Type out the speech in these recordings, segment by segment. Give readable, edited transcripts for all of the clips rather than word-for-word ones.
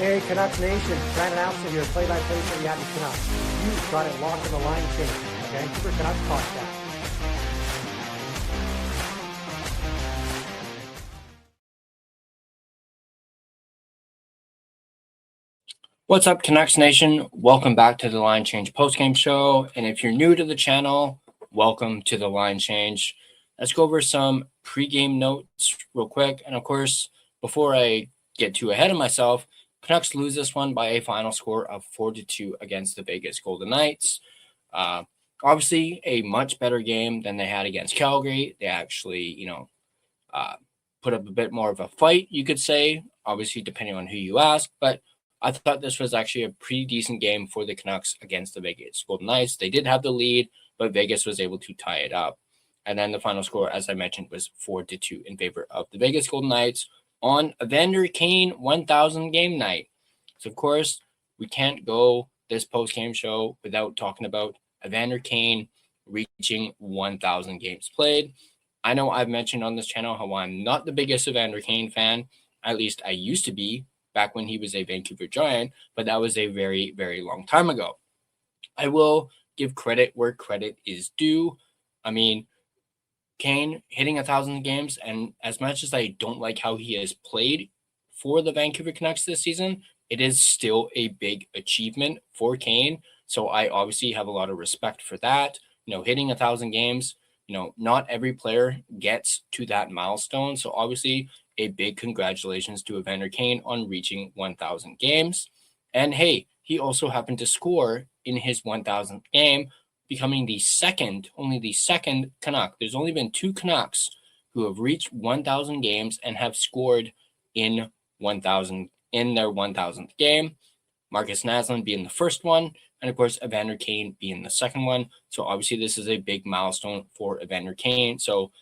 Hey, Canucks Nation, Brandon Alston here, play-by-play for the Edmonton Canucks. You've got it locked on the line change, Vancouver Canucks podcast. What's up, Canucks Nation? Welcome back to the Line Change postgame show. And if you're new to the channel, welcome to the Line Change. Let's go over some pregame notes real quick. And of course, before I get too ahead of myself, Canucks lose this one by a final score of 4-2 against the Vegas Golden Knights. Obviously, a much better game than they had against Calgary. They actually, put up a bit more of a fight, you could say, obviously, depending on who you ask. But I thought this was actually a pretty decent game for the Canucks against the Vegas Golden Knights. They did have the lead, but Vegas was able to tie it up. And then the final score, as I mentioned, was 4-2 in favor of the Vegas Golden Knights on Evander Kane 1,000 game night. So, of course, we can't go this post-game show without talking about Evander Kane reaching 1,000 games played. I know I've mentioned on this channel how I'm not the biggest Evander Kane fan. At least I used to be, back when he was a Vancouver Giant, but that was a very, very long time ago. I will give credit where credit is due. I mean, Kane hitting 1,000 games, and as much as I don't like how he has played for the Vancouver Canucks this season, it is still a big achievement for Kane. So I obviously have a lot of respect for that. Hitting 1,000 games, not every player gets to that milestone. So obviously, a big congratulations to Evander Kane on reaching 1,000 games. And hey, he also happened to score in his 1,000th game, becoming only the second Canuck. There's only been two Canucks who have reached 1,000 games and have scored in their 1,000th game. Marcus Naslund being the first one, and of course, Evander Kane being the second one. So obviously, this is a big milestone for Evander Kane. So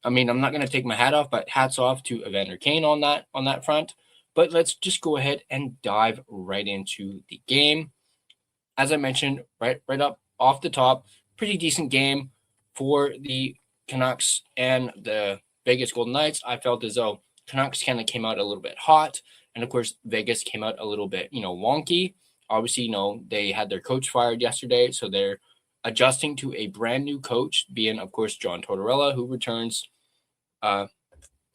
I'm not going to take my hat off, but hats off to Evander Kane on that front. But let's just go ahead and dive right into the game. As I mentioned, right up off the top, pretty decent game for the Canucks and the Vegas Golden Knights. I felt as though Canucks kind of came out a little bit hot, and of course, Vegas came out a little bit, wonky. Obviously, they had their coach fired yesterday, so they're adjusting to a brand new coach, being, of course, John Tortorella, who returns.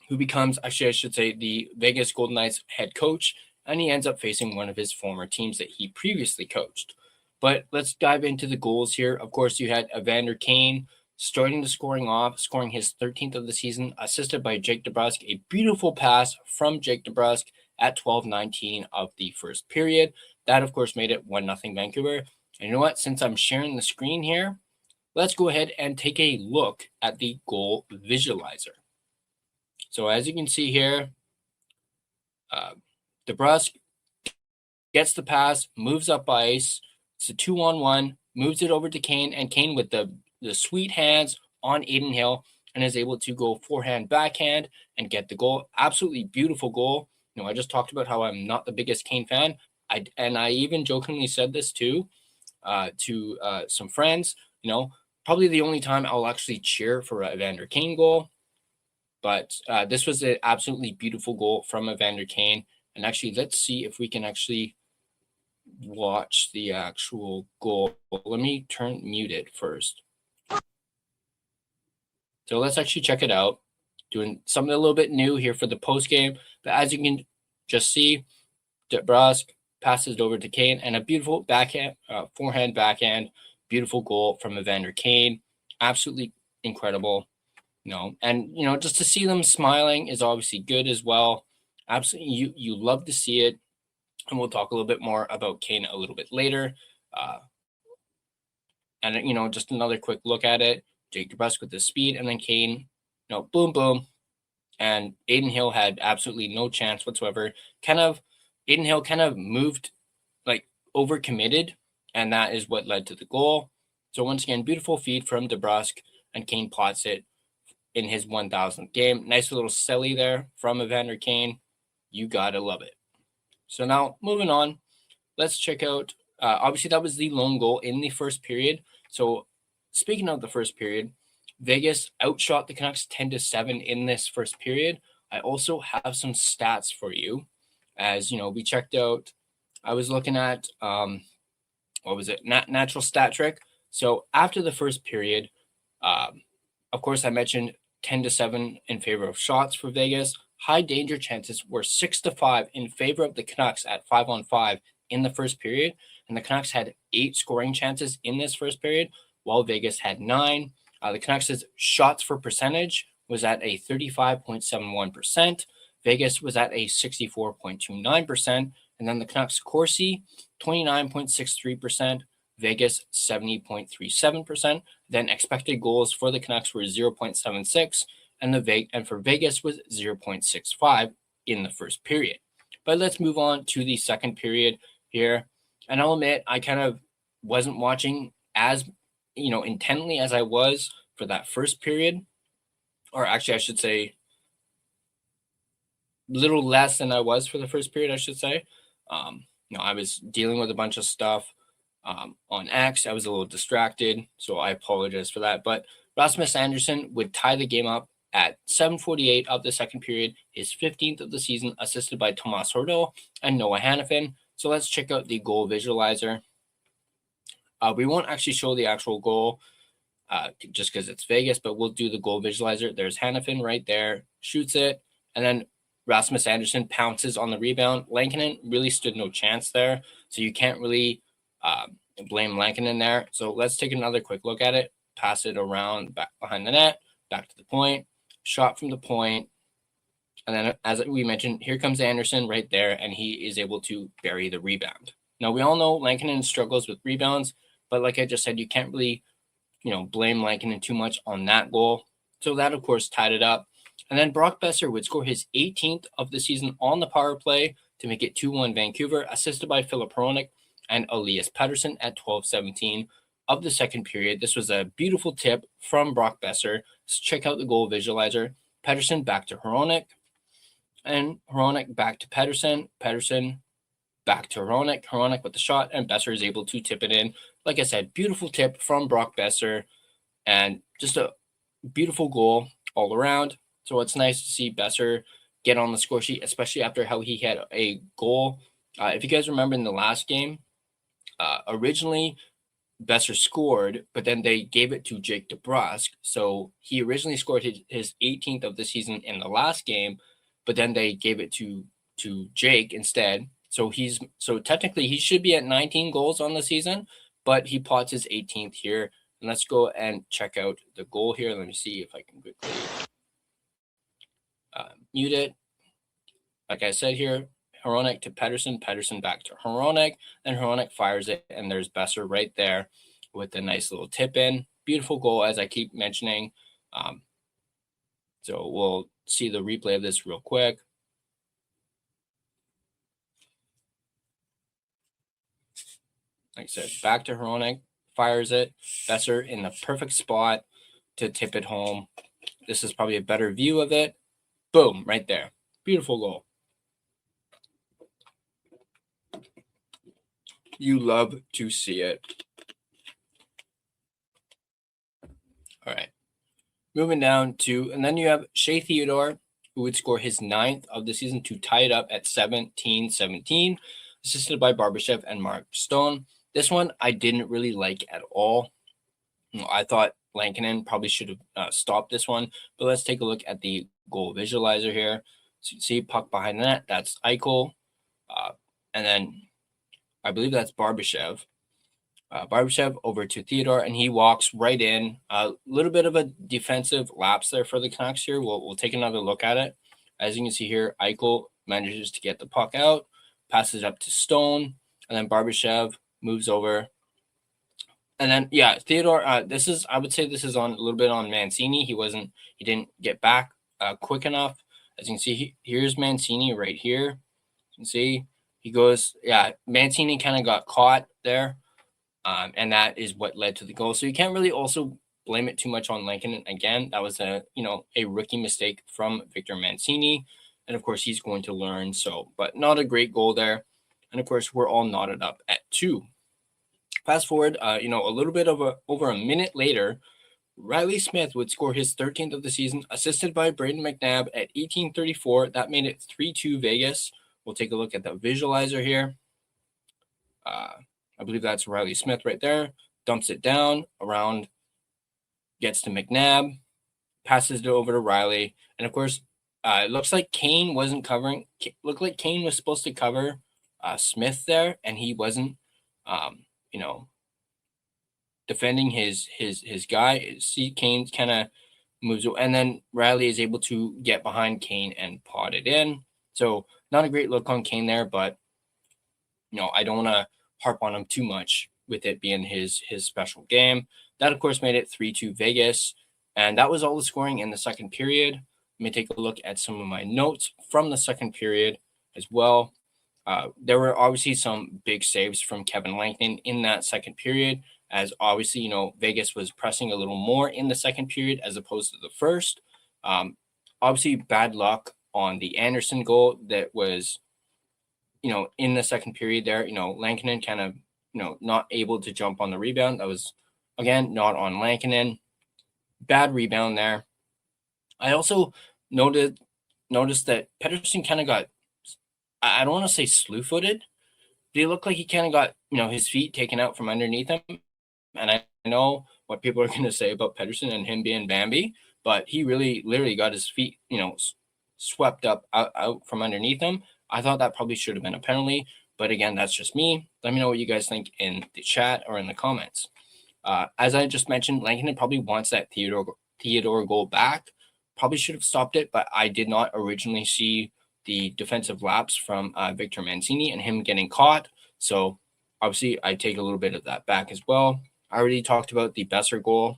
Who becomes, actually, I should say, the Vegas Golden Knights head coach, and he ends up facing one of his former teams that he previously coached. But let's dive into the goals here. Of course, you had Evander Kane starting the scoring his 13th of the season, assisted by Jake DeBrusk. A beautiful pass from Jake DeBrusk at 12:19 of the first period. That, of course, made it 1-0 Vancouver. And you know what? Since I'm sharing the screen here, let's go ahead and take a look at the goal visualizer. So as you can see here, DeBrusk gets the pass, moves up ice. It's a 2-on-1, moves it over to Kane, and Kane with the sweet hands on Adin Hill and is able to go forehand, backhand and get the goal. Absolutely beautiful goal. I just talked about how I'm not the biggest Kane fan. I even jokingly said this too to some friends. Probably the only time I'll actually cheer for a Evander Kane goal. But this was an absolutely beautiful goal from Evander Kane. And actually, let's see if we can actually watch the actual goal. Let me mute it first. So let's actually check it out. Doing something a little bit new here for the post game. But as you can just see, DeBrusk passes it over to Kane, and a beautiful forehand, backhand, beautiful goal from Evander Kane. Absolutely incredible. And just to see them smiling is obviously good as well. Absolutely, you love to see it, and we'll talk a little bit more about Kane a little bit later. And just another quick look at it. Jake DeBrusk with the speed, and then Kane, boom, boom, and Adin Hill had absolutely no chance whatsoever. Adin Hill kind of moved, overcommitted, and that is what led to the goal. So once again, beautiful feed from DeBrusk, and Kane plots it in his 1,000th game. Nice little silly there from Evander Kane. You gotta love it. So now moving on, let's check out. Obviously, that was the lone goal in the first period. So speaking of the first period, Vegas outshot the Canucks 10-7 in this first period. I also have some stats for you. as we checked out. I was looking at what was it? Natural stat trick. So after the first period, of course, I mentioned 10-7 in favor of shots for Vegas. High danger chances were 6-5 in favor of the Canucks at 5-on-5 in the first period. And the Canucks had 8 scoring chances in this first period, while Vegas had 9. The Canucks' shots for percentage was at a 35.71%. Vegas was at a 64.29%. And then the Canucks Corsi, 29.63%. Vegas 70.37%. Then expected goals for the Canucks were 0.76, and for Vegas was 0.65 in the first period. But let's move on to the second period here. And I'll admit I kind of wasn't watching as intently as I was for that first period, or actually I should say little less than I was for the first period, I should say. I was dealing with a bunch of stuff on X. I was a little distracted, so I apologize for that. But Rasmus Andersson would tie the game up at 7:48 of the second period, his 15th of the season, assisted by Tomas Hertl and Noah Hannafin. So let's check out the goal visualizer. We won't actually show the actual goal just because it's Vegas, but we'll do the goal visualizer. There's Hannafin right there, shoots it, and then Rasmus Andersson pounces on the rebound. Lankinen really stood no chance there, so you can't really blame Lankinen there. So let's take another quick look at it. Pass it around back behind the net, back to the point, shot from the point. And then, as we mentioned, here comes Andersson right there, and he is able to bury the rebound. Now, we all know Lankinen struggles with rebounds, but like I just said, you can't really, blame Lankinen too much on that goal. So that, of course, tied it up. And then Brock Besser would score his 18th of the season on the power play to make it 2-1 Vancouver, assisted by Filip Hronek and Elias Pettersson at 12:17 of the second period. This was a beautiful tip from Brock Besser. Let's check out the goal visualizer. Pettersson back to Hronek, and Hronek back to Pettersson. Pettersson back to Hronek. Hronek with the shot, and Besser is able to tip it in. Like I said, beautiful tip from Brock Besser, and just a beautiful goal all around. So it's nice to see Besser get on the score sheet, especially after how he had a goal. If you guys remember in the last game, originally Besser scored, but then they gave it to Jake DeBrusk. So he originally scored his 18th of the season in the last game, but then they gave it to Jake instead. So technically he should be at 19 goals on the season, but he pots his 18th here. And let's go and check out the goal here. Let me see if I can quickly mute it. Like I said here, Hronek to Pettersson, Pettersson back to Hronek, then Hronek fires it, and there's Besser right there with a nice little tip in. Beautiful goal, as I keep mentioning. So we'll see the replay of this real quick. Like I said, back to Hronek, fires it. Besser in the perfect spot to tip it home. This is probably a better view of it. Boom, right there. Beautiful goal. You love to see it. All right. Moving down to, and then you have Shea Theodore, who would score his 9th of the season to tie it up at 17-17, assisted by Barbashev and Mark Stone. This one I didn't really like at all. I thought Lankinen probably should have stopped this one, but let's take a look at the goal visualizer here. So you can see puck behind the net. That's Eichel. And then I believe that's Barbashev. Barbashev over to Theodore, and he walks right in. A little bit of a defensive lapse there for the Canucks here. We'll take another look at it. As you can see here, Eichel manages to get the puck out, passes it up to Stone, and then Barbashev moves over. And then, Theodore, I would say this is on a little bit on Mancini. He didn't get back quick enough. As you can see, here's Mancini right here. You can see he goes, Mancini kind of got caught there. And that is what led to the goal. So you can't really also blame it too much on Lankinen. Again, that was a rookie mistake from Victor Mancini. And of course, he's going to learn. So, but not a great goal there. And of course, we're all knotted up at 2. Fast forward, a little bit over a minute later, Riley Smith would score his 13th of the season, assisted by Braden McNabb at 18:34. That made it 3-2 Vegas, we'll take a look at the visualizer here. I believe that's Riley Smith right there. Dumps it down around, gets to McNabb, passes it over to Riley. And of course, it looks like Kane wasn't covering. Looked like Kane was supposed to cover Smith there, and he wasn't, defending his guy. See, Kane kind of moves, and then Riley is able to get behind Kane and pot it in. So not a great look on Kane there, but I don't want to harp on him too much with it being his special game. That, of course, made it 3-2 Vegas, and that was all the scoring in the second period. Let me take a look at some of my notes from the second period as well. There were obviously some big saves from Kevin Langton in that second period, as obviously, Vegas was pressing a little more in the second period as opposed to the first. Obviously, bad luck on the Anderson goal that was, in the second period there. Lankinen kind of, not able to jump on the rebound. That was, again, not on Lankinen. Bad rebound there. I also noticed that Pettersson kind of got, I don't want to say slew-footed, but he looked like he kind of got, his feet taken out from underneath him. And I know what people are going to say about Pettersson and him being Bambi, but he really literally got his feet, swept up out from underneath him. I thought that probably should have been a penalty, but again, that's just me. Let me know what you guys think in the chat or in the comments. As I just mentioned, Lankinen probably wants that Theodore goal back. Probably should have stopped it, but I did not originally see the defensive lapse from Victor Mancini and him getting caught. So obviously, I take a little bit of that back as well. I already talked about the Besser goal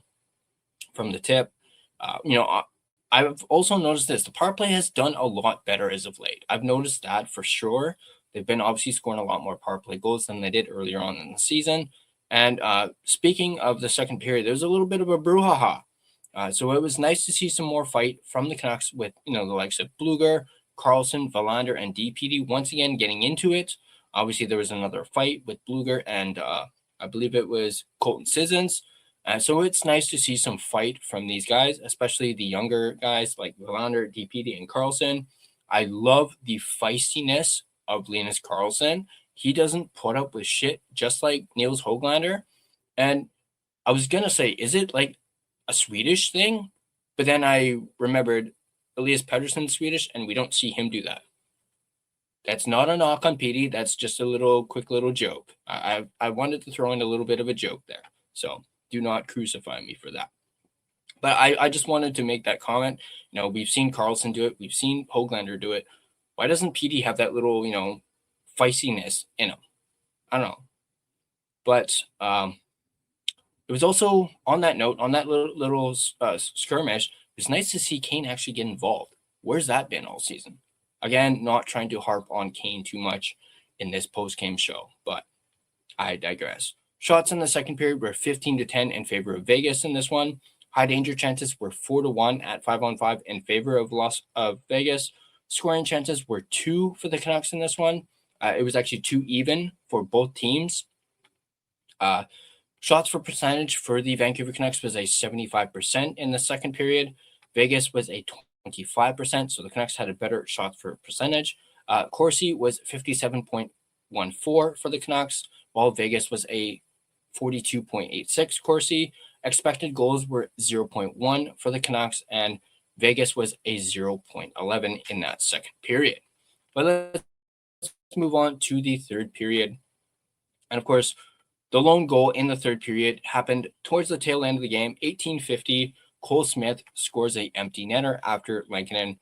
from the tip. I've also noticed this. The power play has done a lot better as of late. I've noticed that for sure. They've been obviously scoring a lot more power play goals than they did earlier on in the season. And speaking of the second period, there was a little bit of a brouhaha. So it was nice to see some more fight from the Canucks with, the likes of Bluger, Carlson, Verlander, and DPD once again getting into it. Obviously, there was another fight with Bluger and I believe it was Colton Sissons. So it's nice to see some fight from these guys, especially the younger guys like Verlander, DPD, and Carlson. I love the feistiness of Linus Carlson. He doesn't put up with shit, just like Niels Höglander. And I was going to say, is it like a Swedish thing? But then I remembered Elias Pettersson's Swedish, and we don't see him do that. That's not a knock on Petey. That's just a quick little joke. I wanted to throw in a little bit of a joke there. So do not crucify me for that. But I just wanted to make that comment. We've seen Carlson do it. We've seen Höglander do it. Why doesn't Petey have that little, feistiness in him? I don't know. But it was also on that note, on that little skirmish, it was nice to see Kane actually get involved. Where's that been all season? Again, not trying to harp on Kane too much in this post-game show, but I digress. Shots in the second period were 15-10 in favor of Vegas in this one. High danger chances were 4-1 at 5-on-5 in favor of Vegas. Scoring chances were 2 for the Canucks in this one. It was actually 2 even for both teams. Shots for percentage for the Vancouver Canucks was a 75% in the second period. Vegas was a 25%, so the Canucks had a better shot for percentage. Corsi was 57.14 for the Canucks, while Vegas was a 42.86 Corsi. Expected goals were 0.1 for the Canucks, and Vegas was a 0.11 in that second period. But let's move on to the third period. And of course, the lone goal in the third period happened towards the tail end of the game. 18:50, Cole Smith scores a empty netter after Lankinen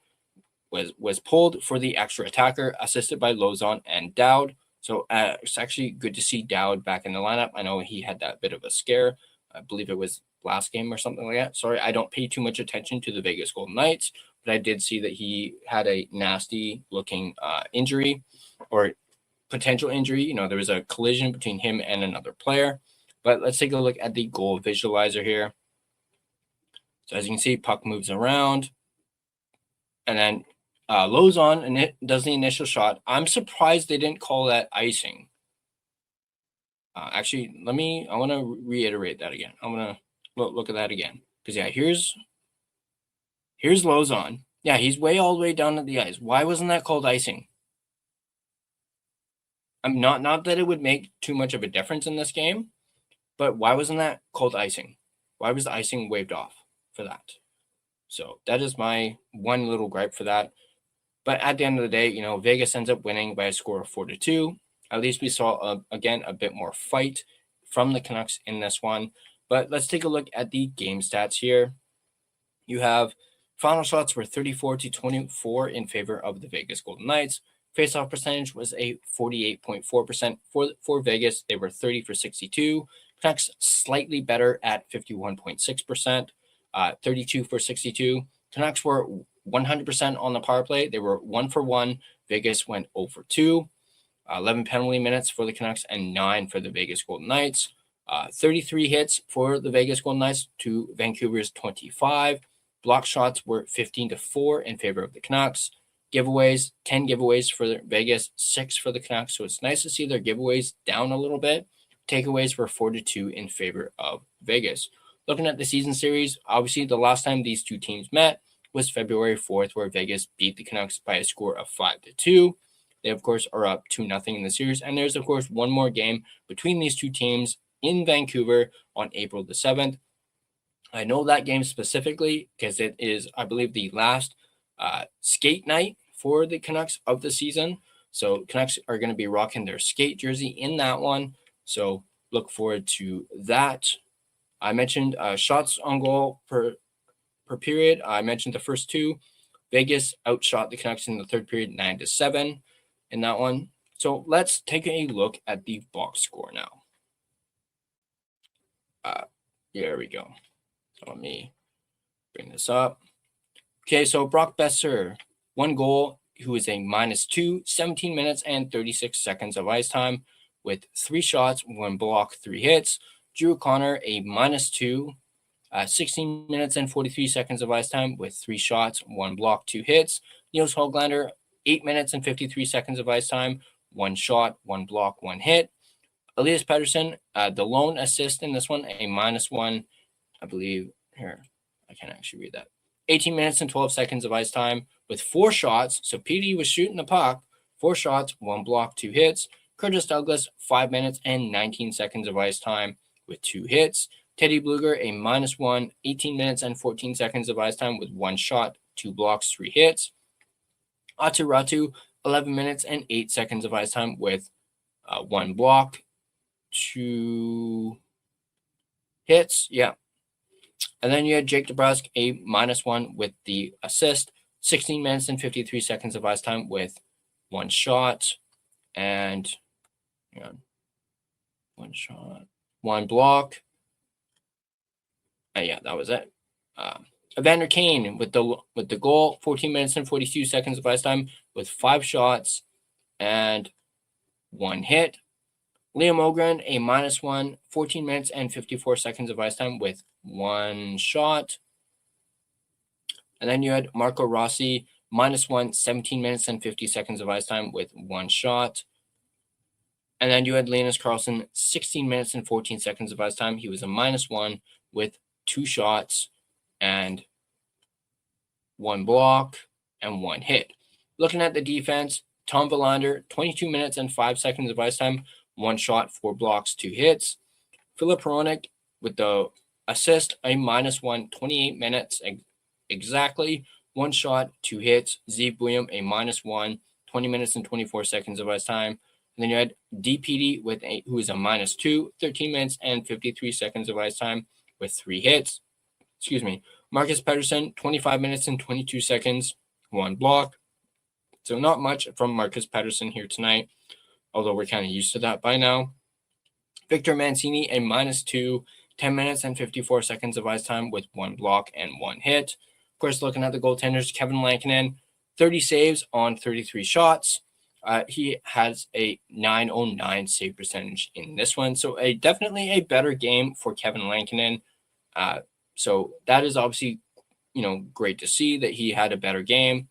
was pulled for the extra attacker, assisted by Lozon and Dowd. So it's actually good to see Dowd back in the lineup. I know he had that bit of a scare. I believe it was last game or something like that. Sorry, I don't pay too much attention to the Vegas Golden Knights, but I did see that he had a nasty looking injury or potential injury. There was a collision between him and another player. But let's take a look at the goal visualizer here. So as you can see, puck moves around. And then Lozon and it does the initial shot. I'm surprised they didn't call that icing. Actually, I want to reiterate that again. I'm going to look at that again. Because, yeah, here's Lozon. Yeah, he's all the way down at the ice. Why wasn't that called icing? I'm not that it would make too much of a difference in this game, but why wasn't that called icing? Why was the icing waved off for that? So that is my one little gripe for that. But at the end of the day, Vegas ends up winning by a score of 4-2. At least we saw, again, a bit more fight from the Canucks in this one. But let's take a look at the game stats here. You have final shots were 34-24 in favor of the Vegas Golden Knights. Faceoff percentage was a 48.4% for Vegas. They were 30 for 62. Canucks slightly better at 51.6%, 32 for 62. Canucks were 100% on the power play. They were 1 for 1. Vegas went 0 for 2. 11 penalty minutes for the Canucks and 9 for the Vegas Golden Knights. 33 hits for the Vegas Golden Knights to Vancouver's 25. Block shots were 15-4 in favor of the Canucks. Giveaways, 10 giveaways for Vegas, 6 for the Canucks. So it's nice to see their giveaways down a little bit. Takeaways were 4-2 in favor of Vegas. Looking at the season series, obviously the last time these two teams met was February 4th, where Vegas beat the Canucks by a score of 5-2. They, of course, are up 2-0 in the series. And there's, of course, one more game between these two teams in Vancouver on April the 7th. I know that game specifically because it is, I believe, the last skate night for the Canucks of the season. So Canucks are going to be rocking their skate jersey in that one. So look forward to that. I mentioned shots on goal per period. I mentioned the first two. Vegas outshot the Canucks in the third period 9-7 in that one. So let's take a look at the box score now. Here we go. So let me bring this up. Okay, so Brock Besser, 1 goal, who is a -2, 17 minutes and 36 seconds of ice time with 3 shots, 1 block, 3 hits. Drew Connor, a -2, 16 minutes and 43 seconds of ice time with 3 shots, 1 block, 2 hits. Niels Höglander, 8 minutes and 53 seconds of ice time, 1 shot, 1 block, 1 hit. Elias Pettersson, the lone assist in this one, a -1, I believe. Here, I can't actually read that. 18 minutes and 12 seconds of ice time with 4 shots. So PD was shooting the puck. 4 shots, 1 block, 2 hits. Curtis Douglas, 5 minutes and 19 seconds of ice time with 2 hits. Teddy Bluger, a -1, 18 minutes and 14 seconds of ice time with 1 shot, 2 blocks, 3 hits. Aatu Ratu, 11 minutes and 8 seconds of ice time with 1 block, 2 hits. Yeah. And then you had Jake DeBrusk, a -1 with the assist, 16 minutes and 53 seconds of ice time with 1 shot and 1 shot, 1 block. Yeah, that was it. Evander Kane with the goal, 14 minutes and 42 seconds of ice time with 5 shots and 1 hit. Liam Ogren, a -1, 14 minutes and 54 seconds of ice time with 1 shot. And then you had Marco Rossi, -1, 17 minutes and 50 seconds of ice time with 1 shot. And then you had Linus Karlsson, 16 minutes and 14 seconds of ice time. He was a -1 with 2 shots and 1 block and 1 hit. Looking at the defense, Tom Verlander, 22 minutes and 5 seconds of ice time, 1 shot, 4 blocks, 2 hits. Philip Hronik with the assist, a -1, 28 minutes exactly, 1 shot, 2 hits. Zeev Buium, a -1, 20 minutes and 24 seconds of ice time. And then you had DPD who is a -2, 13 minutes and 53 seconds of ice time with 3 hits. Marcus Pettersson, 25 minutes and 22 seconds, 1 block. So not much from Marcus Pettersson here tonight, although we're kind of used to that by now. Victor Mancini, a -2, 10 minutes and 54 seconds of ice time with 1 block and 1 hit. Of course, looking at the goaltenders, Kevin Lankinen, 30 saves on 33 shots. He has a .909 save percentage in this one. So definitely a better game for Kevin Lankinen. So that is obviously, great to see that he had a better game,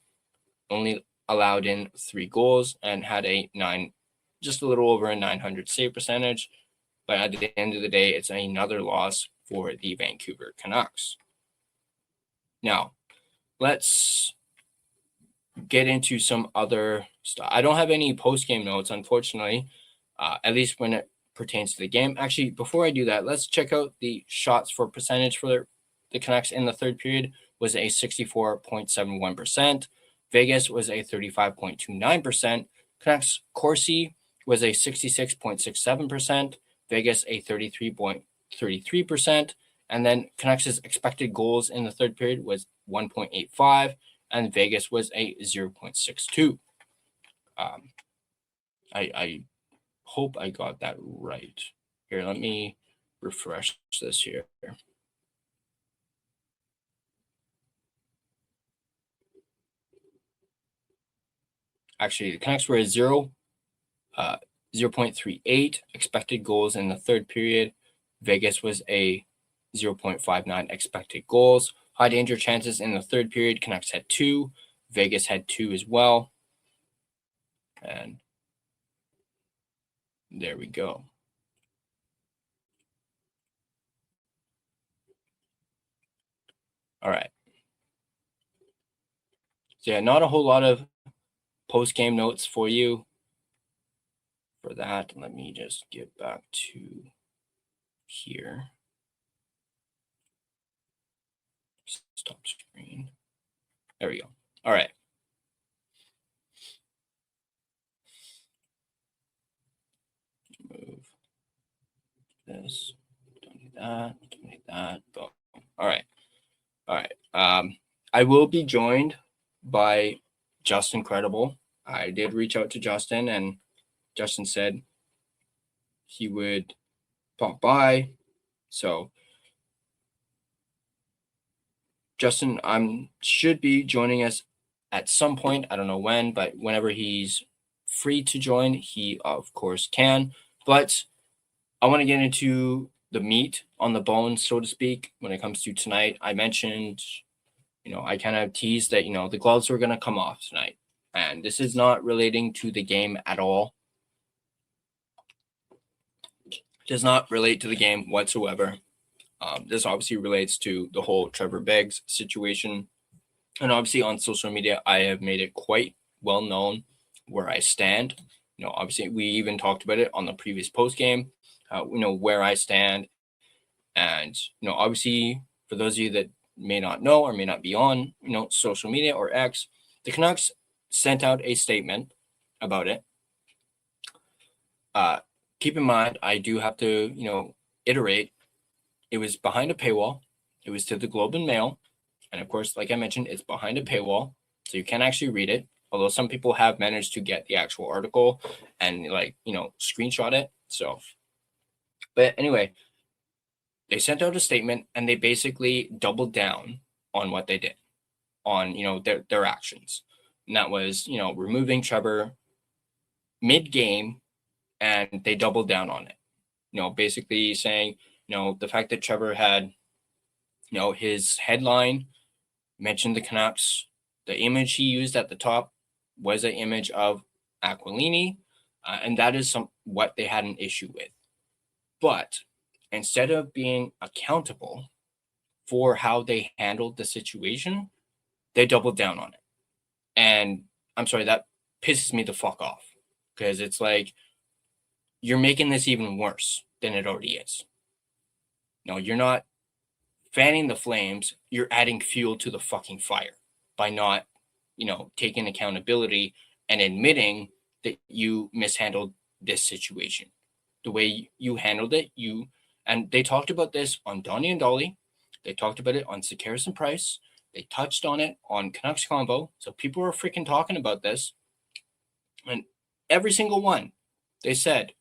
only allowed in 3 goals and had just a little over a 900 save percentage. But at the end of the day, it's another loss for the Vancouver Canucks. Now, let's get into some other stuff. I don't have any post-game notes, unfortunately, at least when it pertains to the game. Actually, before I do that, let's check out the shots for percentage for the Canucks in the third period. Was a 64.71%. Vegas was a 35.29%. Canucks Corsi was a 66.67%. Vegas a 33.33%. And then Canucks' expected goals in the third period was 1.85, and Vegas was a 0.62. I hope I got that right. Here, let me refresh this here. Actually, the Canucks were a 0.38 expected goals in the third period. Vegas was a 0.59 expected goals. High danger chances in the third period. Canucks had 2. Vegas had 2 as well. And there we go. All right. So yeah, not a whole lot of post-game notes for you for that. Let me just get back to here. Stop screen. There we go. All right. Move this. Don't need that. Don't need that. Boom. All right. All right. I will be joined by Justin Credible. I did reach out to Justin, and Justin said he would pop by. So Justin should be joining us at some point. I don't know when, but whenever he's free to join, he of course can. But I want to get into the meat on the bone, so to speak, when it comes to tonight. I mentioned, I kind of teased that, the gloves were going to come off tonight. And this is not relating to the game at all. It does not relate to the game whatsoever. This obviously relates to the whole Trevor Beggs situation. And obviously on social media, I have made it quite well known where I stand. Obviously we even talked about it on the previous post game, where I stand. And, obviously for those of you that may not know or may not be on, social media or X, the Canucks sent out a statement about it. Keep in mind, I do have to, iterate. It was behind a paywall. It was to the Globe and Mail. And of course, like I mentioned, it's behind a paywall. So you can't actually read it. Although some people have managed to get the actual article and screenshot it. So, but anyway, they sent out a statement and they basically doubled down on what they did, on, their actions. And that was, removing Trevor mid-game, and they doubled down on it. Basically saying, the fact that Trevor had, his headline mentioned the Canucks, the image he used at the top was an image of Aquilini, and that is what they had an issue with. But instead of being accountable for how they handled the situation, they doubled down on it. And I'm sorry, that pisses me the fuck off, because it's like, you're making this even worse than it already is. You're not fanning the flames, you're adding fuel to the fucking fire by not, taking accountability and admitting that you mishandled this situation. The way you handled it, and they talked about this on Donnie and Dolly. They talked about it on Sakaris and Price. They touched on it on Canucks Combo. So people are freaking talking about this. And every single one, they said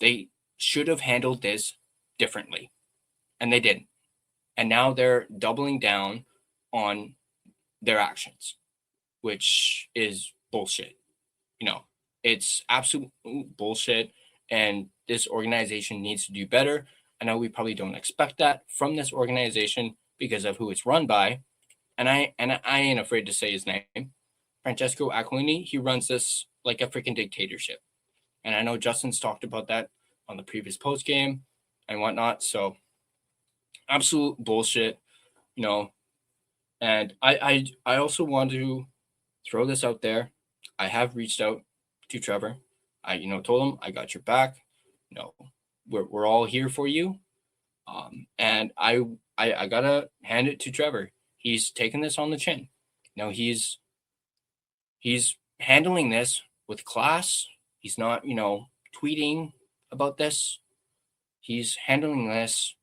they should have handled this differently. And they didn't. And now they're doubling down on their actions, which is bullshit. It's absolute bullshit. And this organization needs to do better. I know we probably don't expect that from this organization because of who it's run by. And I ain't afraid to say his name. Francesco Aquilini, he runs this like a freaking dictatorship. And I know Justin's talked about that on the previous post game and whatnot. So absolute bullshit, And I also want to throw this out there. I have reached out to Trevor. I, told him I got your back. We're all here for you. And I gotta hand it to Trevor. He's taken this on the chin. He's handling this with class. He's not, tweeting about this. He's handling this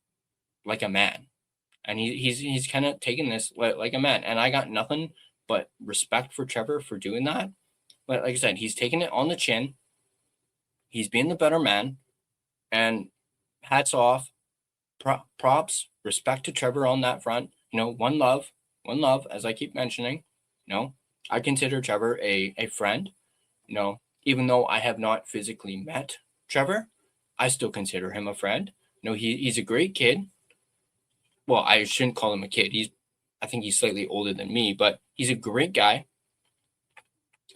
like a man, and he's kind of taking this like a man. And I got nothing but respect for Trevor for doing that. But like I said, he's taking it on the chin. He's being the better man, and hats off, props, respect to Trevor on that front. One love, as I keep mentioning. I consider Trevor a friend. Even though I have not physically met Trevor, I still consider him a friend. He's a great kid. Well, I shouldn't call him a kid. I think he's slightly older than me, but he's a great guy.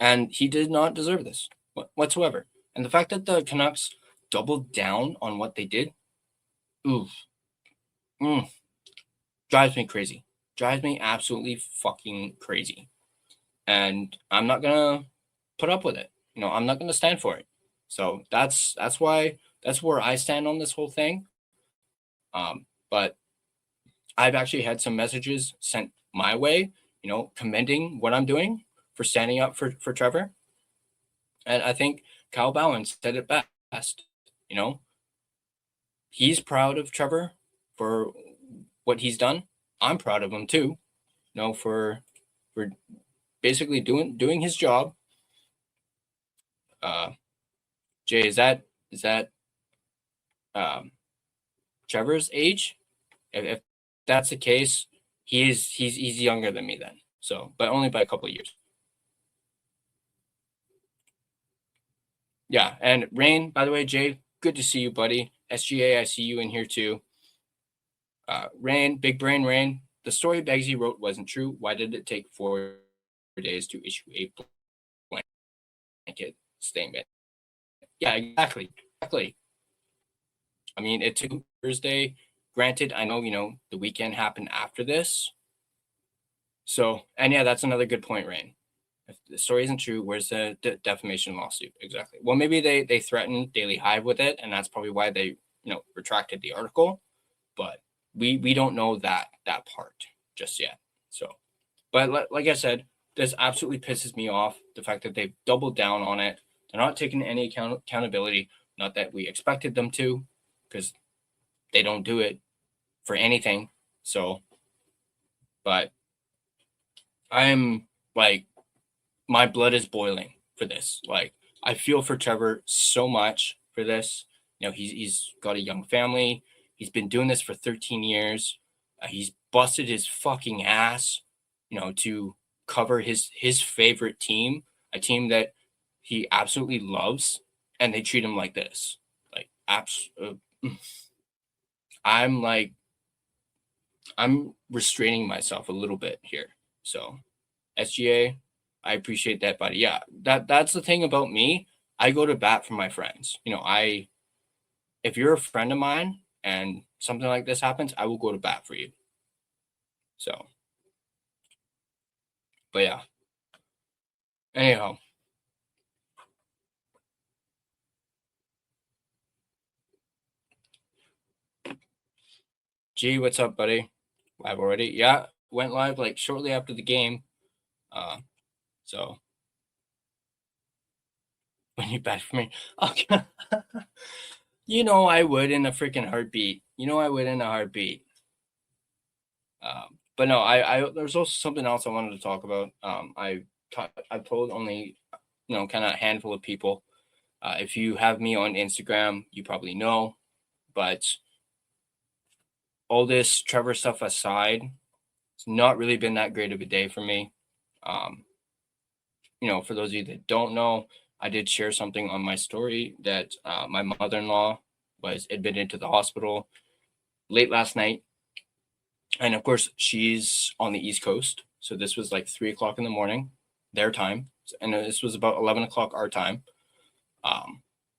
And he did not deserve this whatsoever. And the fact that the Canucks doubled down on what they did, drives me crazy. Drives me absolutely fucking crazy. And I'm not going to put up with it. I'm not going to stand for it. So that's where I stand on this whole thing. But I've actually had some messages sent my way, commending what I'm doing for standing up for Trevor. And I think Kyle Bowen said it best. He's proud of Trevor for what he's done. I'm proud of him too, for basically doing his job. Jay, is that Trevor's age? If that's the case, he's younger than me then. So, but only by a couple of years. Yeah, and Rain, by the way, Jay, good to see you, buddy. SGA, I see you in here too. Rain, Big Brain Rain, the story Begsy wrote wasn't true. Why did it take 4 days to issue a blanket statement? Yeah, exactly. I mean, it took Thursday. Granted, I know, the weekend happened after this. So, and yeah, that's another good point, Rain. If the story isn't true, where's the defamation lawsuit? Exactly. Well, maybe they threatened Daily Hive with it, and that's probably why they, retracted the article. But we don't know that part just yet. So, but like I said, this absolutely pisses me off. The fact that they've doubled down on it. They're not taking any accountability. Not that we expected them to, because they don't do it for anything. So, but I'm like, my blood is boiling for this. Like, I feel for Trevor so much for this. He's got a young family. He's been doing this for 13 years. He's busted his fucking ass, to cover his favorite team, a team that he absolutely loves, and they treat him like this. Like, I'm restraining myself a little bit here. So, SGA, I appreciate that, buddy. Yeah, that's the thing about me. I go to bat for my friends. If you're a friend of mine and something like this happens, I will go to bat for you. So, but yeah. Anyhow. Gee, what's up, buddy? Live already? Yeah, went live like shortly after the game. So when you bet for me, okay. I would in a freaking heartbeat. I would in a heartbeat. But no, I there's also something else I wanted to talk about. I've told only, kind of a handful of people. If you have me on Instagram, you probably know. But all this Trevor stuff aside, it's not really been that great of a day for me. For those of you that don't know, I did share something on my story that my mother-in-law was admitted to the hospital late last night. And of course, she's on the East Coast. So this was like 3:00 in the morning, their time. And this was about 11 o'clock our time.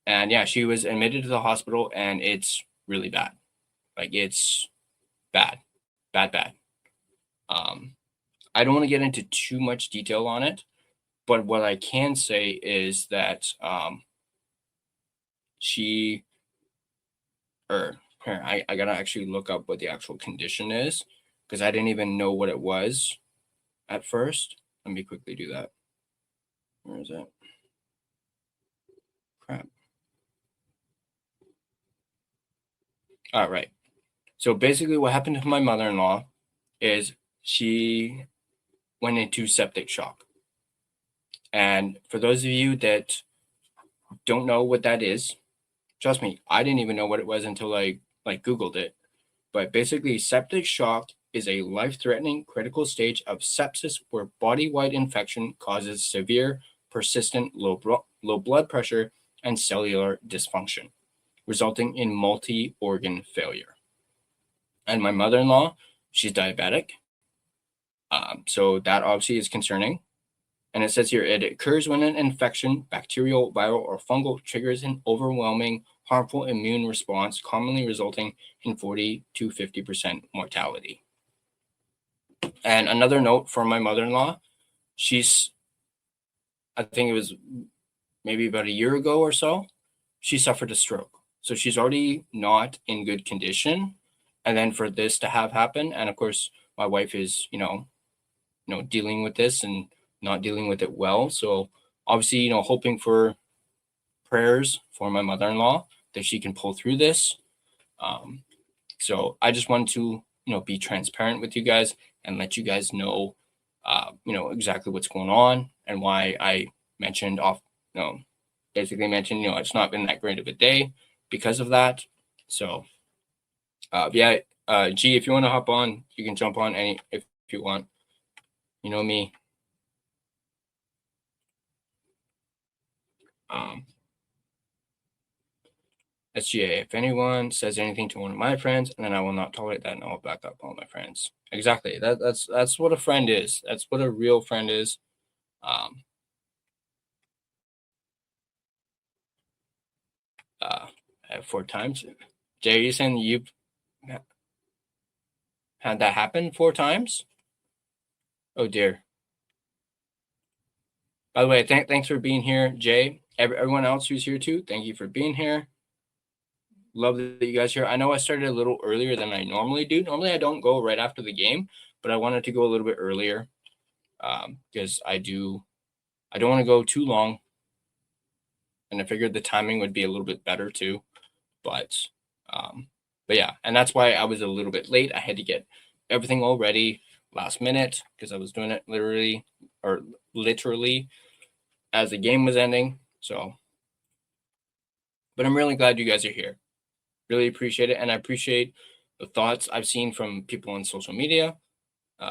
And yeah, she was admitted to the hospital, and it's really bad. Like, it's bad. I don't want to get into too much detail on it, But what I can say is that I gotta actually look up what the actual condition is, because I didn't even know what it was at first. Let me quickly do that. Where is it? Crap. All right. So basically what happened to my mother-in-law is she went into septic shock. And for those of you that don't know what that is, trust me, I didn't even know what it was until I Googled it. But basically, septic shock is a life-threatening critical stage of sepsis where body-wide infection causes severe, persistent low blood pressure and cellular dysfunction, resulting in multi-organ failure. And my mother-in-law, she's diabetic. So that obviously is concerning. And it says here, it occurs when an infection, bacterial, viral, or fungal, triggers an overwhelming, harmful immune response, commonly resulting in 40 to 50% mortality. And another note for my mother-in-law, I think it was maybe about a year ago or so, she suffered a stroke. So she's already not in good condition. And then for this to have happened, and of course, my wife is, dealing with this and not dealing with it well. So obviously, hoping for prayers for my mother-in-law that she can pull through this. So I just wanted to, be transparent with you guys and let you guys know, exactly what's going on and why I mentioned basically mentioned, it's not been that great of a day because of that. So, G, if you want to hop on, you can jump on if you want. You know me. SGA, if anyone says anything to one of my friends, and then I will not tolerate that, and I will back up all my friends. Exactly. That's what a friend is. That's what a real friend is. I have 4 times. Jay, are you saying you've had that happen 4 times? Oh dear. By the way, thanks for being here, Jay. Everyone else who's here too, thank you for being here. Love that you guys are here. I know I started a little earlier than I normally do. Normally I don't go right after the game, but I wanted to go a little bit earlier because I don't want to go too long. And I figured the timing would be a little bit better too. But yeah, and that's why I was a little bit late. I had to get everything all ready last minute because I was doing it literally as the game was ending. So, but I'm really glad you guys are here. Really appreciate it. And I appreciate the thoughts I've seen from people on social media,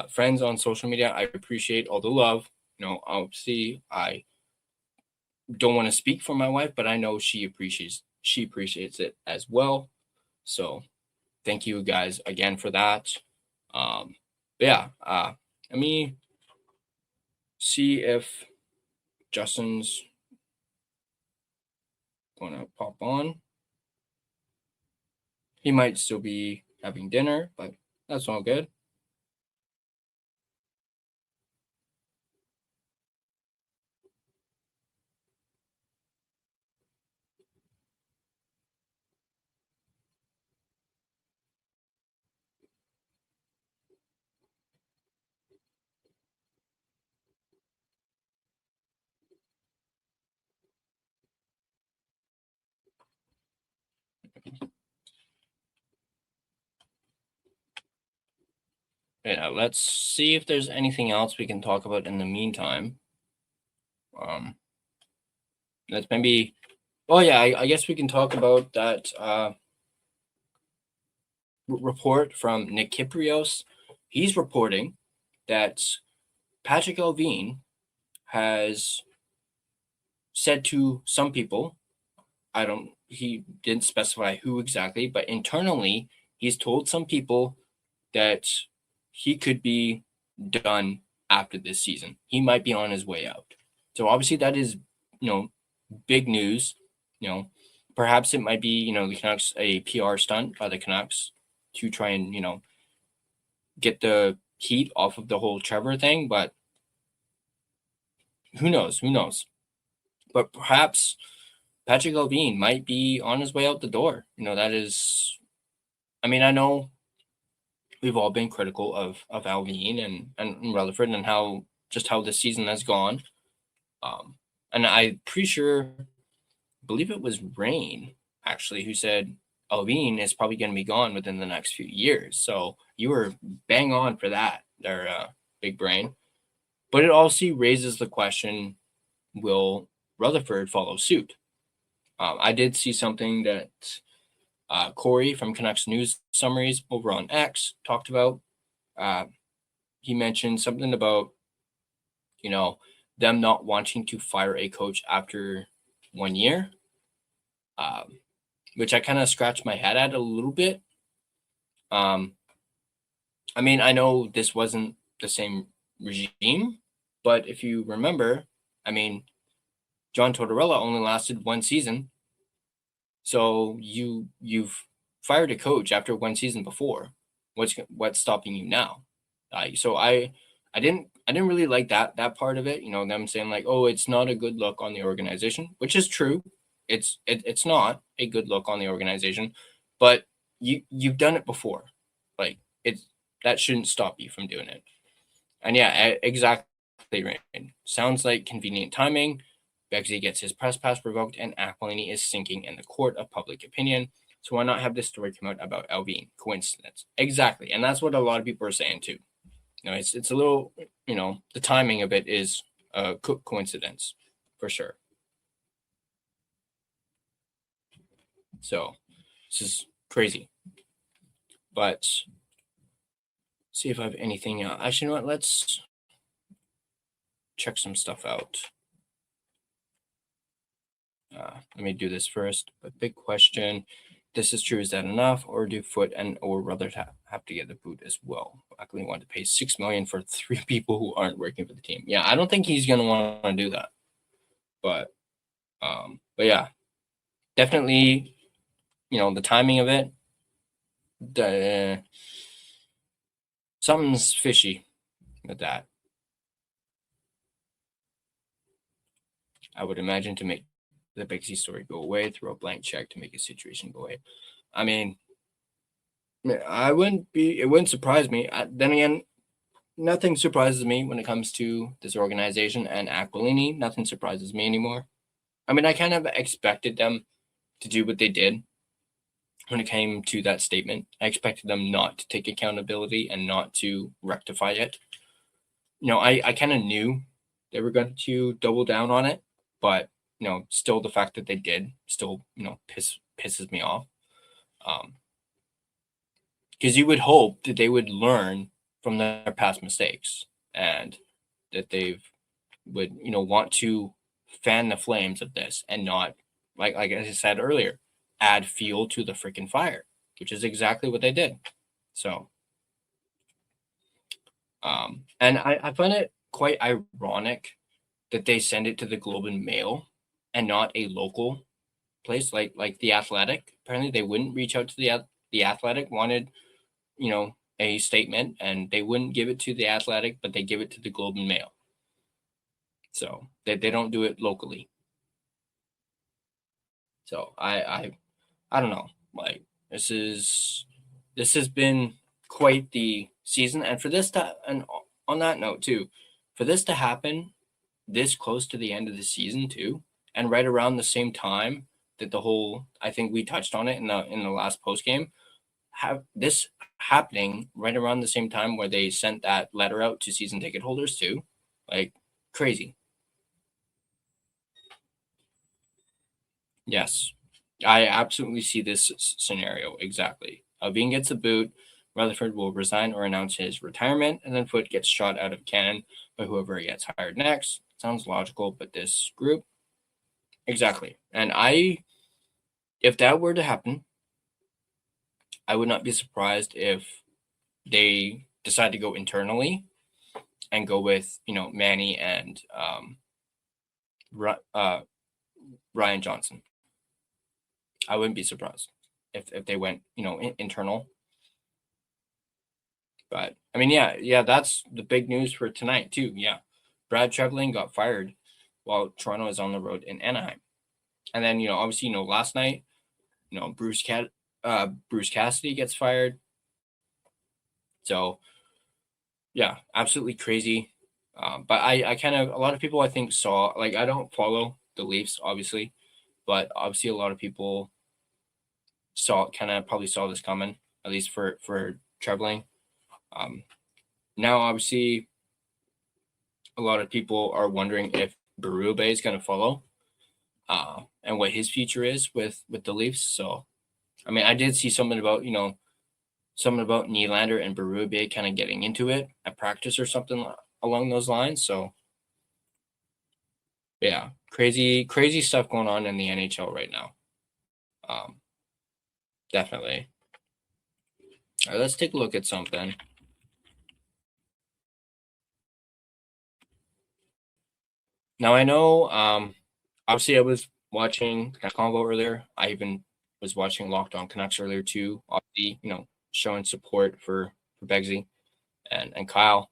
friends on social media. I appreciate all the love. Obviously I don't want to speak for my wife, but I know she appreciates it as well. So thank you guys again for that. Let me see if Justin's going to pop on. He might still be having dinner, but that's all good. Yeah, let's see if there's anything else we can talk about in the meantime. Let's maybe. Oh yeah, I guess we can talk about that report from Nick Kyprios. He's reporting that Patrick Elvine has said to some people, he didn't specify who exactly, but internally, he's told some people that he could be done after this season. He might be on his way out. So obviously that is, big news. Perhaps it might be, the Canucks, a PR stunt by the Canucks to try and, get the heat off of the whole Trevor thing. But who knows? Who knows? But perhaps Patrick Allvin might be on his way out the door. That is, I mean, I know we've all been critical of Allvin and Rutherford and how this season has gone. And I'm pretty sure, I believe it was Rain actually who said Allvin is probably going to be gone within the next few years. So you were bang on for that there, Big Brain. But it also raises the question, will Rutherford follow suit? I did see something that Corey from Canucks News Summaries over on X talked about. He mentioned something about, them not wanting to fire a coach after 1 year, which I kind of scratched my head at a little bit. I mean, I know this wasn't the same regime, but if you remember, I mean, John Tortorella only lasted 1 season. So you've fired a coach after 1 season before. What's stopping you now? So I didn't really like that part of it. Them saying like, oh, it's not a good look on the organization, which is true. It's not a good look on the organization, but you've done it before. Like that shouldn't stop you from doing it. And yeah, exactly right. Sounds like convenient timing. Beggsy gets his press pass revoked, and Aquilini is sinking in the court of public opinion. So why not have this story come out about Allvin? Coincidence. Exactly. And that's what a lot of people are saying too. It's a little, the timing of it is a coincidence for sure. So this is crazy. But see if I have anything else. Actually, you know what? Let's check some stuff out. Let me do this first. But big question. This is true. Is that enough? Or do Foot or Rutherford have to get the boot as well? Actually want to pay $6 million for 3 people who aren't working for the team. Yeah, I don't think he's gonna want to do that. But yeah, definitely, the timing of it, something's fishy with that. I would imagine to make the Beggsy story go away, throw a blank check to make a situation go away. I mean, it wouldn't surprise me. Then again, nothing surprises me when it comes to this organization and Aquilini. Nothing surprises me anymore. I mean, I kind of expected them to do what they did when it came to that statement. I expected them not to take accountability and not to rectify it. I kind of knew they were going to double down on it, but still the fact that they did still, pisses me off. Because you would hope that they would learn from their past mistakes and that they would, want to fan the flames of this and not, like I said earlier, add fuel to the freaking fire, which is exactly what they did. So, and I find it quite ironic that they send it to the Globe and Mail and not a local place like the Athletic. Apparently, they wouldn't reach out to the Athletic. Wanted, a statement, and they wouldn't give it to the Athletic, but they give it to the Globe and Mail. So they don't do it locally. So I don't know. Like this has been quite the season, and for this to, and on that note too, for this to happen this close to the end of the season too, and right around the same time that I think we touched on it in the last post game, have this happening right around the same time where they sent that letter out to season ticket holders too, like crazy. Yes, I absolutely see this scenario exactly. Allvin gets a boot, Rutherford will resign or announce his retirement, and then Foot gets shot out of cannon by whoever gets hired next. Sounds logical, but this group, exactly. And if that were to happen, I would not be surprised if they decide to go internally and go with, Manny and Ryan Johnson. I wouldn't be surprised if they went, internal. But I mean, yeah, that's the big news for tonight too. Yeah, Brad Trevling got fired while Toronto is on the road in Anaheim. And then, obviously, last night, Bruce Cassidy gets fired. So, yeah, absolutely crazy. But I kind of, a lot of people I think saw, like, I don't follow the Leafs, obviously, but obviously a lot of people probably saw this coming, at least for Trebling. Now, obviously, a lot of people are wondering if Berube is going to follow, and what his future is with the Leafs. So, I mean, I did see something about Nylander and Berube kind of getting into it at practice or something along those lines. So, yeah, crazy stuff going on in the NHL right now. Definitely. All right, let's take a look at something. Now, I know, obviously I was watching Convo earlier. I even was watching Locked On Canucks earlier too. Obviously, showing support for Begsy and Kyle.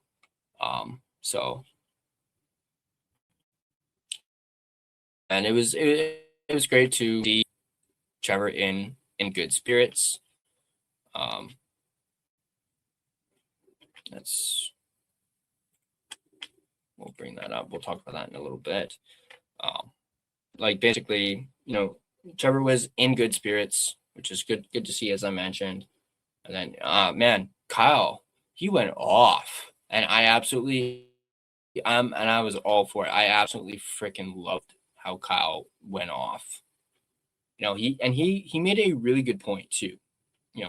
So, and it was great to see Trevor in good spirits. We'll bring that up. We'll talk about that in a little bit. Like basically, Trevor was in good spirits, which is good to see, as I mentioned. And then, man, Kyle, he went off, and I was all for it. I absolutely freaking loved how Kyle went off. He made a really good point too.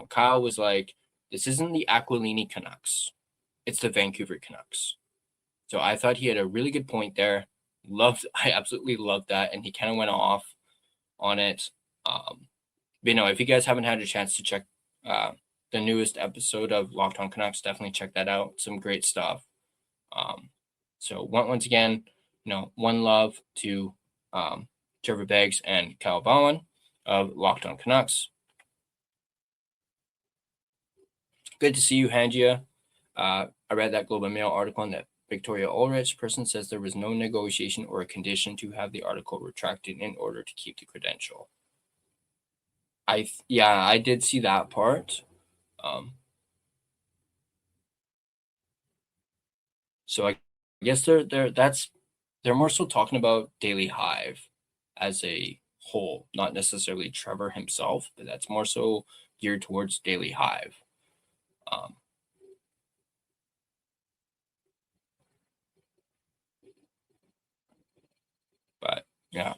Kyle was like, "This isn't the Aquilini Canucks; it's the Vancouver Canucks." So I thought he had a really good point there. I absolutely loved that, and he kind of went off on it. But if you guys haven't had a chance to check the newest episode of Locked On Canucks, definitely check that out. Some great stuff. So once again, one love to Trevor Beggs and Kyle Bowen of Locked On Canucks. Good to see you, Hangia. I read that Globe and Mail article on that Victoria Ulrich person says there was no negotiation or a condition to have the article retracted in order to keep the credential. I did see that part. So I guess they're more so talking about Daily Hive as a whole, not necessarily Trevor himself, but that's more so geared towards Daily Hive. But yeah.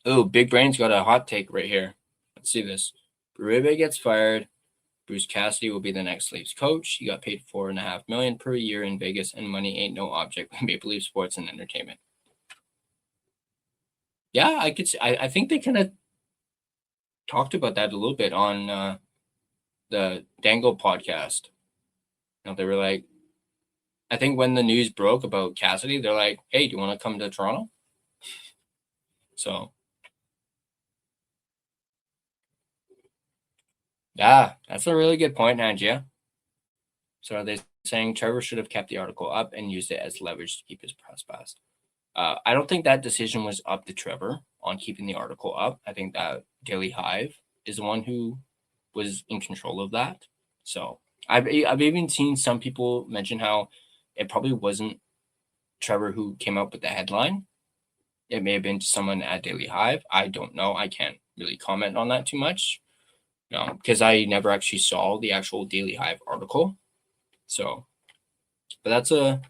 Oh, Big Brain's got a hot take right here. Let's see this. Berube gets fired. Bruce Cassidy will be the next Leafs coach. He got paid $4.5 million per year in Vegas, and money ain't no object with Maple Leaf sports and entertainment. Yeah, I could see. I think they kind of talked about that a little bit on the Dangle podcast. They were like, I think when the news broke about Cassidy, they're like, "Hey, do you want to come to Toronto?" So, yeah, that's a really good point, Angia. So are they saying Trevor should have kept the article up and used it as leverage to keep his press pass? I don't think that decision was up to Trevor on keeping the article up. I think that Daily Hive is the one who was in control of that. So I've even seen some people mention how it probably wasn't Trevor who came up with the headline. It may have been someone at Daily Hive. I don't know. I can't really comment on that too much. No, because I never actually saw the actual Daily Hive article. So, but that's a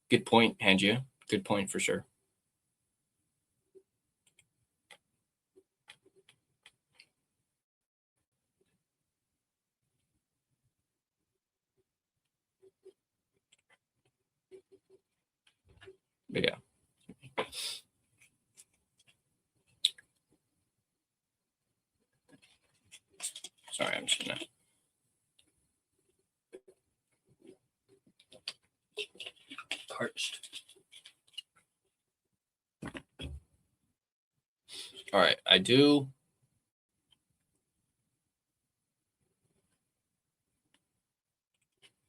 good point, Pangia. Good point for sure. But yeah. Sorry, I'm just gonna. Parched. All right, I do.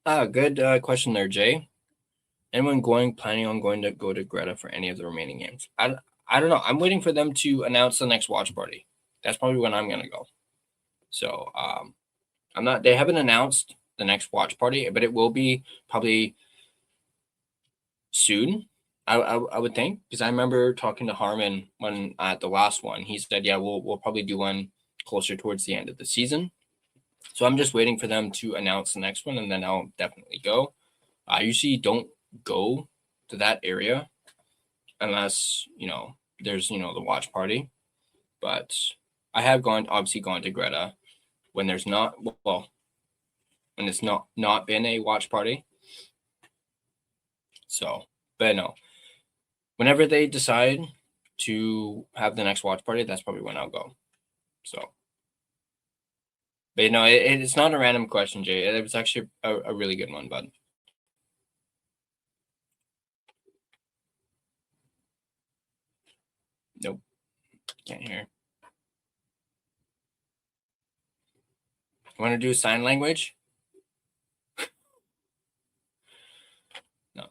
Good question there, Jay. Anyone planning on going to go to Greta for any of the remaining games? I don't know. I'm waiting for them to announce the next watch party. That's probably when I'm gonna go. So I'm not. They haven't announced the next watch party, but it will be probably soon. I would think, because I remember talking to Harmon when at the last one. He said, "Yeah, we'll probably do one closer towards the end of the season." So I'm just waiting for them to announce the next one, and then I'll definitely go. I usually don't go to that area unless there's the watch party. But I have obviously gone to Greta when there's not when it's not been a watch party. So, but no, whenever they decide to have the next watch party, that's probably when I'll go. So, but it's not a random question, Jay. It was actually a really good one, bud. Nope, can't hear. Want to do sign language? No.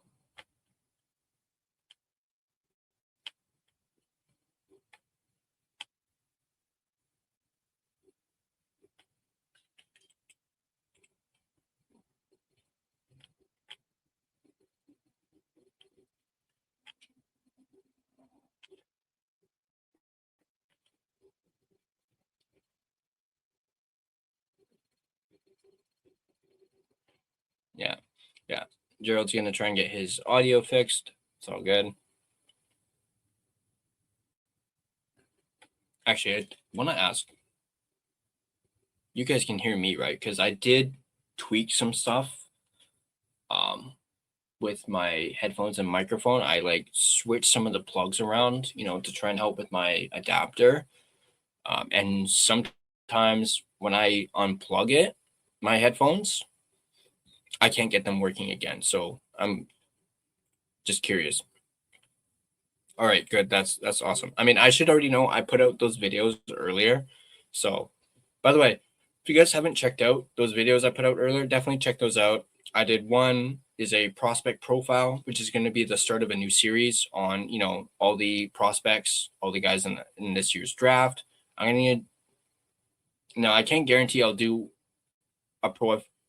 Yeah. Gerald's gonna try and get his audio fixed. It's all good. Actually, I want to ask. You guys can hear me, right? Because I did tweak some stuff with my headphones and microphone. I switched some of the plugs around, to try and help with my adapter. And sometimes when I unplug it, my headphones, I can't get them working again. So I'm just curious. All right, good. That's awesome. I mean, I should already know. I put out those videos earlier. So, by the way, if you guys haven't checked out those videos I put out earlier, definitely check those out. I did one is a prospect profile, which is going to be the start of a new series on, all the prospects, all the guys in this year's draft. I can't guarantee I'll do a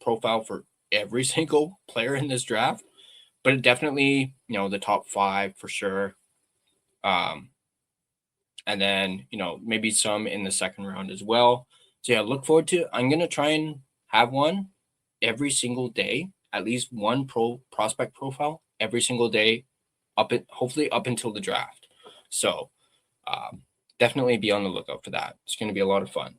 profile for every single player in this draft, but it definitely, the top 5 for sure. And then, maybe some in the second round as well. So yeah, look forward to, I'm going to try and have one every single day, at least one prospect profile every single day, hopefully up until the draft. So definitely be on the lookout for that. It's going to be a lot of fun.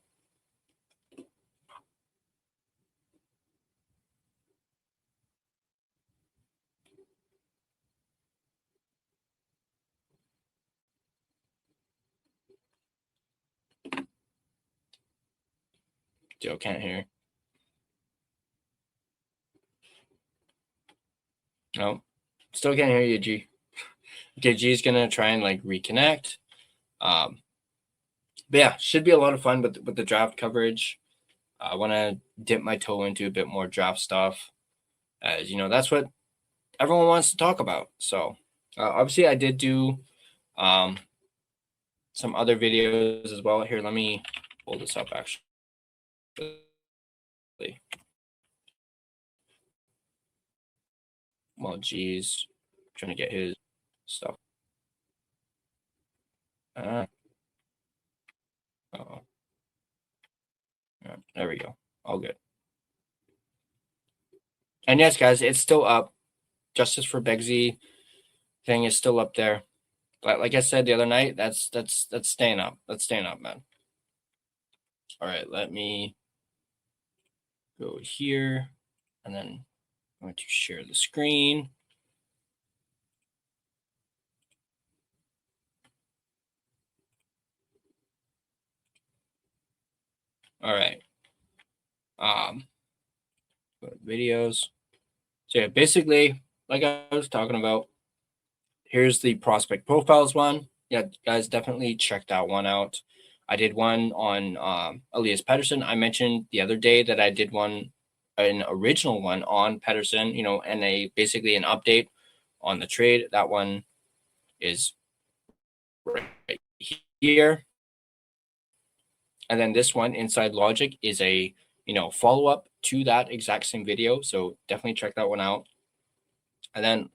Joe can't hear. No, still can't hear you, G. Okay, G's gonna try and reconnect. But yeah, should be a lot of fun with the draft coverage. I want to dip my toe into a bit more draft stuff, as that's what everyone wants to talk about. So obviously, I did do some other videos as well. Here, let me pull this up actually. Well, geez, trying to get his stuff. Oh. Yeah, there we go. All good. And yes, guys, it's still up. Justice for Begsy thing is still up there. But like I said the other night, that's staying up. That's staying up, man. All right, let me go here, and then I'm going to share the screen. All right. Go to videos. So yeah, basically, like I was talking about, here's the prospect profiles one. Yeah, guys, definitely check that one out. I did one on Elias Pettersson. I mentioned the other day that I did an original one on Pettersson, and basically an update on the trade. That one is right here. And then this one, Inside Logic, is a follow-up to that exact same video. So definitely check that one out. And then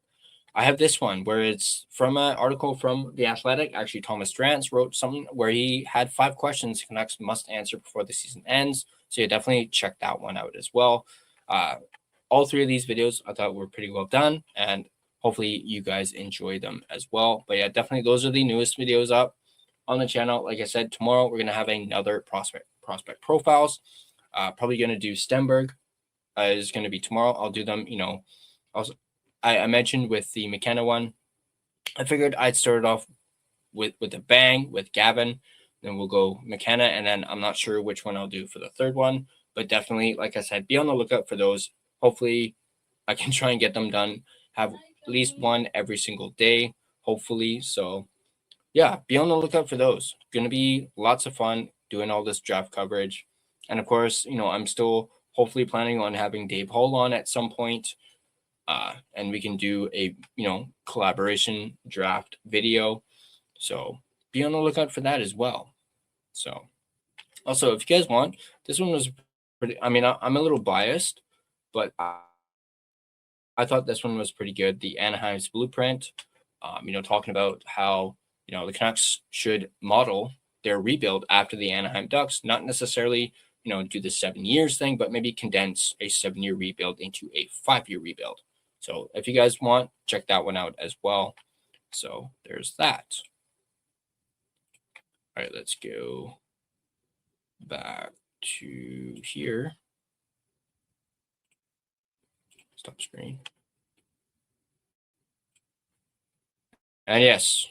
I have this one where it's from an article from The Athletic. Actually, Thomas Drance wrote something where he had 5 questions Canucks must answer before the season ends. So definitely check that one out as well. All 3 of these videos I thought were pretty well done, and hopefully you guys enjoy them as well. But yeah, definitely those are the newest videos up on the channel. Like I said, tomorrow we're going to have another prospect profiles. Probably going to do Stenberg is going to be tomorrow. I'll do them, I mentioned with the McKenna one, I figured I'd start it off with a bang with Gavin. Then we'll go McKenna, and then I'm not sure which one I'll do for the third one. But definitely, like I said, be on the lookout for those. Hopefully, I can try and get them done. Have at least one every single day, hopefully. So, yeah, be on the lookout for those. Going to be lots of fun doing all this draft coverage. And, of course, I'm still hopefully planning on having Dave Hull on at some point. And we can do a, collaboration draft video. So be on the lookout for that as well. So also, if you guys want, this one was pretty, I'm a little biased, but I thought this one was pretty good. The Anaheim's blueprint, talking about how, the Canucks should model their rebuild after the Anaheim Ducks, not necessarily, do the 7 years thing, but maybe condense a 7-year rebuild into a 5-year rebuild. So if you guys want, check that one out as well. So there's that. All right, let's go back to here. Stop screen. And yes,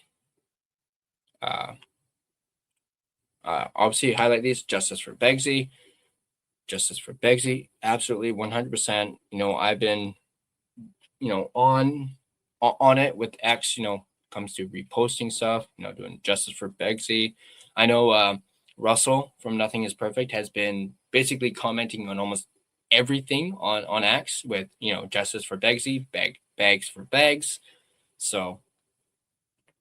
obviously highlight these. Justice for Begsy. Justice for Begsy. Absolutely 100%. I've been on it with X, comes to reposting stuff, doing Justice for Begsy. I know Russell from Nothing is Perfect has been basically commenting on almost everything on X with, Justice for Begsy, bags for bags. So,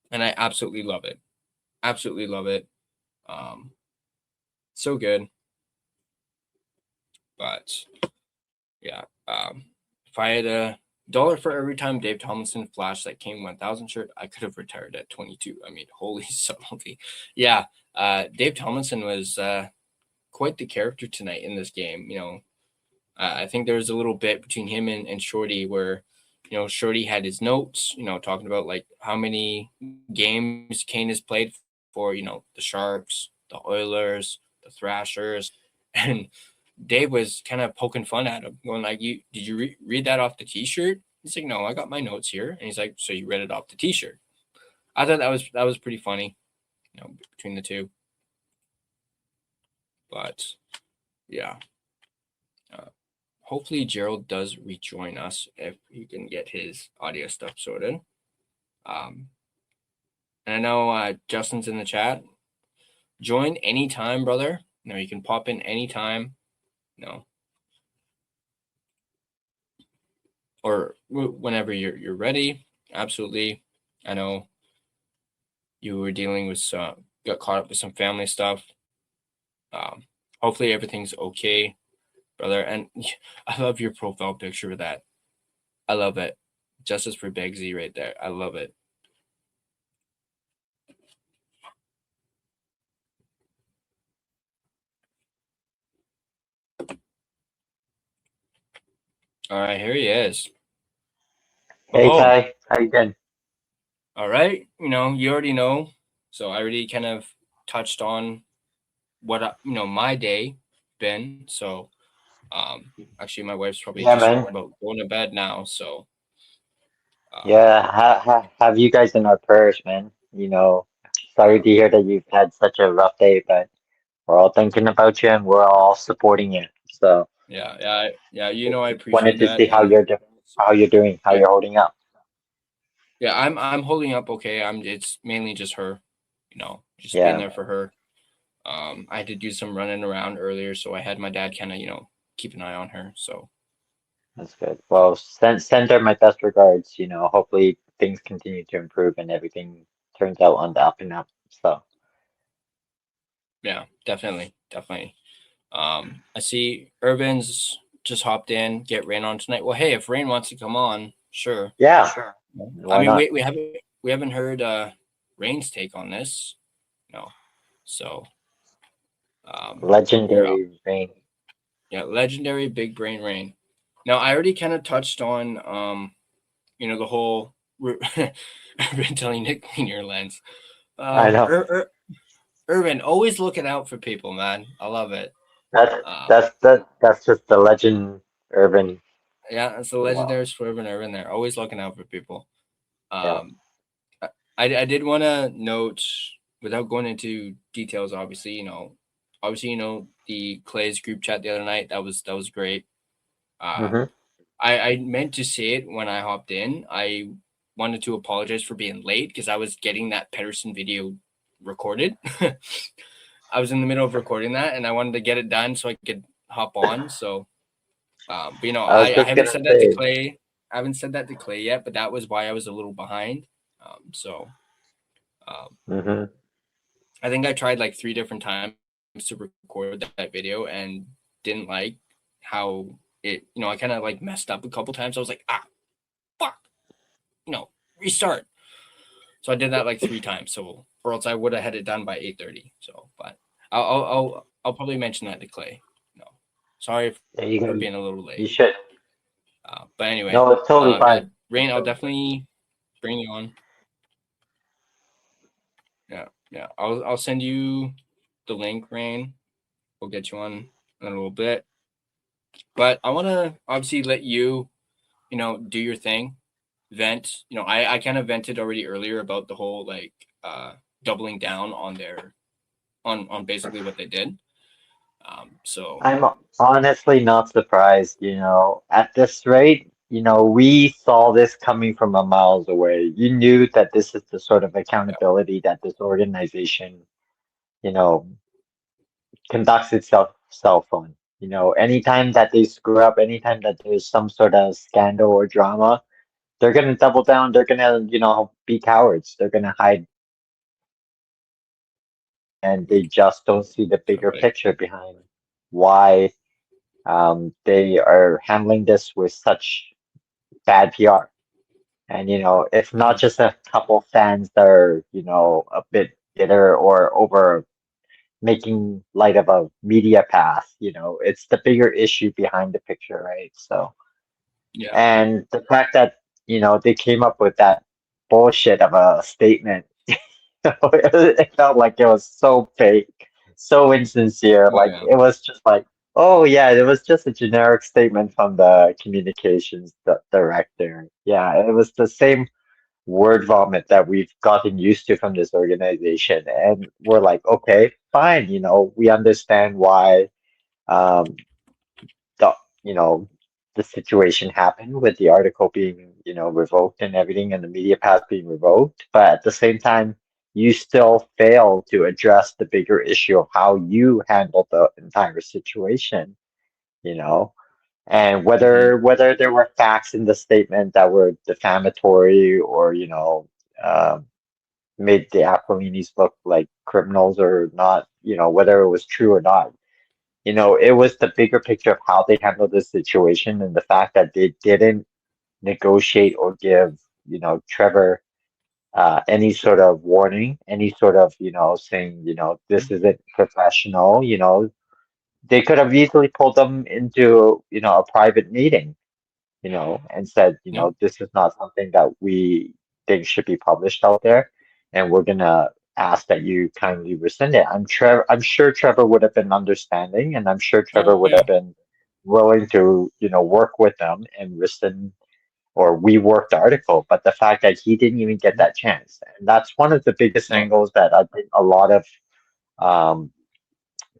and I absolutely love it. Absolutely love it. So good. But yeah, if I had $1 for every time Dave Tomlinson flashed that King 1000 shirt, I could have retired at 22. I mean, holy subtlety. Yeah, Dave Tomlinson was quite the character tonight in this game. I think there was a little bit between him and Shorty where, Shorty had his notes, talking about like how many games Kane has played for, the Sharks, the Oilers, the Thrashers, and Dave was kind of poking fun at him, going like, did you read that off the T-shirt? He's like, no, I got my notes here. And he's like, so you read it off the T-shirt. I thought that was pretty funny, between the two. But yeah, hopefully Gerald does rejoin us if he can get his audio stuff sorted. And I know Justin's in the chat. Join anytime, brother. You can pop in anytime. Or whenever you're ready. Absolutely. I know you were dealing with got caught up with some family stuff. Hopefully everything's okay, brother. And I love your profile picture with that. I love it. Justice for Begsy right there. I love it. All right, here he is. Hey, Ty. How you doing? All right. You already know. So I already kind of touched on what, my day been. So actually my wife's probably just talking about going to bed now. So have you guys in our prayers, man. Sorry to hear that you've had such a rough day, but we're all thinking about you and we're all supporting you. So yeah. I appreciate wanted to that. see how you're doing, how you're holding up. Yeah, I'm holding up okay. It's mainly just her, just being there for her. I had to do some running around earlier, so I had my dad kind of, keep an eye on her. So that's good. Well, send her my best regards. Hopefully things continue to improve and everything turns out on the up and up. So Yeah, definitely. I see Urban's just hopped in. Get Rain on tonight. Well, hey, if Rain wants to come on, sure. yeah, I why mean, not? we haven't heard Rain's take on this. No, so Legendary Rain. yeah, legendary big brain Rain. Now I already kind of touched on the whole Urban telling Nick clean your lens. I know. Urban, always looking out for people, man. I love it. That's just the legend urban. Yeah, it's the Wow. legendary Swervin Urban there. Always looking out for people. Yeah. I did want to note, without going into details, obviously, the Clay's group chat the other night, that was great. hmm I meant to say it when I hopped in. I wanted to apologize for being late because I was getting that Pedersen video recorded. I was in the middle of recording that, and I wanted to get it done so I could hop on. So, but I was I just haven't gonna said that to say. Clay. I haven't said that to Clay yet, but that was why I was a little behind. So, hmm I think I tried like 3 different times to record that video and didn't like how it. I kind of like messed up a couple times. I was like, fuck, restart. So I did that like 3 times. So, or else I would have had it done by 8:30. So, but I'll probably mention that to Clay. No, sorry Yeah, you for can. being a little You late. should. But anyway, No, it's totally yeah, fine. Rain, It's I'll totally fine. definitely bring you on. Yeah, I'll send you the link, Rain. We'll get you on in a little bit. But I want to obviously let you, do your thing, vent. I kind of vented already earlier about the whole like doubling down on their on basically what they did. So I'm honestly not surprised, at this rate, we saw this coming from a miles away. You knew that this is the sort of yeah, accountability that this organization, you know, conducts itself on. Anytime that they screw up, anytime that there's some sort of scandal or drama, they're gonna double down. They're gonna, be cowards. They're gonna hide, and they just don't see the bigger totally. picture behind why they are handling this with such bad PR. And, it's not Mm-hmm. just a couple fans that are, a bit bitter or over making light of a media pass, it's the bigger issue behind the picture, right? So, Yeah, and the fact that, they came up with that bullshit of a statement, it felt like it was so fake, so insincere. oh Like, yeah, it was just like, oh, yeah, it was just a generic statement from the communications director. Yeah, it was the same word vomit that we've gotten used to from this organization. And we're like, okay, fine, we understand why um the the situation happened with the article being, revoked and everything and the media pass being revoked. But at the same time, you still fail to address the bigger issue of how you handled the entire situation, you know and mm-hmm. whether there were facts in the statement that were defamatory or made the Aquilinis look like criminals or not, whether it was true or not. It was the bigger picture of how they handled the situation and the fact that they didn't negotiate or give, Trevor any sort of warning, any sort of, saying, this isn't professional, they could have easily pulled them into, a private meeting, and said, Yeah, this is not something that we think should be published out there, and we're gonna ask that you kindly rescind it. I'm sure Trevor would have been understanding, and I'm sure Trevor oh would yeah, have been willing to, work with them and rescind or rework the article. But the fact that he didn't even get that chance, and that's one of the biggest no, angles that I think a lot of um,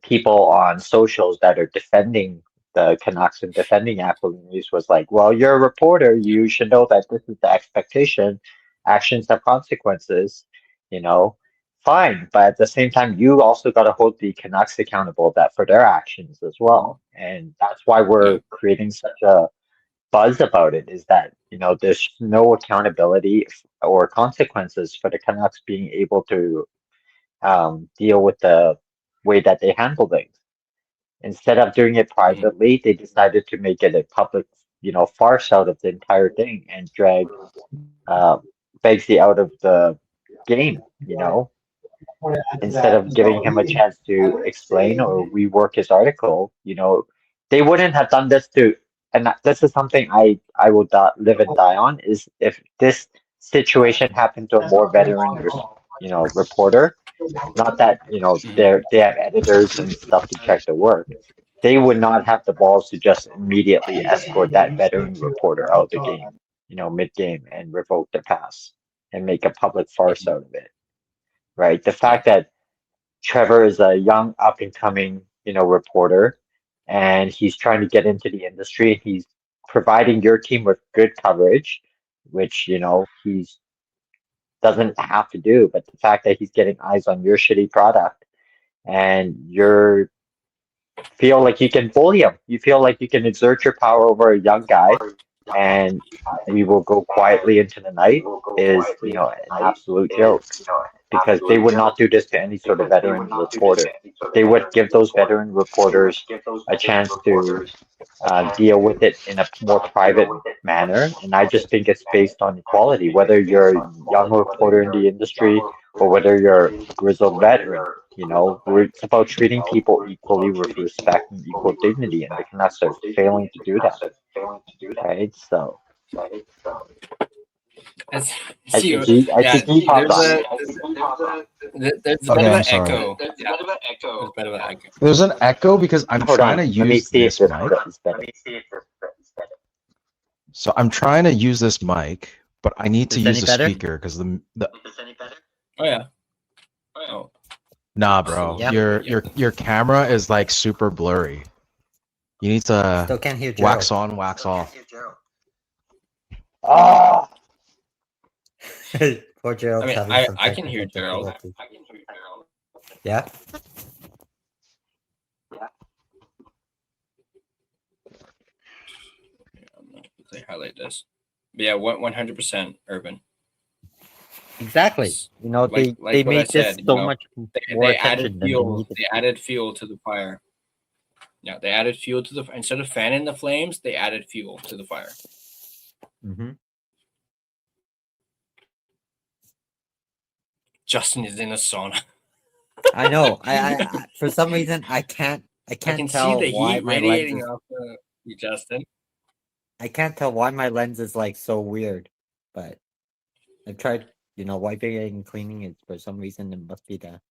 people on socials that are defending the Canucks and defending Aquilini was like, well, you're a reporter. You should know that this is the expectation. Actions have consequences, you know. Fine, but at the same time, you also got to hold the Canucks accountable that for their actions as well, and that's why yeah, we're creating such a buzz about it is that, there's no accountability or consequences for the Canucks being able to deal with the way that they handle things. Instead of doing it privately, they decided to make it a public, farce out of the entire thing and drag uh, Begsy out of the game. I want to add to Instead that of as giving well. him a chance to explain or rework his article, they wouldn't have done this to, and this is something I will live and die on, is if this situation happened to a That's more not very veteran, long at all. reporter, not that, Mhm. they have editors and stuff to check the work. They would not have the balls to just immediately escort that veteran reporter out of the game, mid-game and revoke the pass and make a public farce Mhm. out of it, right? The Yeah. fact that Trevor is a young up and coming, reporter, and he's trying to get into the industry. He's providing your team with good coverage, which, he's doesn't have to do, but the fact that he's getting eyes on your shitty product and you're feel like you can bully him. You feel like you can exert your power over a young guy and we will go quietly into the night is, an absolute joke because they would not do this to any sort of veteran reporter. They would give those veteran reporters a chance to deal with it in a more private manner. And I just think it's based on equality, whether you're a young reporter in the industry or whether you're a grizzled veteran. It's about treating people equally with respect and equal dignity, and the Canucks are failing to do that, right? So As, I see, see G popped there's on. a bit Okay, of I'm an sorry. echo. Yeah, there's a bit of an echo. There's an echo because I'm Hold trying on, to let me use see if this this mic. is better. So I'm trying to use this mic, but I need to Is use any the better? speaker because the Oh yeah. Oh. nah, bro. Yeah. Your camera is like super blurry. You need to Still can't hear wax Gerald. on, wax off. Oh, Poor Gerald's I mean, having some I can hear technical Gerald. difficulties. Yeah. I'm gonna quickly highlight this. But yeah, 100% urban. Exactly. Like they what I made this said, so much more they added attention than they fuel. needed. They added fuel to the fire. Yeah, they added fuel to the instead of fanning the flames, they added fuel to the fire. Mm-hmm. Justin is in a sauna. I know. I for some reason I can't I can see tell the why heat my radiating lens is, off you, Justin. I can't tell why my lens is like so weird. But I've tried, wiping it and cleaning it. For some reason it must be that.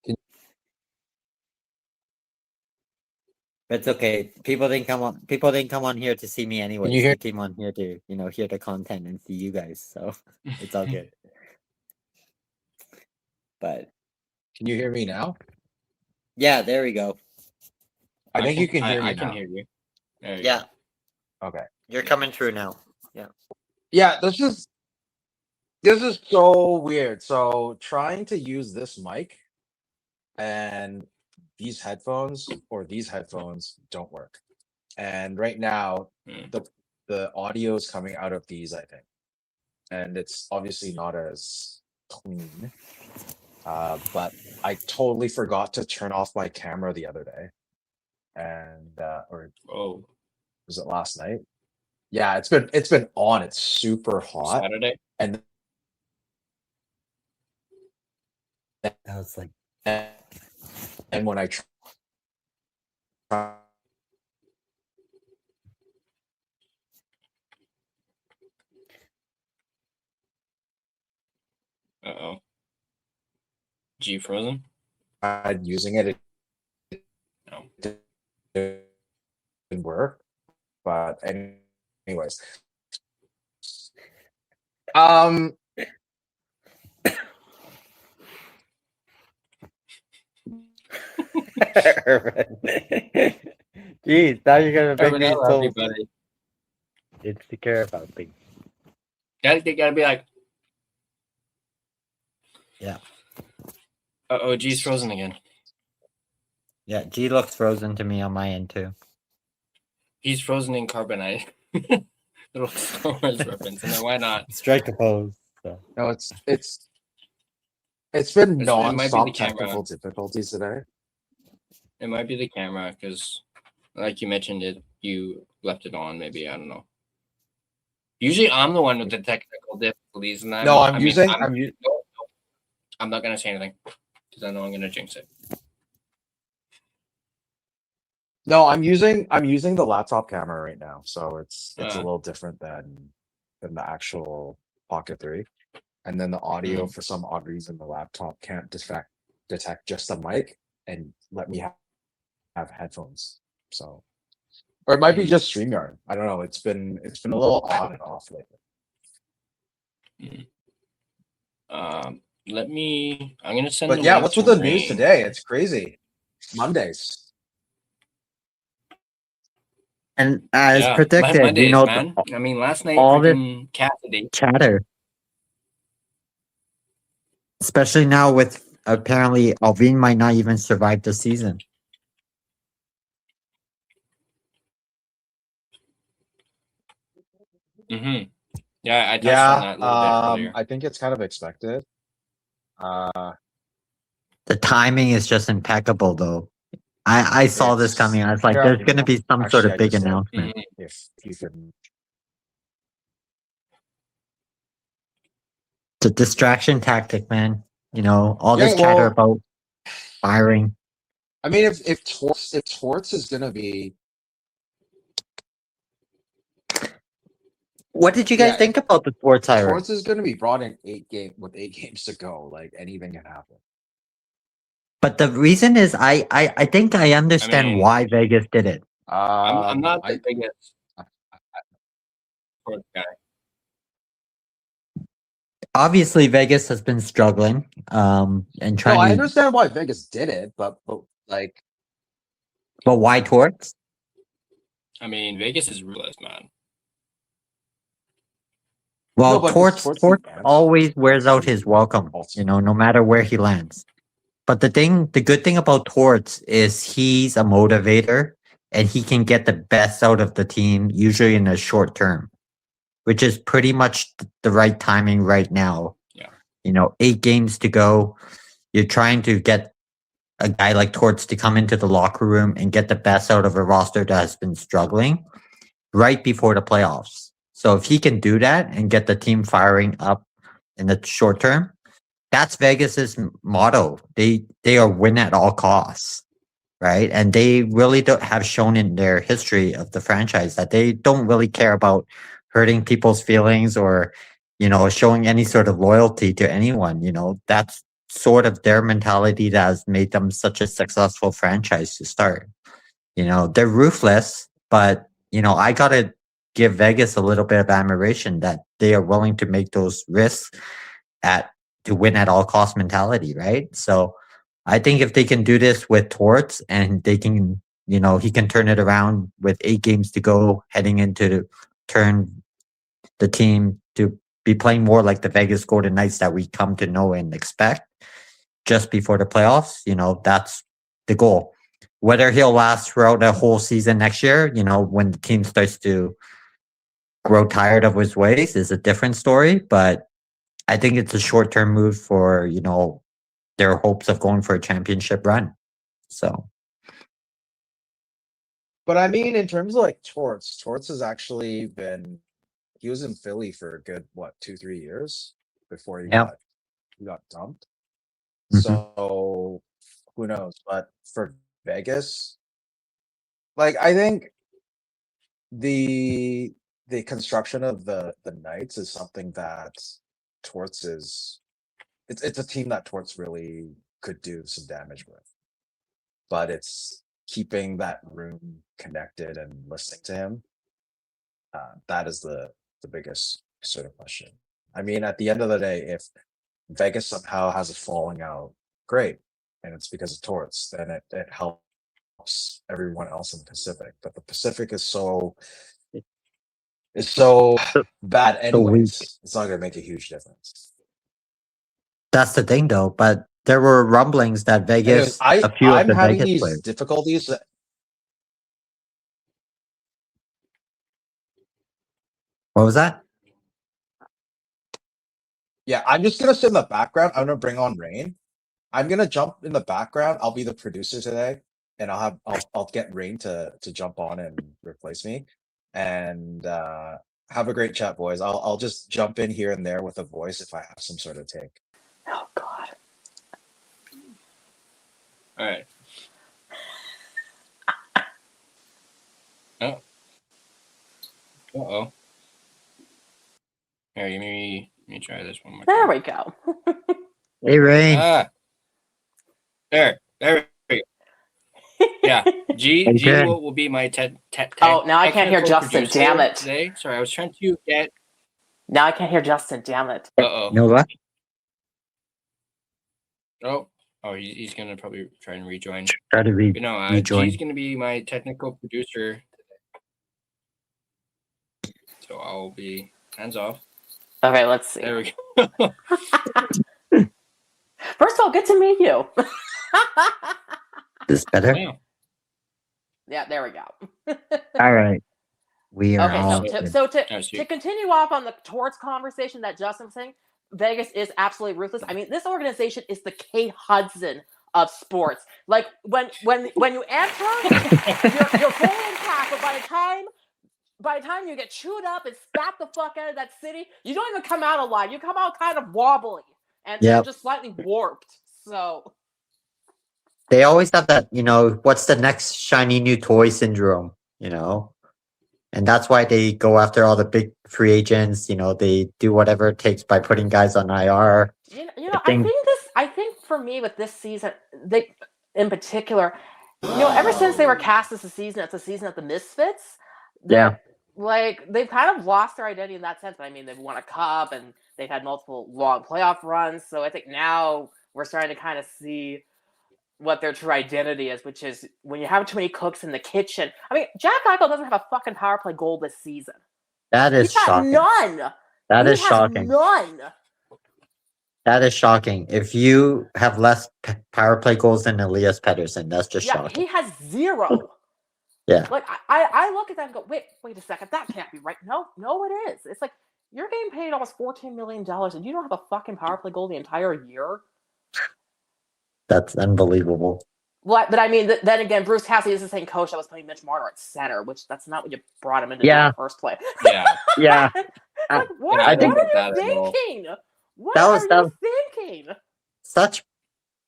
But it's okay. People didn't come on here to see me anyways. you hear- They came on here to, hear the content and see you guys. So it's all good. But Can you hear me now? yeah, there we go. I think you can hear me I now. can hear you. There you Yeah, Okay. you're coming through now. Yeah, this is so weird. So trying to use this mic and these headphones don't work. And right now Hmm. the audio is coming out of these, I think. And it's obviously not as clean. But I totally forgot to turn off my camera the other day. And or Oh, was it last night? Yeah, it's been on. It's super hot. Saturday. And I was like, and when I try Uh-oh. G frozen? tried using it, No. it didn't work. But anyways, jeez, now you're gonna make Urban, me I love you, so buddy. insecure about things. They gotta be like, Yeah. uh-oh, G's frozen again. Yeah, G looks frozen to me on my end too. He's frozen in carbonite. little Star Wars reference, and then why not? Strike a pose. So. No, it's been It might be the non-stop camera. technical difficulties today. It might be the camera because, like you mentioned, you left it on. Maybe, I don't know. Usually, I'm the one with the technical difficulties, and No, I'm not gonna say anything because I know I'm gonna jinx it. No, I'm using the laptop camera right now, so it's a little different than the actual Pocket 3. And then the audio, for some odd reason, the laptop can't detect just the mic and let me have headphones. So, or it might be just StreamYard. I don't know. It's been a little on and off lately. I'm gonna send. But yeah, what's with the news today? It's crazy. Mondays. And as Yeah, predicted, Mondays, you know, man. I mean, last night, all this freaking Cassidy. chatter, especially now with apparently Alvin might not even survive the season. Mm-hmm. Yeah, I touched on that a little bit earlier. I think it's kind of expected. The timing is just impeccable, though. I saw this coming. I was like, there's going to be some sort of big announcement. If you can. It's a distraction tactic, man. You know, all this chatter about firing. I mean, if Torts is going to be. What did you guys think about the Torts hire? Torts is going to be brought in 8 games to go. Like, anything can happen. But the reason is, I think I understand why Vegas did it. I'm not the biggest Torts guy. Obviously, Vegas has been struggling, and trying. No, I understand why Vegas did it, but like. But why Torts? I mean, Vegas is ruthless, man. Well, Torts always wears out his welcome, you know, no matter where he lands. But the good thing about Torts is he's a motivator and he can get the best out of the team, usually in the short term, which is pretty much the right timing right now. Yeah. You know, 8 games to go. You're trying to get a guy like Torts to come into the locker room and get the best out of a roster that has been struggling right before the playoffs. So if he can do that and get the team firing up in the short term, that's Vegas's motto. They are win at all costs, right? And they really don't have shown in their history of the franchise that they don't really care about hurting people's feelings or, you know, showing any sort of loyalty to anyone. You know, that's sort of their mentality that has made them such a successful franchise to start. You know, they're ruthless, but, you know, I gotta give Vegas a little bit of admiration that they are willing to make those risks to win at all cost mentality, right? So I think if they can do this with Torts and they can, you know, he can turn it around with 8 games to go heading into turn the team to be playing more like the Vegas Golden Knights that we come to know and expect just before the playoffs, you know, that's the goal. Whether he'll last throughout the whole season next year, you know, when the team starts to grow tired of his ways is a different story, but I think it's a short-term move for, you know, their hopes of going for a championship run. So. But I mean, in terms of like Torts has actually he was in Philly for a good, 2-3 years before he got dumped. Mm-hmm. So who knows? But for Vegas, like, I think the construction of the Knights is something that Torts it's a team that Torts really could do some damage with, but it's keeping that room connected and listening to him. That is the biggest sort of question. I mean, at the end of the day, if Vegas somehow has a falling out, great, and it's because of Torts, then it helps everyone else in the Pacific. But the Pacific is so bad anyways. It's not going to make a huge difference. That's the thing, though. But there were rumblings that Vegas, I'm having these difficulties. What was that? Yeah, I'm just gonna sit in the background. I'm gonna bring on Rain. I'm gonna jump in the background. I'll be the producer today, and I'll get Rain to jump on and replace me. And have a great chat, boys. I'll just jump in here and there with a voice if I have some sort of take. Oh God. All right. Oh. Uh-oh. Here, let me try this one more There time. we go. Hey, Rain. There we go. Yeah, G Okay. will be my Oh, now I can't hear technical Justin. producer Damn it. today. Sorry, I was trying to get. Now I can't hear Justin. Damn it. Uh-oh. You know what? Oh, he's gonna probably try and rejoin. Try to But no, rejoin. G's gonna be my technical producer. So I'll be hands off. Okay, let's see. There we go. First of all, good to meet you. This better? Wow. Yeah, there we go. All right. We are Okay, all to continue off on the Torts conversation that Justin was saying, Vegas is absolutely ruthless. I mean, this organization is the Kate Hudson of sports. Like when you enter, you're fully intact, but by the time you get chewed up and spat the fuck out of that city, you don't even come out alive. You come out kind of wobbly and just slightly warped. So they always have that, what's the next shiny new toy syndrome, And that's why they go after all the big free agents. They do whatever it takes by putting guys on IR. I think for me with this season, they in particular, ever since they were cast as a season of the Misfits, they've kind of lost their identity in that sense. I mean, they've won a cup and they've had multiple long playoff runs. So I think now we're starting to kind of see what their true identity is, which is when you have too many cooks in the kitchen. I mean, Jack Eichel doesn't have a fucking power play goal this season. That is shocking. None. That is shocking. None. That is shocking. If you have less power play goals than Elias Pettersson, that's just shocking. He has 0. Yeah. Like I look at that and go, wait a second, that can't be right. No, it is. It's like you're getting paid almost $14 million and you don't have a fucking power play goal the entire year. That's unbelievable. But I mean, then again, Bruce Cassidy is the same coach that was playing Mitch Marner at center, which that's not what you brought him into in the first place. Yeah. Yeah. Like, what are you thinking? What are you thinking?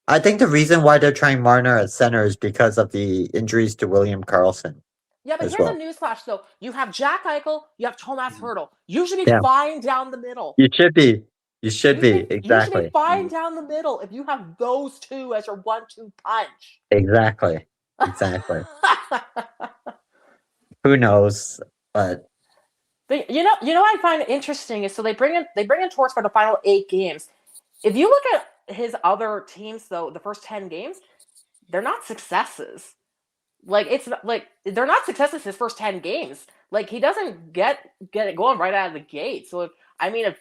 I think the reason why they're trying Marner at center is because of the injuries to William Karlsson. Yeah, but here's a newsflash, though. You have Jack Eichel, you have Tomas Hertl. You should be fine down the middle. You should be. Exactly. You should be fine down the middle if you have those two as your 1-2 punch. Exactly. Who knows? But you know what I find interesting is so they bring in Torts for the final 8 games. If you look at his other teams, though, the first 10 games, they're not successes. They're not successes his first 10 games. Like, he doesn't get it going right out of the gate. So if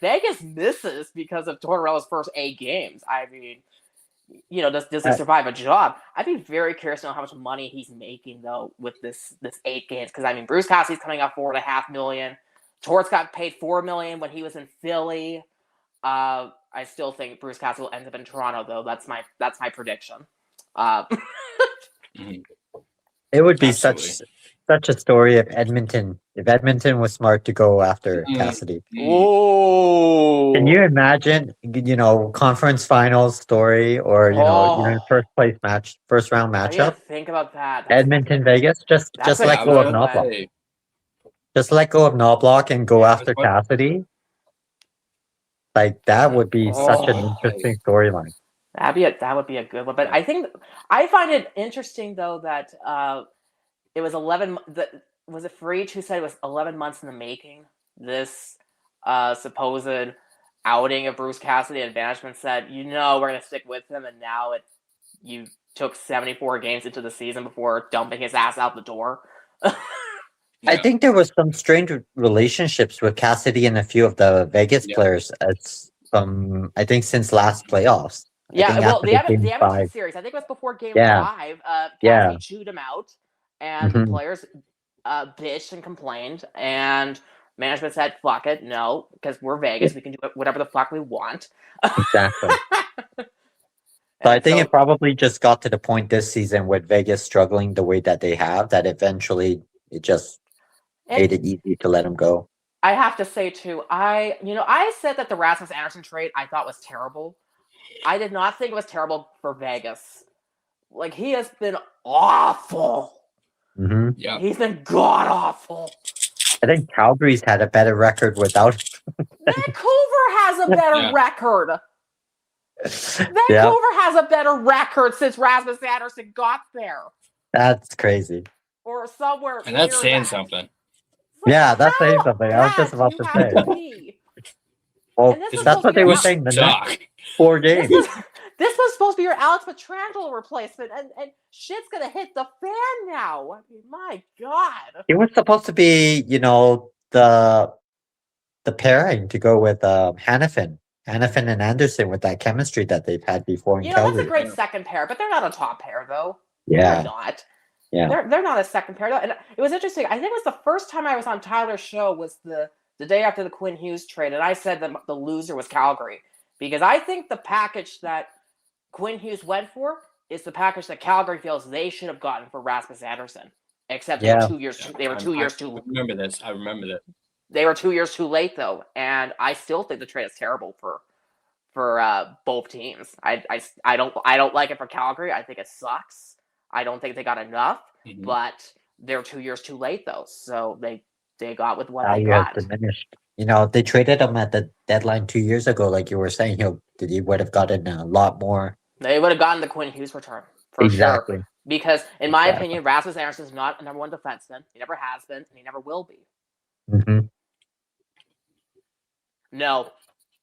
Vegas misses because of Tortorella's first 8 games, I mean, does he survive a job? I'd be very curious to know how much money he's making though with this 8 games. Because Bruce Cassidy's coming off $4.5 million. Torts got paid $4 million when he was in Philly. I still think Bruce Cassidy will end up in Toronto though. That's my prediction. It would be such a story if Edmonton was smart to go after Cassidy. Oh, can you imagine? Conference finals story or first round matchup. Think about that. Edmonton Vegas. Just let go of Knobloch. Just let go of Knobloch and go after Cassidy. Like that would be such an interesting storyline. That would be a good one. But I find it interesting though that it was 11. Was it Freach who said it was 11 months in the making? This supposed outing of Bruce Cassidy, and management said, we're going to stick with him, and now you took 74 games into the season before dumping his ass out the door. I think there was some strange relationships with Cassidy and a few of the Vegas players I think since last playoffs. The Edmonton series. I think it was before Game 5. Cassidy chewed him out, and the players bitched and complained. And Management said, "Fuck it, no," because we're Vegas. We can do whatever the fuck we want. Exactly. So I think it probably just got to the point this season with Vegas struggling the way that they have, that eventually it just made it easy to let him go. I have to say too, I said that the Rasmus Anderson trade I thought was terrible. I did not think it was terrible for Vegas. Like, he has been awful. Mm-hmm. Yeah. He's been god awful. I think Calgary's had a better record without him. Vancouver has a better record. Vancouver has a better record since Rasmus Anderson got there. That's crazy. Or somewhere. And that's saying that. something. Yeah, that's saying something. I was just about to say. Well, that's what they were saying the next 4 games. This was supposed to be your Alex Pietrangelo replacement, and shit's gonna hit the fan now. I mean, my God. It was supposed to be, the pairing to go with Hannafin and Anderson with that chemistry that they've had before in Calgary. That's a great second pair, but they're not a top pair, though. Yeah. They're not. Yeah. They're not a second pair, though. And it was interesting. I think it was the first time I was on Tyler's show was the day after the Quinn Hughes trade, and I said that the loser was Calgary. Because I think the package that Quinn Hughes went for is the package that Calgary feels they should have gotten for Rasmus Anderson. Except they were 2 years too I remember this. I remember that. They were 2 years too late, though, and I still think the trade is terrible for both teams. I don't like it for Calgary. I think it sucks. I don't think they got enough, but they're 2 years too late, though. So they got with what they got. Diminished. They traded him at the deadline 2 years ago, like you were saying. He would have gotten a lot more. They would have gotten the Quinn Hughes return for sure. Because, in my opinion, Rasmus Anderson is not a number one defenseman. He never has been, and he never will be. Mm-hmm.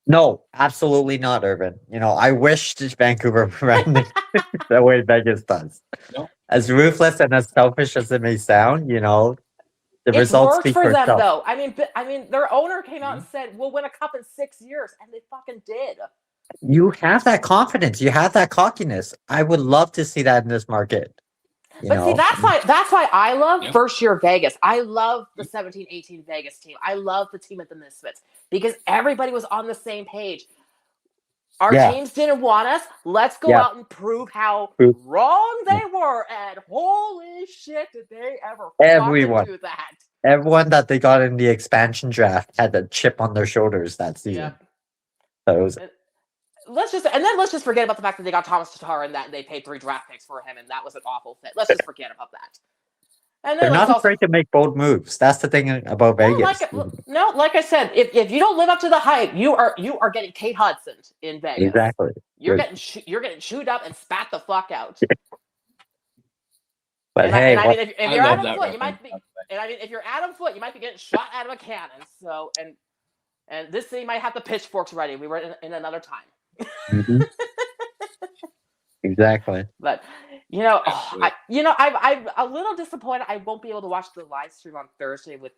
No, absolutely not, Irvin. I wish Vancouver ran the way Vegas does. No. As ruthless and as selfish as it may sound, the results speak for them, itself. though. I mean, their owner came out and said, "We'll win a cup in 6 years," and they fucking did. You have that confidence. You have that cockiness. I would love to see that in this market. See, that's why I love first year Vegas. I love the 17-18 Vegas team. I love the team at the Misfits because everybody was on the same page. Our teams didn't want us. Let's go out and prove how wrong they were. And holy shit, did they ever do that? Everyone that they got in the expansion draft had a chip on their shoulders that season. Yep. So it was. Let's just forget about the fact that they got Thomas Tatar and that they paid 3 draft picks for him, and that was an awful fit. Let's just forget about that. And then they're not afraid to make bold moves. That's the thing about Vegas. Like I said, if you don't live up to the hype, you are getting Kate Hudson in Vegas. Exactly. You're getting chewed up and spat the fuck out. But if you're Adam Foote, you might be. And I mean, if you're Adam Foote, you might be getting shot out of a cannon. So and this city might have the pitchforks ready. We were in another time. Mm-hmm. Exactly. But I'm a little disappointed. I won't be able to watch the live stream on Thursday with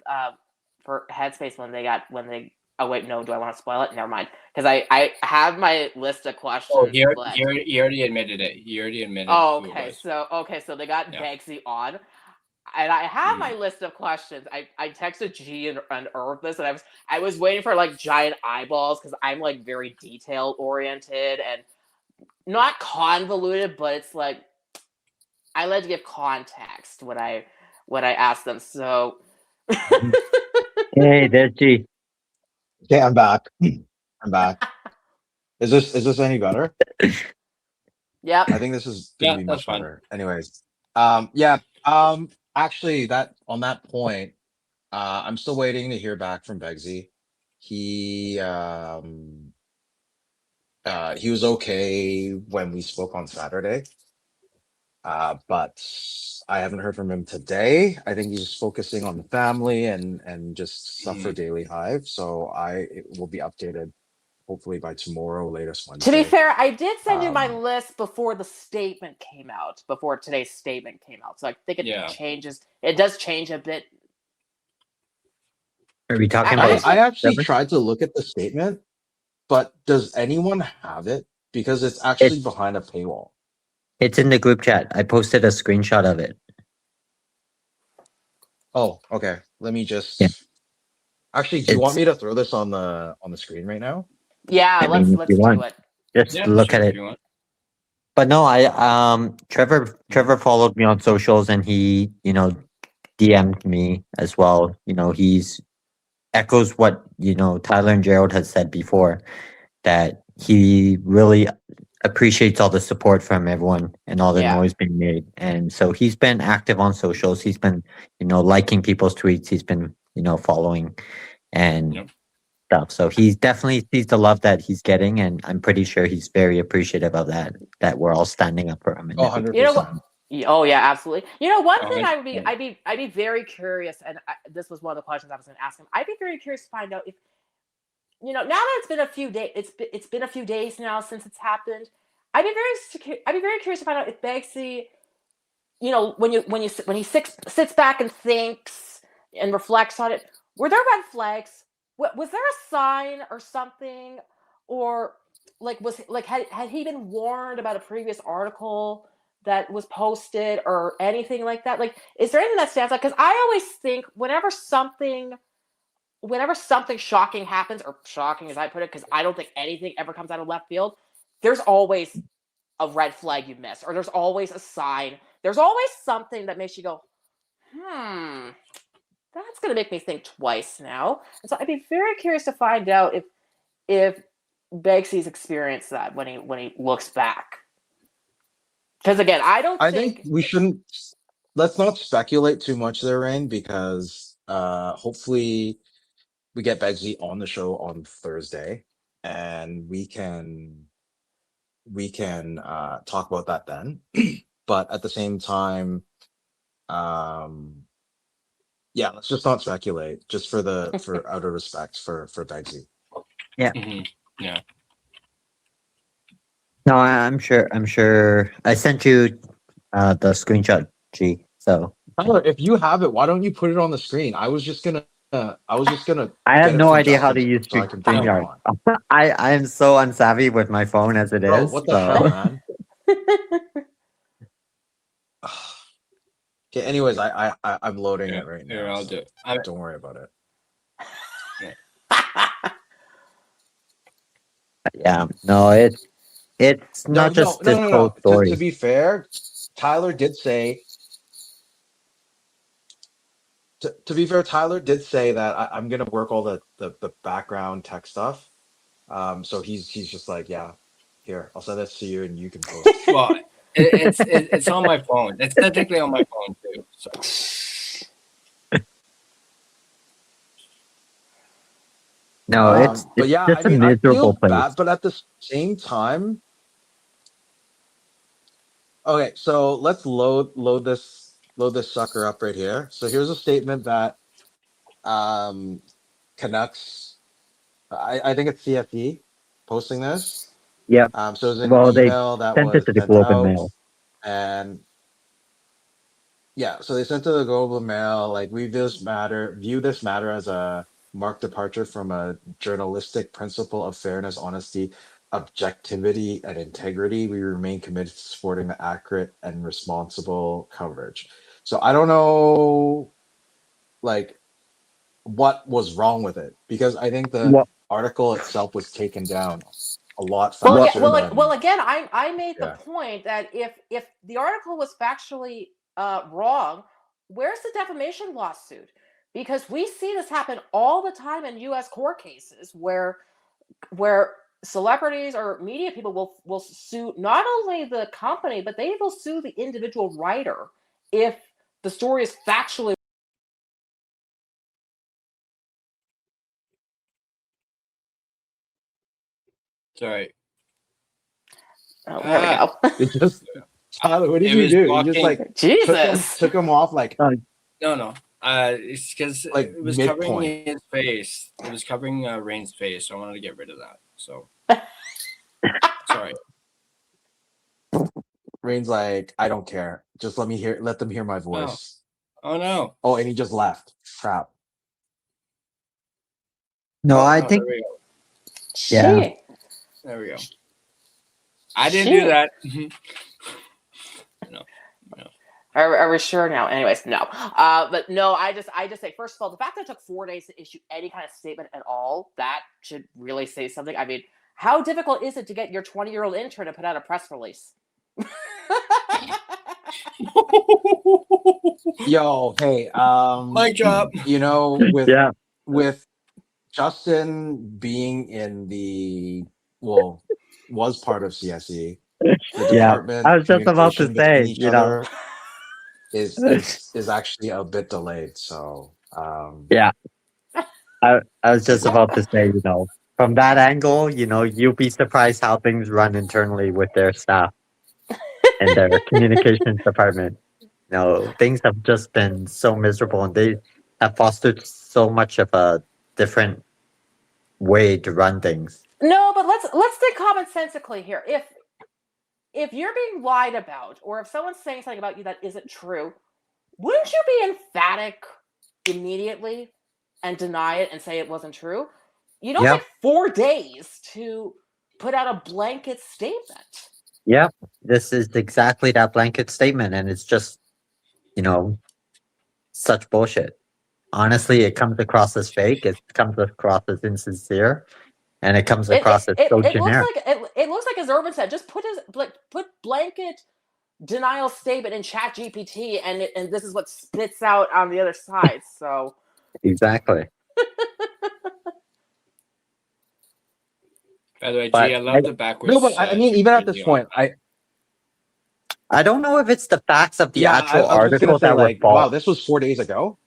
for Headspace when they. Oh wait, no. Do I want to spoil it? Never mind. Because I have my list of questions. Oh, he already admitted it. He already admitted. Oh, okay. So they got Banksy on. And I have my list of questions. I texted G and Irv this, and I was waiting for like giant eyeballs because I'm like very detail oriented and not convoluted, but it's like I like to give context when I ask them. So hey, there's G. Okay, I'm back. Is this any better? Yep. I think this is gonna be much better. Anyways, actually, that on that point, I'm still waiting to hear back from Begsy. He was okay when we spoke on Saturday, but I haven't heard from him today. I think he's focusing on the family and just stuff for Daily Hive. So it will be updated hopefully by tomorrow, latest Wednesday. To be fair, I did send you my list before the statement came out, before today's statement came out. So I think it changes. It does change a bit. Are we talking about? I actually tried to look at the statement, but does anyone have it? Because it's actually behind a paywall. It's in the group chat. I posted a screenshot of it. Oh, okay. Let me just. Yeah. Actually, do you want It's- me to throw this on the screen right now? Yeah, I mean, if let's you do want. it. Just Yeah, look sure, at if it. you want. But no, Trevor followed me on socials and he, DM'd me as well. He's echoes what, Tyler and Gerald had said before, that he really appreciates all the support from everyone and all the Yeah. noise being made. And so he's been active on socials. He's been, liking people's tweets. He's been, following and Yep. stuff. So he definitely sees the love that he's getting, and I'm pretty sure he's very appreciative of that we're all standing up for him. And Oh, everything. 100%. You know what? Oh yeah, absolutely. One thing I would be, 100%. I'd be very curious, and this was one of the questions I was going to ask him. I'd be very curious to find out if, now that it's been a few days, it's been a few days now since it's happened. I'd be very curious to find out if Banksy, when he sits back and thinks and reflects on it, were there red flags? Was there a sign or something, or had he been warned about a previous article that was posted or anything like that? Like, is there anything that stands out? Because I always think whenever something shocking happens, or shocking as I put it, because I don't think anything ever comes out of left field, there's always a red flag you miss, or there's always a sign. There's always something that makes you go, that's going to make me think twice now. And so I'd be very curious to find out if Banksy's experienced that when he looks back. Because again, I think we shouldn't. Let's not speculate too much there, Rain, because hopefully we get Begsy on the show on Thursday, and we can talk about that then. But at the same time, yeah, let's just not speculate, just for out of respect for Begsy. Mhm. Yeah. No, I'm sure. I sent you the screenshot, G. So Tyler, if you have it, why don't you put it on the screen? I was just gonna. I get have it no from idea how to Justin use so I can StreamYard. follow on. I am so unsavvy with my phone as it is. Bro, what the so- hell, man? Okay. Anyways, I'm loading it right now. Here, I'll so do it. Don't worry about it. Yeah, no, it's not just this whole story. To be fair, Tyler did say. To be fair, Tyler did say that I'm gonna work all the background tech stuff. So he's just like, yeah, here, I'll send this to you and you can post. Well, it's on my phone. It's technically on my phone too. So. No, it's but yeah, just I mean, a I miserable feel place. bad, but at the same time, okay, so let's load this sucker up right here. So here's a statement that Canucks, I think it's CFE posting this. Yeah. So it's an Well, they email that sent was it to the sent Globe and out, Mail. and yeah, so they sent to the Globe and Mail, like, view this matter as a marked departure from a journalistic principle of fairness, honesty, objectivity, and integrity. We remain committed to supporting the accurate and responsible coverage. So I don't know, like, what was wrong with it, because I think the article itself was taken down a lot faster. Well, again, I made the Yeah. point that if the article was factually wrong, where's the defamation lawsuit? Because we see this happen all the time in U.S. court cases where celebrities or media people will sue not only the company, but they will sue the individual writer if the story is factually. Sorry. Oh, there we go. It just, Tyler, what did It you was do? You blocking- just like Jesus. took him off like No. It's because Like it was midpoint. covering his face. It was covering Rain's face, so I wanted to get rid of that. So sorry. Rain's like, I don't care. Just let them hear my voice. Oh no. Oh, and he just left. Crap. No, I Oh, think there we go. Yeah. Shit. There we go. I didn't do that. No. Are we sure now? Anyways, no. But no, I just say, first of all, the fact that it took 4 days to issue any kind of statement at all, that should really say something. I mean, how difficult is it to get your 20-year-old intern to put out a press release? Yo, hey, Mic drop. you know, Yeah. with Justin being in was part of CSE, the Yeah, department I was just about to communication between say, each you know. other is actually a bit delayed. So Yeah, I was just about to say, you know, from that angle, you know, you'll be surprised how things run internally with their staff and their communications department. You know, things have just been so miserable, and they have fostered so much of a different way to run things. No, but let's think commonsensically here. If you're being lied about, or if someone's saying something about you that isn't true, wouldn't you be emphatic immediately and deny it and say it wasn't true? You don't Yep. take 4 days to put out a blanket statement. Yep, this is exactly that blanket statement, and it's just, you know, such bullshit. Honestly, it comes across as fake. It comes across as insincere, and it comes across as so generic. It looks like, as Urban said, just put blanket denial statement in ChatGPT, and this is what spits out on the other side. So Exactly. By the way, But G, I love the backwards. no, but I mean, even at this point, I don't know if it's the facts of the I actual was just gonna article say, that were like, false. wow, this was 4 days ago.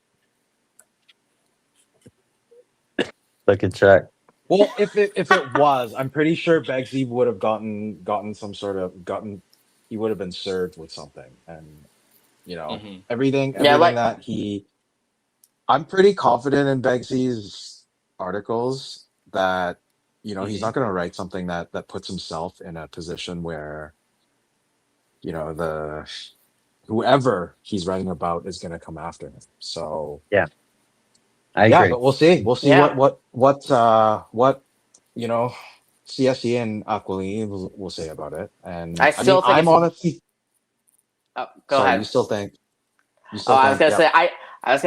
Look and check. Well, if it was, I'm pretty sure Begsy would have gotten some sort of he would have been served with something, and you know, Mhm. everything Yeah, like- that I'm pretty confident in Begsy's articles that, you know, he's not going to write something that puts himself in a position where, you know, whoever he's writing about is going to come after him. So I yeah, agree. but we'll see. We'll see Yeah. what you know, CSE and Aquilini will say about it. And I still think I'm it's- honestly. Oh, go Sorry, ahead. you still think? I was gonna yeah.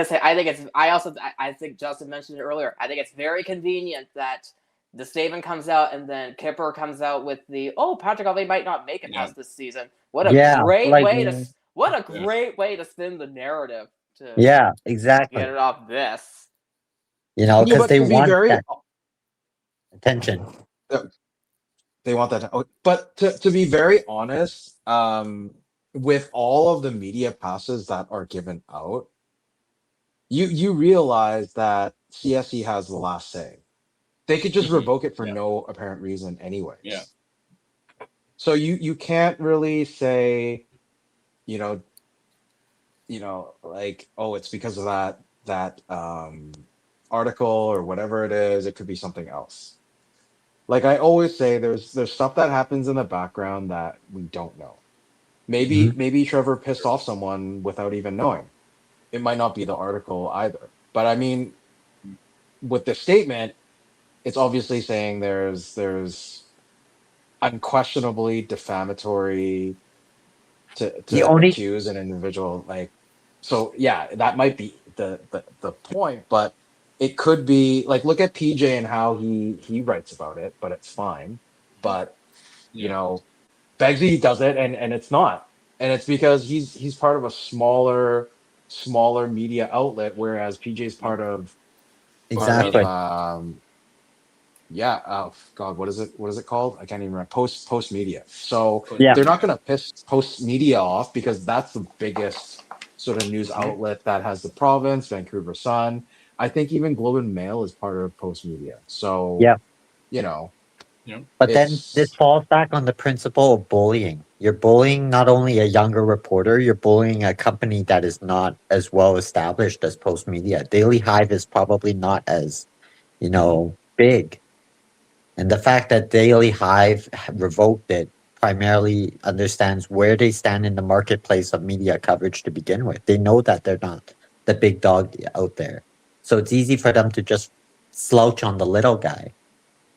say I think it's I think Justin mentioned it earlier. I think it's very convenient that the statement comes out and then Kipper comes out with Patrick Alley might not make it past this season. What a Yeah, great like- way to spin the narrative to Yeah, exactly. get it off this. You know, No, because but they to be want very- that attention. They want that. But to be very honest, with all of the media passes that are given out, you realize that CSE has the last say. They could just Mhm. revoke it for Yeah. no apparent reason anyways. Yeah. So you can't really say, you know, like, oh, it's because of that article or whatever it is. It could be something else. Like I always say, there's stuff that happens in the background that we don't know. Maybe Trevor pissed off someone without even knowing. It might not be the article either. But I mean, with the statement, it's obviously saying there's unquestionably defamatory to accuse an individual. Like, so yeah, that might be the point, but it could be like, look at PJ and how he writes about it, but it's fine. But you know, Begsy does it and it's not. And it's because he's part of a smaller media outlet, whereas PJ's part of Exactly. oh God, what is it called? I can't even remember. Post media. So Yeah. they're not gonna piss Post media off because that's the biggest sort of news outlet that has the province, Vancouver Sun. I think even Globe and Mail is part of Post media. So Yeah. you know. But then It's- this falls back on the principle of bullying. You're bullying not only a younger reporter, you're bullying a company that is not as well established as Post Media. Daily Hive is probably not as, you know, big. And the fact that Daily Hive revoked it primarily understands where they stand in the marketplace of media coverage to begin with. They know that they're not the big dog out there. So it's easy for them to just slouch on the little guy.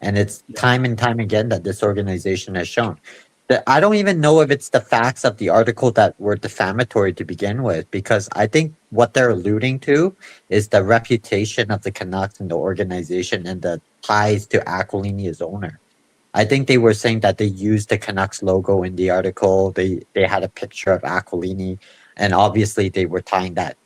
And it's time and time again that this organization has shown. I don't even know if it's the facts of the article that were defamatory to begin with, because I think what they're alluding to is the reputation of the Canucks and the organization and the ties to Aquilini as owner. I think they were saying that they used the Canucks logo in the article. They had a picture of Aquilini, and obviously they were tying that,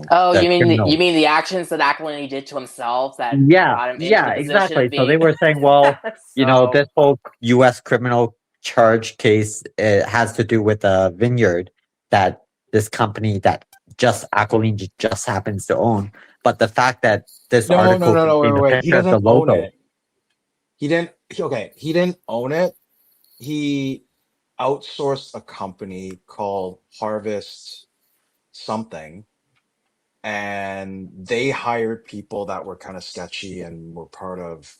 Oh, the you criminal. mean the actions that Aquilini did to himself that Yeah, brought him into yeah, the position exactly. of So they being were saying, well, so this whole U.S. criminal charge case has to do with a vineyard that this company that just Aquilini just happens to own. But the fact that this No, no, article no, no, contained a wait. He picture of the doesn't own logo. it. He didn't own it. He outsourced a company called Harvest something, and they hired people that were kind of sketchy and were part of,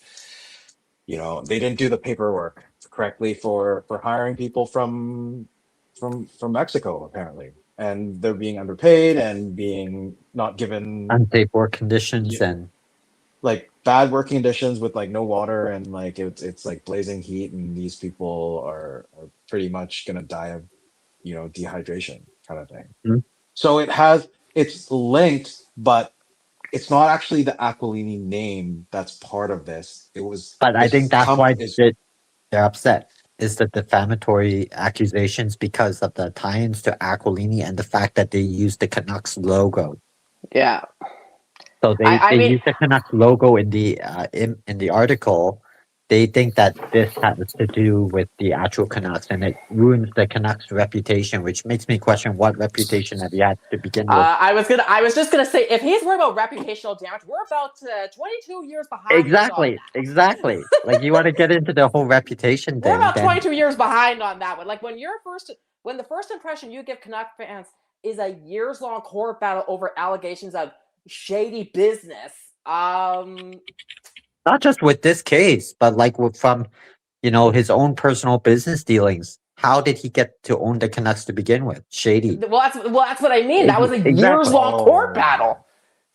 they didn't do the paperwork correctly for hiring people from Mexico, apparently. And they're being underpaid and being not given Unsafe work conditions and like bad working conditions with like no water, and like it's like blazing heat, and these people are pretty much gonna die of dehydration kind of thing. Mhm. So it's linked, but it's not actually the Aquilini name that's part of this. But I think This that's comp why is they're upset. Is the defamatory accusations because of the tie-ins to Aquilini and the fact that they used the Canucks logo. yeah. So I they mean, use the Canucks logo in the article. They think that this has to do with the actual Canucks, and it ruins the Canucks' reputation, which makes me question what reputation have you had to begin with. I was just gonna say, if he's worried about reputational damage, we're about 22 years behind. Exactly. Like you want to get into the whole reputation We're thing, about then 22 years behind on that one. Like when the first impression you give Canuck fans is a years-long court battle over allegations of shady business. not just with this case, but like from his own personal business dealings. How did he get to own the Canucks to begin with? Shady. That's what I mean. That was a Exactly. years-long court Oh. battle.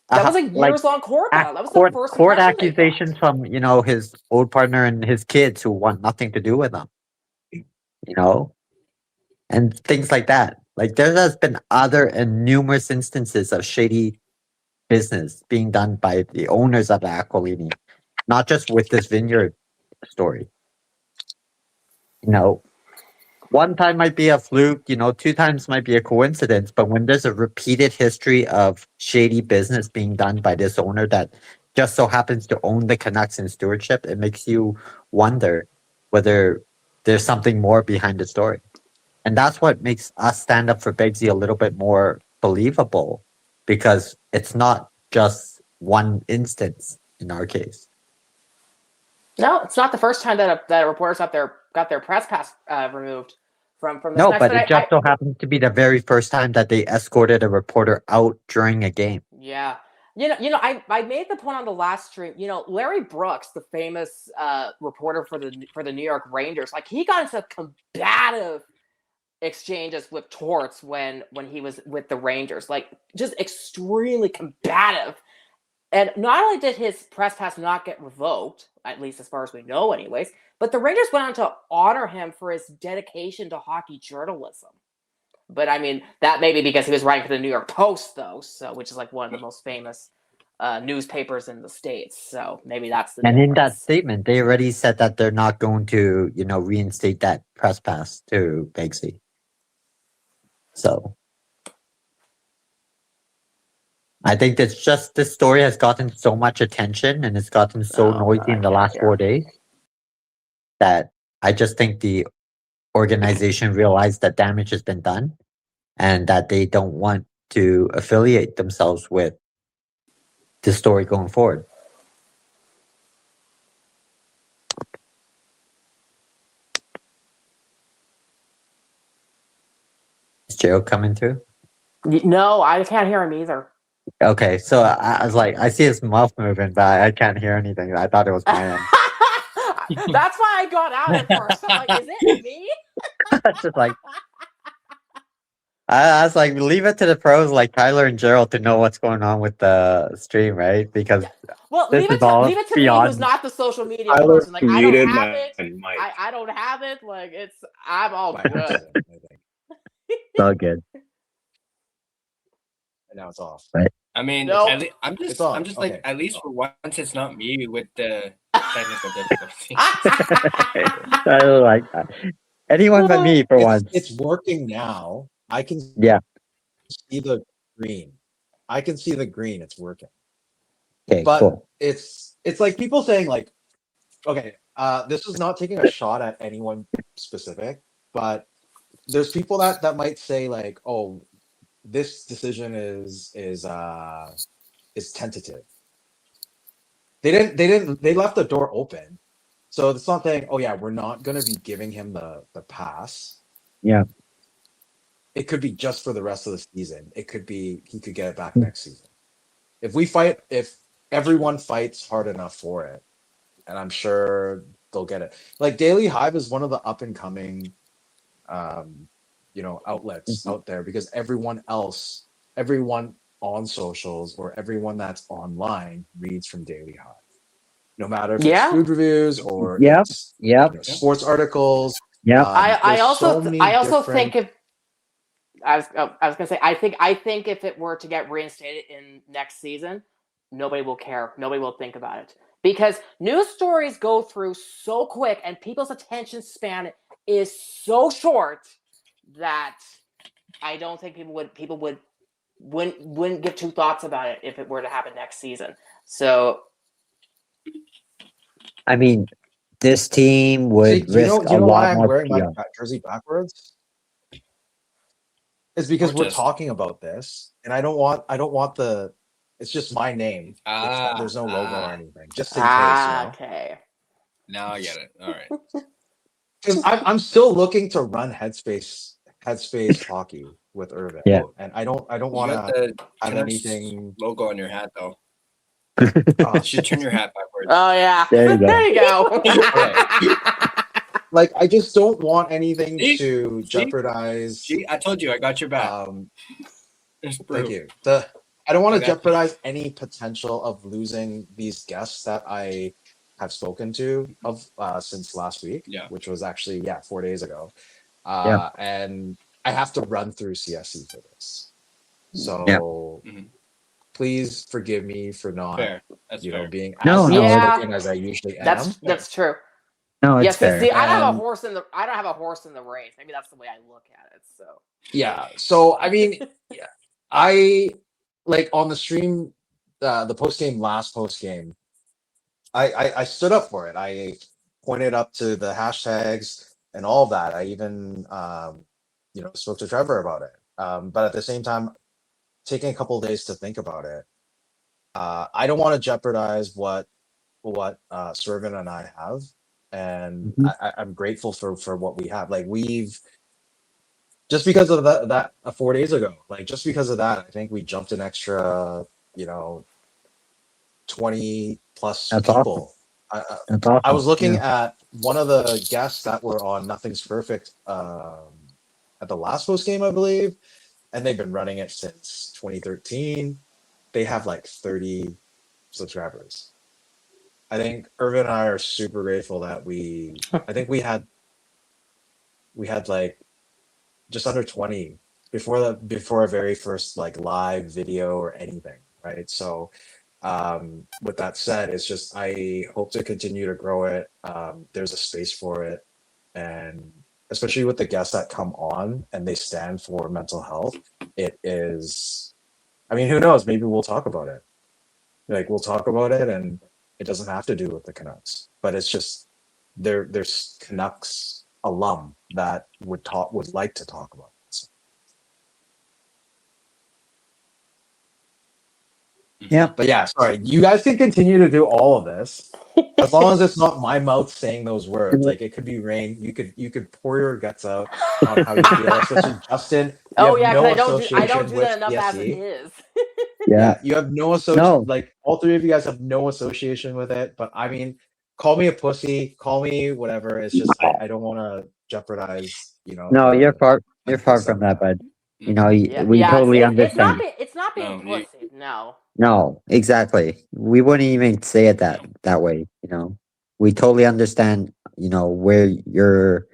That was a Like years-long court battle. That was the first court impression they got. accusations from his old partner and his kids who want nothing to do with him. And things like that. Like there has been other and numerous instances of shady business being done by the owners of Aquilini, not just with this vineyard story. One time might be a fluke, 2 times might be a coincidence, but when there's a repeated history of shady business being done by this owner that just so happens to own the Canucks in stewardship, it makes you wonder whether there's something more behind the story. And that's what makes us stand up for Bigsy a little bit more believable, because it's not just one instance in our case. No, it's not the first time that reporters got their press pass removed from the No, Canucks, but it just so happens to be the very first time that they escorted a reporter out during a game. Yeah. I made the point on the last stream. Larry Brooks, the famous reporter for the New York Rangers, like he got into combative exchanges with Torts when he was with the Rangers, like just extremely combative. And not only did his press pass not get revoked, at least as far as we know anyways, but the Rangers went on to honor him for his dedication to hockey journalism. But I mean, that may be because he was writing for the New York Post, though, which is like one of the most famous newspapers in the States. So maybe that's the And difference. in that statement, they already said that they're not going to, reinstate that press pass to Bigsy. So I think that's just this story has gotten so much attention and it's gotten so noisy in the last 4 days that I just think the organization realized that damage has been done and that they don't want to affiliate themselves with this story going forward. Is Joe coming through? No, I can't hear him either. Okay, so I was like, I see his mouth moving, but I can't hear anything. I thought it was my end. That's why I got out at first. I'm like, is it me? Just like, I was like, leave it to the pros like Tyler and Gerald to know what's going on with the stream, right? Because Well, this is all leave it to me, beyond. who's not the social media Tyler person. Like I don't muted have my it. mic. I don't have it. Like I'm all By good. accident, I think. It's all good. And now it's off. I mean, Nope. I'm It's on. just like, Okay. at least for once, it's not me with the technical difficulties. I like that. Anyone but me for once. It's working now. I can Yeah. see the green. I can see the green. It's working. Okay, But cool. it's like people saying like, okay, this is not taking a shot at anyone specific, but there's people that might say like, oh, this decision is tentative. They left the door open. So it's not saying, oh yeah, we're not gonna be giving him the pass. Yeah. It could be just for the rest of the season. It could be he could get it back next season. If everyone fights hard enough for it, and I'm sure they'll get it. Like Daily Hive is one of the up and coming outlets out there because everyone on socials or everyone that's online reads from Daily Hive. No matter if Yeah. it's food reviews or Yep. it's Yep. sports articles. Yep. I there's so also many think different- if I was gonna say I think if it were to get reinstated in next season, nobody will care. Nobody will think about it because news stories go through so quick and people's attention span is so short that I don't think people wouldn't give two thoughts about it if it were to happen next season. So I mean, this team would do you know risk a why lot I'm more. wearing my jersey backwards? It's because Or we're just- talking about this, and I don't want the. It's just my name. There's no logo or anything, just in case. okay. Now I get it. All right. Because I'm still looking to run Headspace hockey with Irvin. Yeah. And I don't You want got to the have Canucks anything. logo on your hat, though. Oh, You should turn your hat backwards. Oh yeah. There you go. There you go. like I just don't want anything See? to jeopardize. See, I told you, I got your back. There's proof. Thank you. I don't want to Okay. jeopardize any potential of losing these guests that I have spoken to since last week, Yeah. which was actually 4 days ago. Yeah. And I have to run through CSC for this. So Yeah. Mhm. please forgive me for not Fair. That's fair. being as No, no. outspoken as I usually am. That's true. No, it's Yes, fair. see, I don't have a And- horse in the race. Maybe that's the way I look at it. So Yeah. So I mean, I like on the stream, the post game, I stood up for it. I pointed up to the hashtags and all of that. I even spoke to Trevor about it. But at the same time, taking a couple of days to think about it, I don't want to jeopardize what Servant and I have, and I'm grateful for what we have. Like we've just because of that 4 days ago, just because of that, I think we jumped an extra 20 plus That's people. That's awesome. I was looking Yeah. at one of the guests that were on Nothing's Perfect at the last post game, I believe, and they've been running it since 2013. They have 30 subscribers. I think Irvin and I are super grateful that I think we had just under 20 before our very first live video or anything, right? So with that said, it's just I hope to continue to grow it. There's a space for it, and especially with the guests that come on and they stand for mental health, it is. I mean, who knows? Maybe we'll talk about it. We'll talk about it, and it doesn't have to do with the Canucks, but it's just there's Canucks alum that would like to talk about it. So. Yeah. But yeah, sorry. You guys can continue to do all of this as long as it's not my mouth saying those words. It could be Rain. You could pour your guts out on how you feel, especially Justin. oh yeah, because no I don't do that association enough with as it PSE. is. Yeah. You have no association. No. All three of you guys have no association with it. But I mean, call me a pussy, call me whatever. It's just I don't want to jeopardize. No, you're far from that, bud. You know, Yeah, we yeah. totally It's understand. not being No, you- pussy. No. No, exactly. We wouldn't even say it that way, you know. We totally understand, you know, where your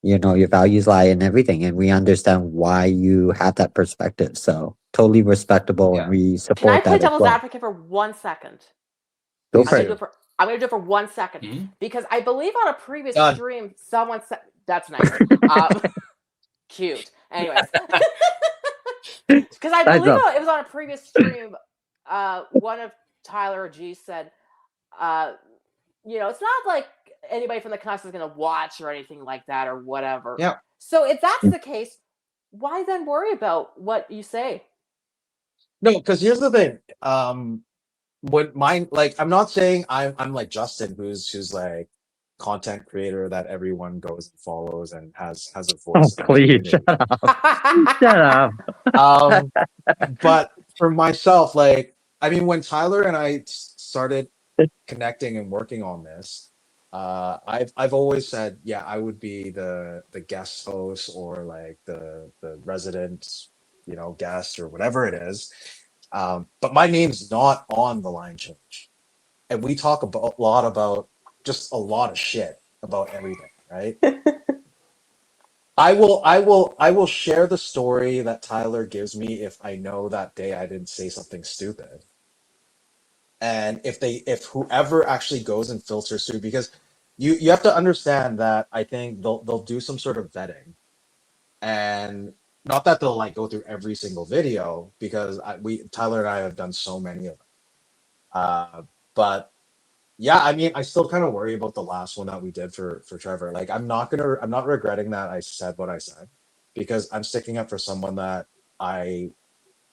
values lie and everything, and we understand why you have that perspective. So totally respectable, and Yeah. we Can I support play that as devil's well. advocate for 1 second? Go Please for I'm it. gonna do do. it for I'm gonna do it for 1 second Mhm. because I believe on a previous Done. stream someone said that's nice. Cute. Anyways, because I Time's believe up. it was on a previous stream. One of Tyler or G said, it's not like anybody from the Canucks is gonna watch or anything like that or whatever. Yeah. So if that's the case, why then worry about what you say? No, because here's the thing. What mine like I'm not saying I'm like Justin who's like content creator that everyone goes and follows and has a Oh, voice in the please community. shut up. Shut up. Um, but for myself, like I mean, when Tyler and I started connecting and working on this, I've always said, yeah, I would be the guest host or like the resident, guest or whatever it is. But my name's not on the line change, and we talk about a lot about just a lot of shit about everything, right? I will share the story that Tyler gives me if I know that day I didn't say something stupid. And if whoever actually goes and filters through, because you have to understand that I think they'll do some sort of vetting, and not that they'll like go through every single video because Tyler and I have done so many of them. But yeah, I mean, I still kind of worry about the last one that we did for Trevor. Like, I'm not regretting that I said what I said, because I'm sticking up for someone that I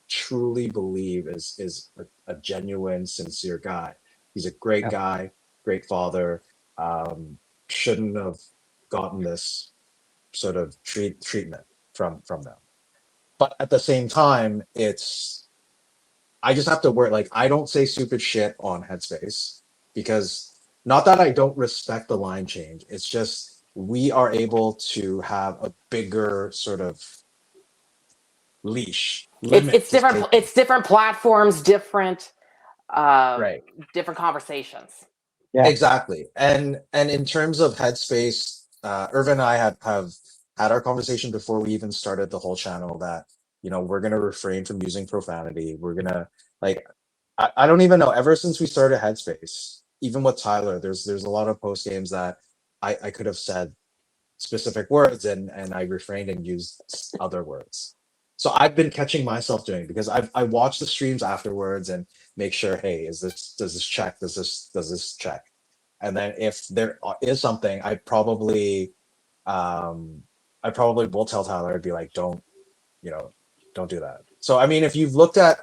truly believe is a genuine, sincere guy. He's a great Yeah. guy, great father. Shouldn't have gotten this sort of treatment from them. But at the same time, I just have to work. Like, I don't say stupid shit on Headspace because not that I don't respect the line change. It's just we are able to have a bigger sort of leash limit. It's to different. take- It's different platforms, right. different conversations. Yeah. Exactly. And in terms of Headspace, Irvin and I have had our conversation before we even started the whole channel that, we're gonna refrain from using profanity. We're gonna like I don't even know. Ever since we started Headspace, even with Tyler, there's a lot of post games that I could have said specific words and I refrained and used other words. So I've been catching myself doing it because I watch the streams afterwards and make sure, hey, does this check? Does this check? And then if there is something, I probably will tell Tyler. I'd be like, don't do that. So I mean, if you've looked at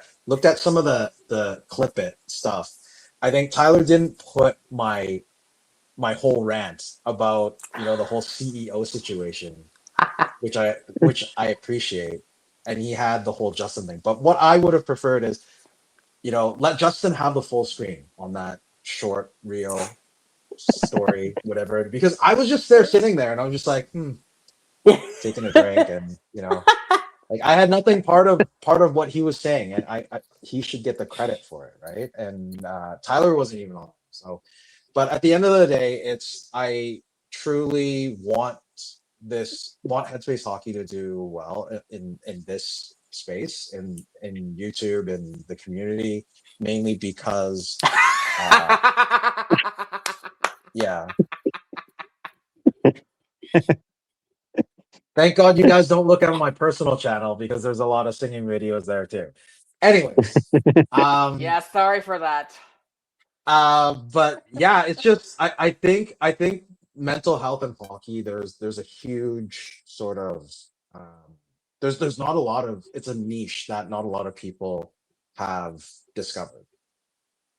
some of the clip it stuff, I think Tyler didn't put my whole rant about the whole CEO situation, which I appreciate, and he had the whole Justin thing. But what I would have preferred is, let Justin have the full screen on that short reel story, whatever. Because I was just there sitting there, and I was just like, taking a drink, and like I had nothing part of what he was saying, and he should get the credit for it, right? And Tyler wasn't even on, so. But at the end of the day, I truly want Headspace Hockey to do well in this space in YouTube and the community, mainly because yeah. Thank God you guys don't look at my personal channel because there's a lot of singing videos there too. Anyways, Yeah, sorry for that. but yeah, it's just I think mental health in hockey, there's a huge sort of there's not a lot of, it's a niche that not a lot of people have discovered,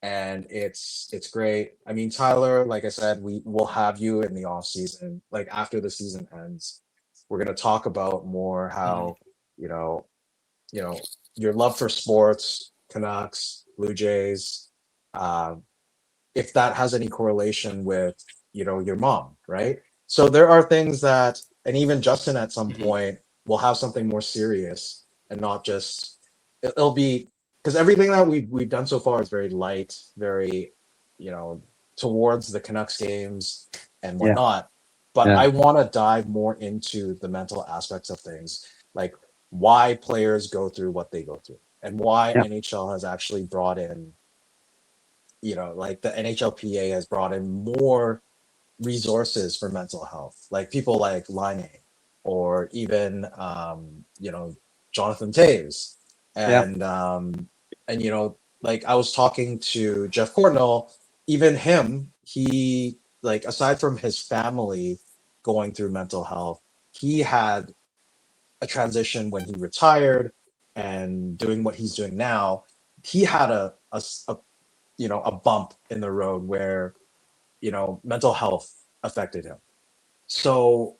and it's great. I mean, Tyler, like I said, we will have you in the off season, like after the season ends. We're going to talk about more how you know your love for sports, Canucks, Blue Jays, if that has any correlation with your mom, right? So there are things that, and even Justin at some point will have something more serious and not just it'll be because everything that we've done so far is very light, very towards the Canucks games and whatnot. But Yeah. I want to dive more into the mental aspects of things, like why players go through what they go through, and why Yeah. NHL has actually brought in, like the NHLPA has brought in more resources for mental health, like people like Line, or even Jonathan Taves, and like I was talking to Jeff Cortnell, even him, he like aside from his family going through mental health, he had a transition when he retired and doing what he's doing now. He had a bump in the road where mental health affected him. So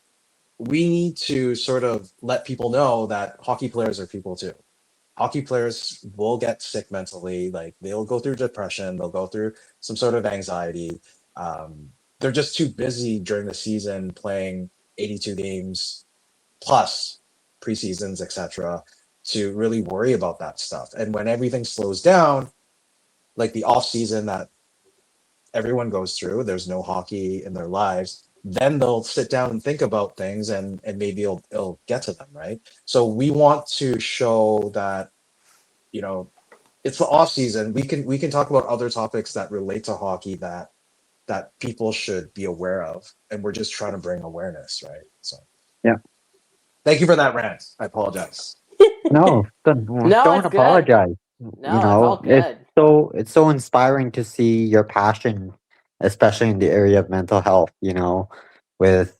we need to sort of let people know that hockey players are people too. Hockey players will get sick mentally, like they'll go through depression, they'll go through some sort of anxiety. They're just too busy during the season playing 82 games plus preseasons, etc., to really worry about that stuff. And when everything slows down, like the off season that everyone goes through, there's no hockey in their lives, then they'll sit down and think about things, and maybe it'll get to them, right? So we want to show that it's the off season. We can talk about other topics that relate to hockey that people should be aware of, and we're just trying to bring awareness, right? So Yeah. Thank you for that rant. I apologize. No, don't it's good. apologize. No, it's all good. It's so inspiring to see your passion, especially in the area of mental health, with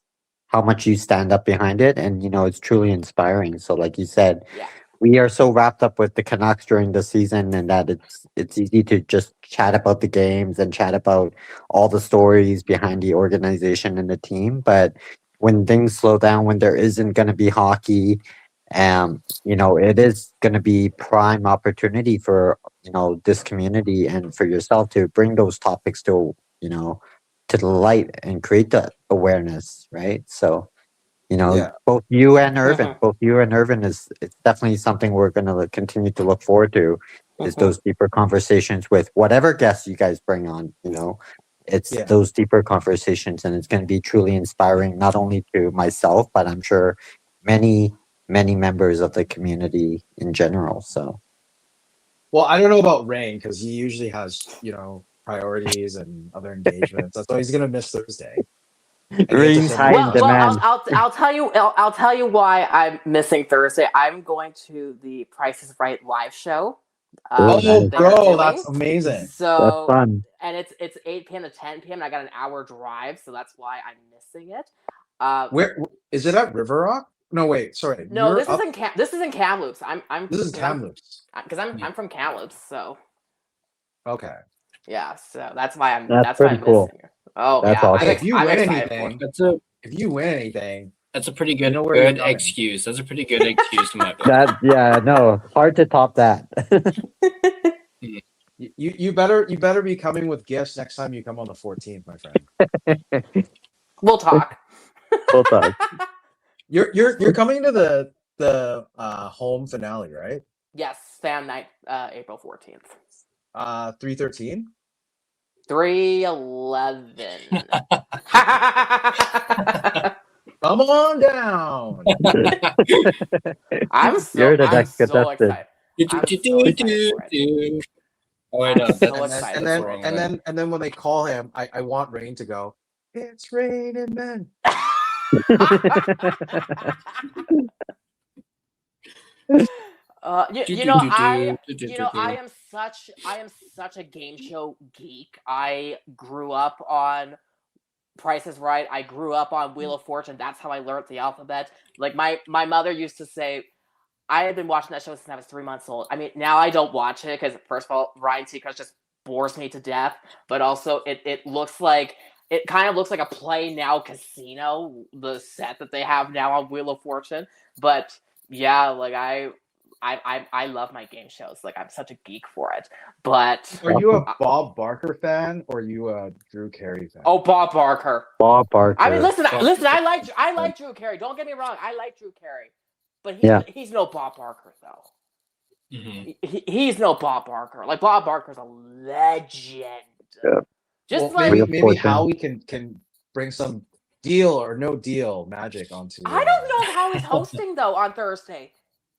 how much you stand up behind it, and it's truly inspiring. So like you said, Yeah. we are so wrapped up with the Canucks during the season, and that it's easy to just chat about the games and chat about all the stories behind the organization and the team. But when things slow down, when there isn't going to be hockey, it is going to be prime opportunity for this community and for yourself to bring those topics to to the light and create the awareness, right? So both you and Irvin it's definitely something we're going to continue to look forward to, is those deeper conversations with whatever guests you guys bring on. It's those deeper conversations, and it's going to be truly inspiring, not only to myself, but I'm sure many members of the community in general. So, well, I don't know about Rain because he usually has priorities and other engagements. That's why he's gonna miss Thursday. Rain's high in demand. I'll tell you why I'm missing Thursday. I'm going to the Price is Right live show. Bro, that's amazing. So that's fun. And it's 8 p.m. to 10 p.m. and I got an hour drive, so that's why I'm missing it. Where is it at? River Rock? No, wait, sorry. No, this is in Kamloops. This is Kamloops. Because I'm from Kamloops, so okay. Yeah, so that's why I'm. That's pretty cool. Missing it. Oh, that's yeah. awesome. If you win anything, that's a pretty good excuse. That's a pretty good excuse to my book. Hard to top that. You better be coming with gifts next time you come on the 14th, my friend. We'll talk. You're coming to the home finale, right? Yes, fan night, April 14th. 313? 311. Come on down. I'm so excited. And then when they call him, I want Rain to go, it's raining men. I am such a game show geek. I grew up on Price is Right. I grew up on Wheel of Fortune. That's how I learned the alphabet. Like my mother used to say, I had been watching that show since I was 3 months old. I mean, now I don't watch it because, first of all, Ryan Seacrest just bores me to death. But also, it kind of looks like a Play Now casino, the set that they have now on Wheel of Fortune. But yeah, like I love my game shows. Like I'm such a geek for it. But are you a Bob Barker fan or are you a Drew Carey fan? Oh, Bob Barker. Bob Barker. I mean, listen. I like Drew Carey. Don't get me wrong. I like Drew Carey. but Yeah. he's no Bob Barker though. Mhm. He's no Bob Barker. Like Bob Barker's a legend. Yeah. Just Well, maybe Real maybe fortune. Howie can bring some deal or no deal magic onto. I don't know how he's hosting though on Thursday.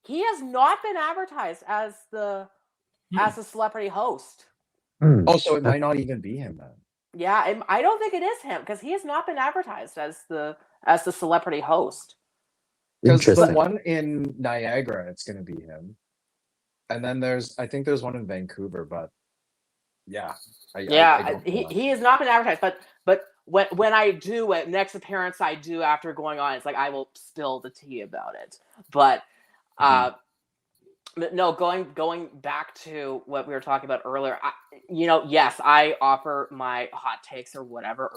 He has not been advertised as the celebrity host. Oh, so it might not even be him then. Yeah, I don't think it is him because he has not been advertised as the celebrity host. Because the Interesting. one in Niagara, it's going to be him, and then I think there's one in Vancouver, but yeah, I don't know. He has not been advertised, but when I do it, next appearance I do after going on, it's like I will spill the tea about it. But no, going back to what we were talking about earlier, yes, I offer my hot takes or whatever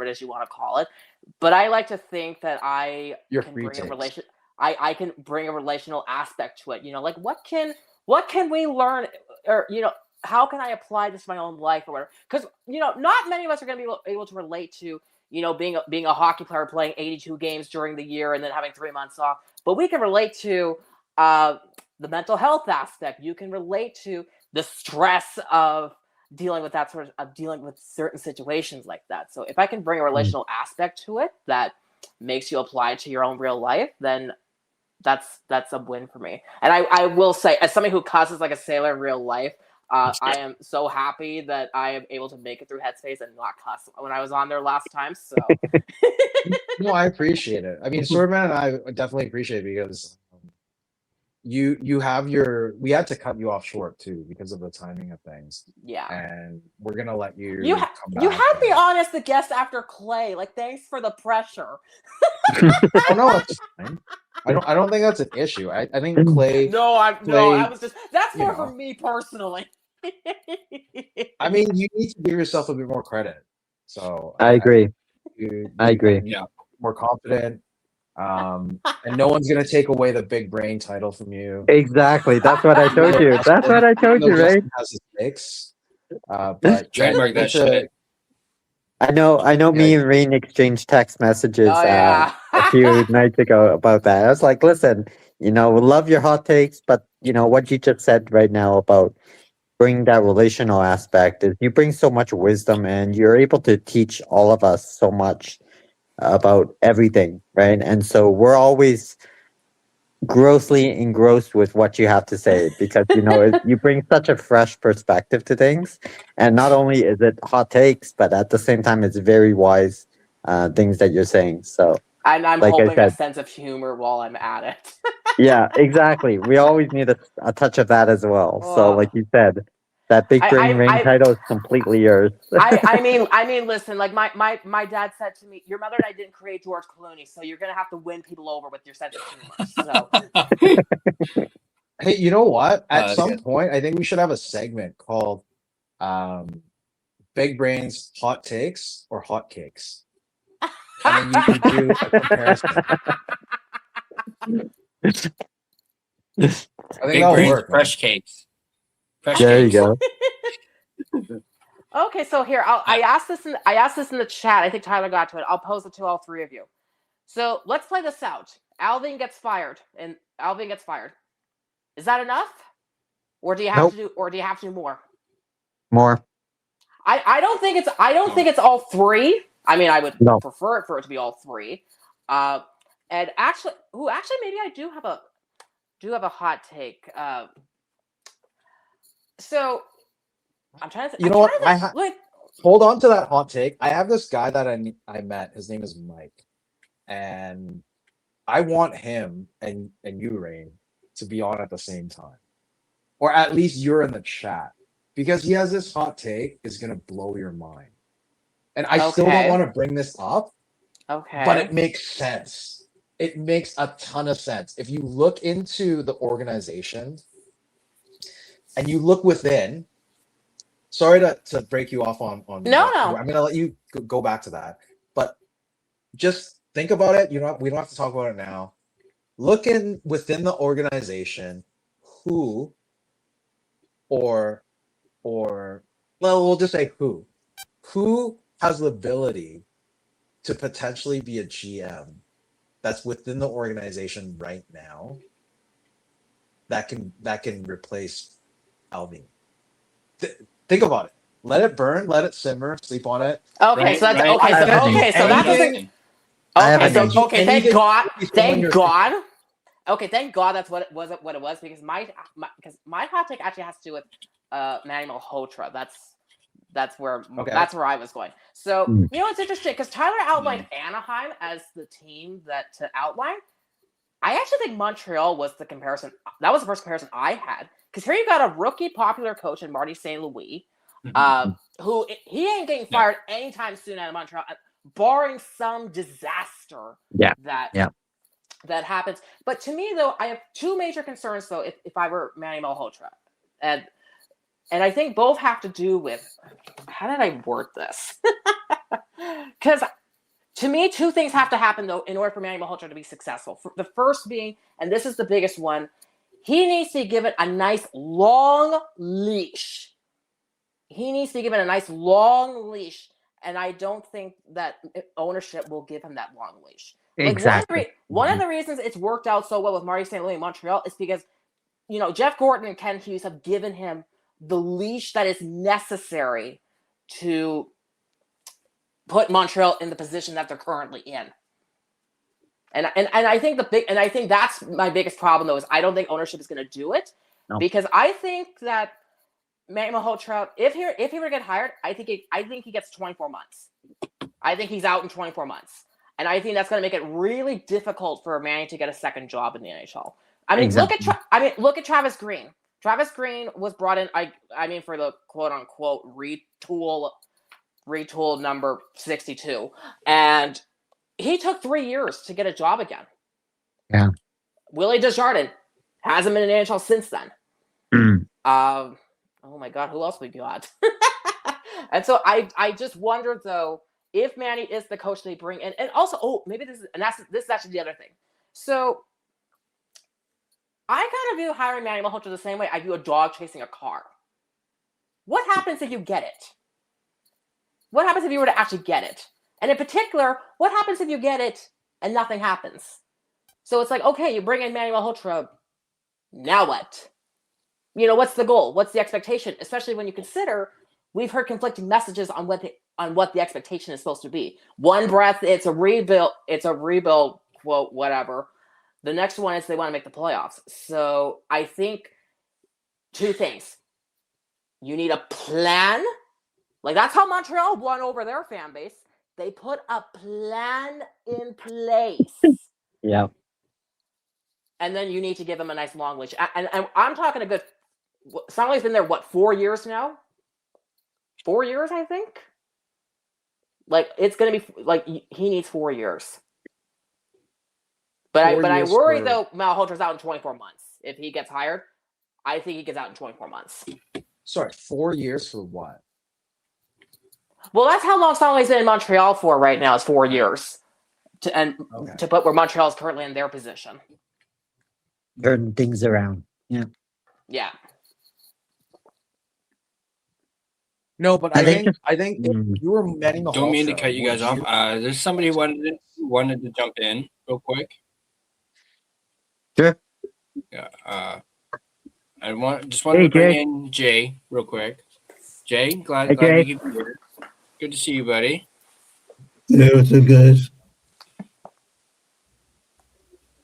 it is you want to call it, but I like to think that I Your can free bring a takes. relation. I can bring a relational aspect to it. Like what can we learn, or how can I apply this to my own life or whatever? Because not many of us are going to be able to relate to being a hockey player playing 82 games during the year and then having 3 months off, but we can relate to the mental health aspect. You can relate to the stress of dealing with that dealing with certain situations like that. So if I can bring a relational aspect to it that makes you apply to your own real life, then that's a win for me. And I will say, as somebody who cusses like a sailor in real life, I am so happy that I am able to make it through Headspace and not cuss when I was on there last time. So No, I appreciate it. I mean, Swordman and I definitely appreciate it because you have we had to cut you off short too because of the timing of things. yeah. And we're gonna let you You come back. you had me on as the guest after Clay. Like, thanks for the pressure. Oh no, it's fine. I don't think that's an issue. I think Clay. That's more for me personally. I mean, you need to give yourself a bit more credit. So I agree. I agree. Yeah. More confident. And no one's gonna take away the big brain title from you. Exactly. That's what I told you. That's what I told you, right? Justin has his picks, but Trademark that shit. I know. Me and Rain exchanged text messages Oh, yeah. a few nights ago about that. I was like, "Listen, we love your hot takes, but what you just said right now about bringing that relational aspect is you bring so much wisdom, and you're able to teach all of us so much about everything, right? And so we're always grossly engrossed with what you have to say because you bring such a fresh perspective to things, and not only is it hot takes, but at the same time it's very wise things that you're saying. So And I'm like I hoping a said, sense of humor while I'm at it. yeah, exactly. We always need a touch of that as well. So Oh. like you said, that big brain ring title is completely yours. I mean, listen. Like my dad said to me, "Your mother and I didn't create George Clooney, so you're gonna have to win people over with your sense of humor." So hey, you know what? At that's some good. point, I think we should have a segment called Big Brains Hot Takes or Hot Cakes. And then you can do a comparison. I think Big that'll brains, work. fresh cakes. Fresh There you cakes. go. okay, so here I asked this in the chat. I think Tyler got to it. I'll pose it to all three of you. So let's play this out. Alvin gets fired. Is that enough, or do you have to do more? More. I don't think it's all three. I mean, I would prefer it for it to be all three. And actually, maybe I do have a hot take. So I'm trying to. You know what? Hold on to that hot take. I have this guy that I met. His name is Mike, and I want him and you, Rain, to be on at the same time, or at least you're in the chat, because he has this hot take is gonna blow your mind. And I still don't want to bring this up, but it makes sense. It makes a ton of sense. If you look into the organization and you look within, sorry to break you off on no. I'm going to let you go back to that, but just think about it. We don't have to talk about it now. Look within the organization, who or well, we'll just say who has the ability to potentially be a GM that's within the organization right now that can replace Alvin. Think about it. Let it burn, let it simmer, sleep on it. Okay, so that's Right. okay. I So have a okay, so that's the thing. Anything. I have Okay, a so name. okay, thank Anything- God, anything thank you're- God. Okay, thank God that's what it was because my hot take actually has to do with Manny Malhotra. That's where I was going. So Mm. you know what's interesting because Tyler outlined Anaheim as the team that to outline. I actually think Montreal was the comparison. That was the first comparison I had because here you got a rookie popular coach in Marty St. Louis, who he ain't getting fired anytime soon out of Montreal, barring some disaster. That happens. But to me, though, I have two major concerns, though, if I were Manny Malhotra. And I think both have to do with, how did I word this? Because to me, two things have to happen, though, in order for Manny Malhotra to be successful. The first being, and this is the biggest one, he needs to be given a nice long leash. And I don't think that ownership will give him that long leash. Exactly. One of the reasons it's worked out so well with Marty St. Louis in Montreal is because, Jeff Gordon and Ken Hughes have given him the leash that is necessary to put Montreal in the position that they're currently in. And I think I think that's my biggest problem, though, is I don't think ownership is going to do it. No. Because I think that Manny Malhotra, if he were to get hired, I think he gets 24 months. I think he's out in 24 months. And I think that's going to make it really difficult for Manny to get a second job in the NHL. I mean, Exactly. look at Travis Green. Travis Green was brought in, for the quote unquote retool number 62, and he took 3 years to get a job again. Yeah. Willie Desjardins hasn't been in the NHL since then. Oh my God, who else we got? And so I just wondered, though, if Manny is the coach they bring in, and also, maybe this is actually the other thing. So I kind of view hiring Manny Malhotra the same way I view a dog chasing a car. What happens if you get it? What happens if you were to actually get it? And in particular, what happens if you get it and nothing happens? So it's like, okay, you bring in Manny Malhotra, now what? What's the goal? What's the expectation? Especially when you consider we've heard conflicting messages on what the expectation is supposed to be. One breath, it's a rebuild, quote, whatever. The next one is they want to make the playoffs. So I think two things. You need a plan. Like, that's how Montreal won over their fan base. They put a plan in place. Yeah. And then you need to give them a nice long leash. And I'm talking a good... Songley's been there, 4 years now? 4 years, I think? Like, it's going to be... he needs 4 years. But I worry, though, Malhotra's out in 24 months. If he gets hired, I think he gets out in 24 months. Sorry, 4 years for what? Well, that's how long Songley's been in Montreal for right now, is 4 years. To put where Montreal is currently in their position. Turn things around. Yeah. Yeah. No, but I think if you were Manny Malhotra, Don't mean to cut you guys off. There's somebody who wanted to jump in real quick. Sure. Yeah. I wanted to bring in Jay real quick. Jay, glad you could be here. Good to see you, buddy. Yeah, what's up, guys?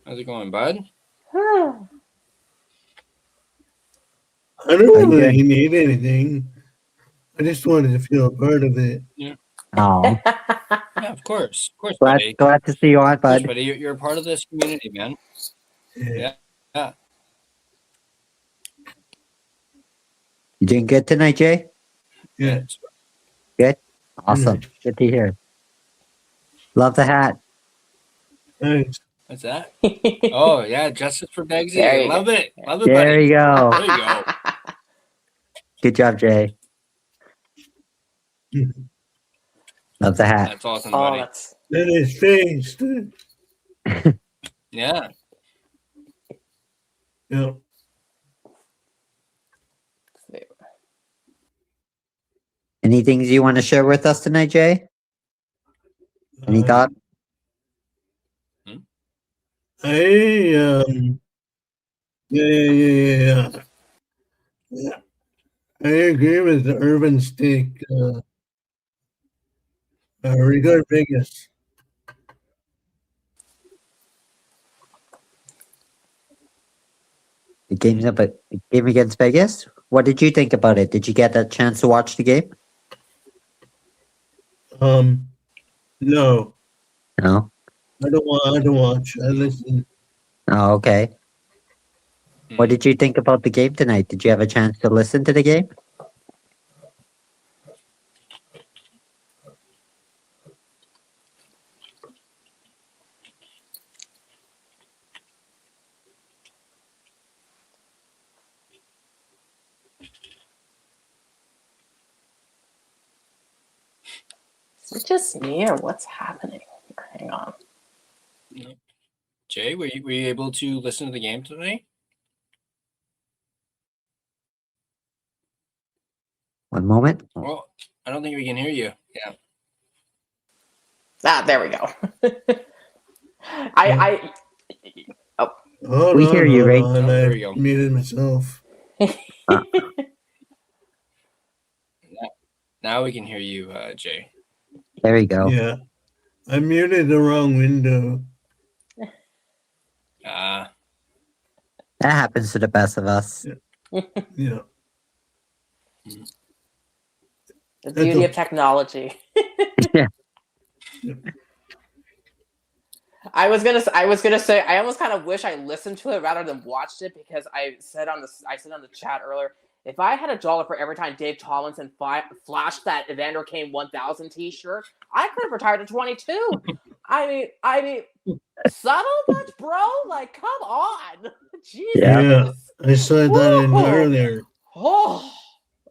How's it going, bud? I don't really need anything. I just wanted to feel a part of it. Yeah. Oh. Yeah, of course, buddy. Glad to see you on, Of course, bud. buddy. You're a part of this community, man. Yeah. Yeah. You doing good tonight, Jay? Yeah. Good? Awesome. Good to hear. Love the hat. Thanks. What's that? Oh, yeah, justice for Begsy. There you Love it, There buddy. you go. There you go. Good job, Jay. Love the hat. That's awesome, Oh, buddy. that's... That is changed. Yeah. Yeah. Any things you want to share with us tonight, Jay? Any thought? I Yeah. I agree with the urban stake. Regard Vegas. The game against Vegas. What did you think about it? Did you get a chance to watch the game? No, No. I don't watch. I listen. Oh, okay. What did you think about the game tonight? Did you have a chance to listen to the game? Is it just me or what's happening? Hang on. Jay, were you able to listen to the game today? One moment. Well, I don't think we can hear you. Yeah. There we go. I Hold We on, hear you, hold Ray. on, Oh, there I we go. muted myself. Now we can hear you, Jay. There we go. Yeah, I muted the wrong window. Ah, That happens to the best of us. Yeah, the beauty of technology. Yeah. I was gonna say I almost kind of wish I listened to it rather than watched it, because I said on the chat earlier, if I had $1 for every time Dave Tomlinson flashed that Evander Kane 1000 T-shirt, I could have retired at 22. I mean, subtle much, bro? Like, come on, Jesus. yeah. I saw that in Whoa. earlier. Oh,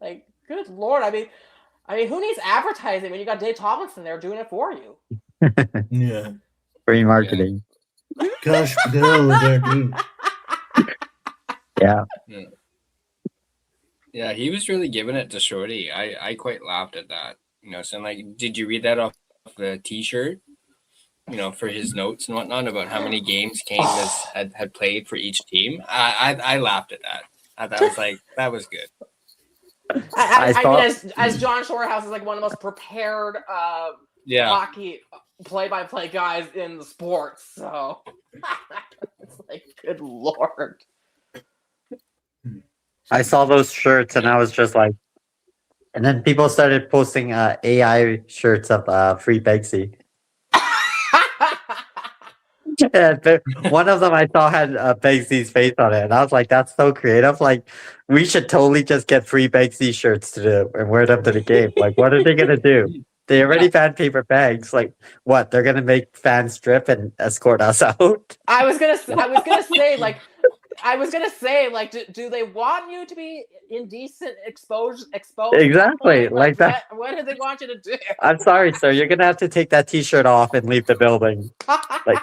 like, good Lord. I mean, who needs advertising when you got Dave Tomlinson there doing it for you? Yeah, Free marketing. Gosh, Patel was there too. Yeah. yeah, he was really giving it to Shorty. I quite laughed at that. Saying like, did you read that off the T-shirt? For his notes and whatnot about how many games Kane had played for each team. I laughed at that. That was good. I mean, as John Shorehouse is like one of the most prepared hockey play-by-play guys in the sport, so it's like, good Lord. I saw those shirts and I was just like, and then people started posting AI shirts of Free Banksy. And one of them I saw had Banksy's face on it, and I was like, "That's so creative! Like, we should totally just get Free Banksy shirts and wear them to the game. Like, what are they gonna do? They already banned paper bags. Like, what? They're gonna make fans strip and escort us out? I was gonna say, like, do they want you to be indecent, exposed? Exactly, like that. What do they want you to do? I'm sorry, sir. You're gonna have to take that T-shirt off and leave the building. Like,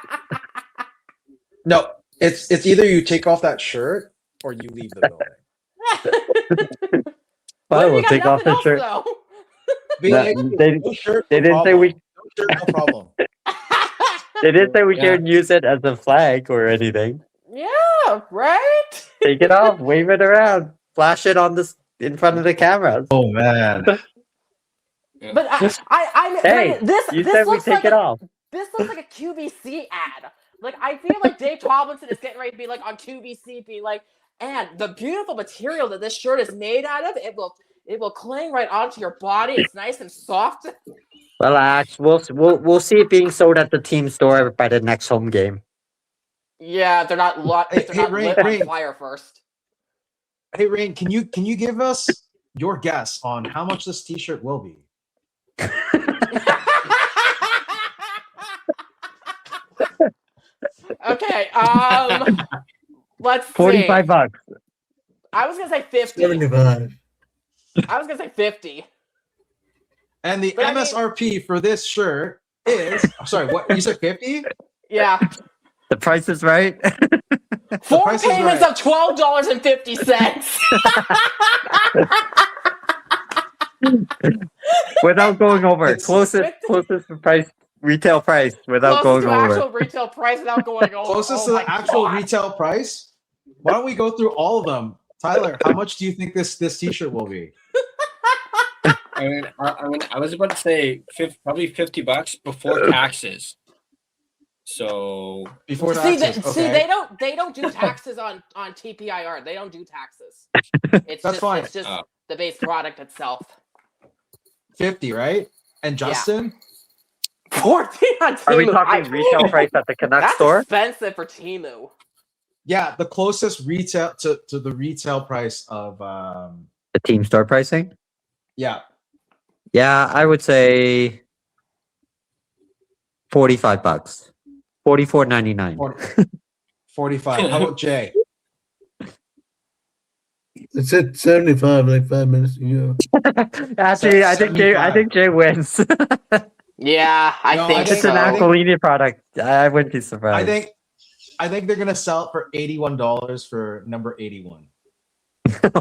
No, it's either you take off that shirt or you leave the building. fine, we'll You got take off nothing the else, shirt. though. Be No, like, they no shirt, they no didn't say problem. we- No shirt, no problem. They didn't say we Yeah. can't use it as a flag or anything. Yeah, right. Take it off, wave it around, flash it in front of the cameras. Oh man. But I Hey, this you this said we looks take like it off. This looks like a QVC ad. Like, I feel like Dave Tomlinson is getting ready to be like on QVC, being like, and the beautiful material that this shirt is made out of, it will cling right onto your body. It's nice and soft. Relax. We'll see it being sold at the team store by the next home game. Yeah, they're not Hey, Ray, lit on Ray. fire first. Hey, Rain, can you give us your guess on how much this T-shirt will be? Okay, let's see. $45. I was gonna say 50. 75. I was gonna say 50. And the But I mean- MSRP for this shirt is sorry, what you said 50? Yeah. The price is right. 4 price is payments right. of $12.50. Without going over. It's- Closest price, retail price without Closest going to over. actual retail price without going over. Closest Oh to my the actual God. retail price Why don't we go through all of them? Tyler, how much do you think this T-shirt will be? I was about to say probably $50 before taxes. So Before See, taxes, see, okay. they don't do taxes on TPIR. They don't do taxes. It's That's just fine. it's just the base product itself. 50, right? And Justin? 14 on Temu. Are we talking retail price at the Canucks That's store? expensive for Temu. Yeah, the closest retail to the retail price of The team store pricing? yeah. Yeah, I would say $45. $44.99. 45. How about Jay? It said 75 like 5 minutes ago. Actually, I think Jay wins. Yeah, I No, think I It's think- so. an Aquilini product. I wouldn't be surprised. I think they're gonna sell it for $81 for number 81.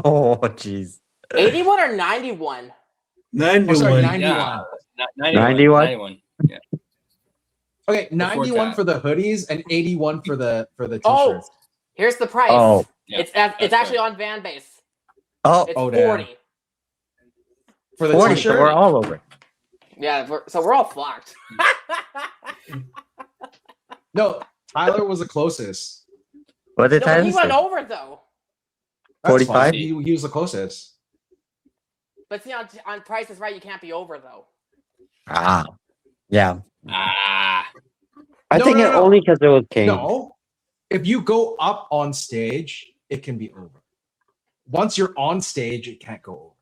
Oh, jeez. 81 or 91? Oh, sorry, 91. 91. yeah, 91? 91. Yeah. Okay, 91 for the hoodies and 81 for the t-shirts. Oh, here's the price. Oh. Yeah, it's that's actually fair. on Van Base. Oh, It's Oh, damn. 40. For the 40, so t-shirt. we're all over. Yeah, so we're all fucked. No, Tyler was the closest. What did No, but he Tyler went say? over though. That's 45? fine. He was the closest. But see, on Price is Right, you can't be over though. Ah. Yeah. Ah, I No, think no, it no. only because it was Kane. No, if you go up on stage, it can be over. Once you're on stage, it can't go over.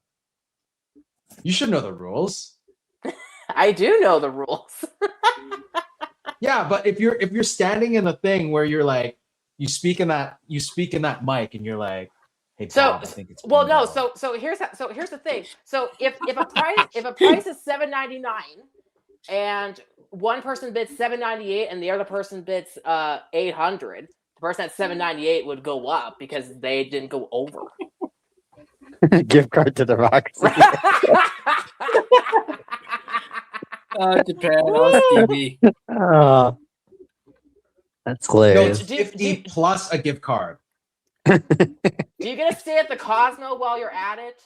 You should know the rules. I do know the rules. Yeah, but if you're standing in a thing where you're like you speak in that mic and you're like, hey, So, Bob, I think it's well, no. $1. So here's the thing. So if a price is $7.99 and one person bids $7.98 and the other person bids $800, the person at $7.98 would go up because they didn't go over. Gift card to the Rocks. Japan on TV. Oh, that's No, hilarious. it's 50 plus a gift card. Do you get to stay at the Cosmo while you're at it?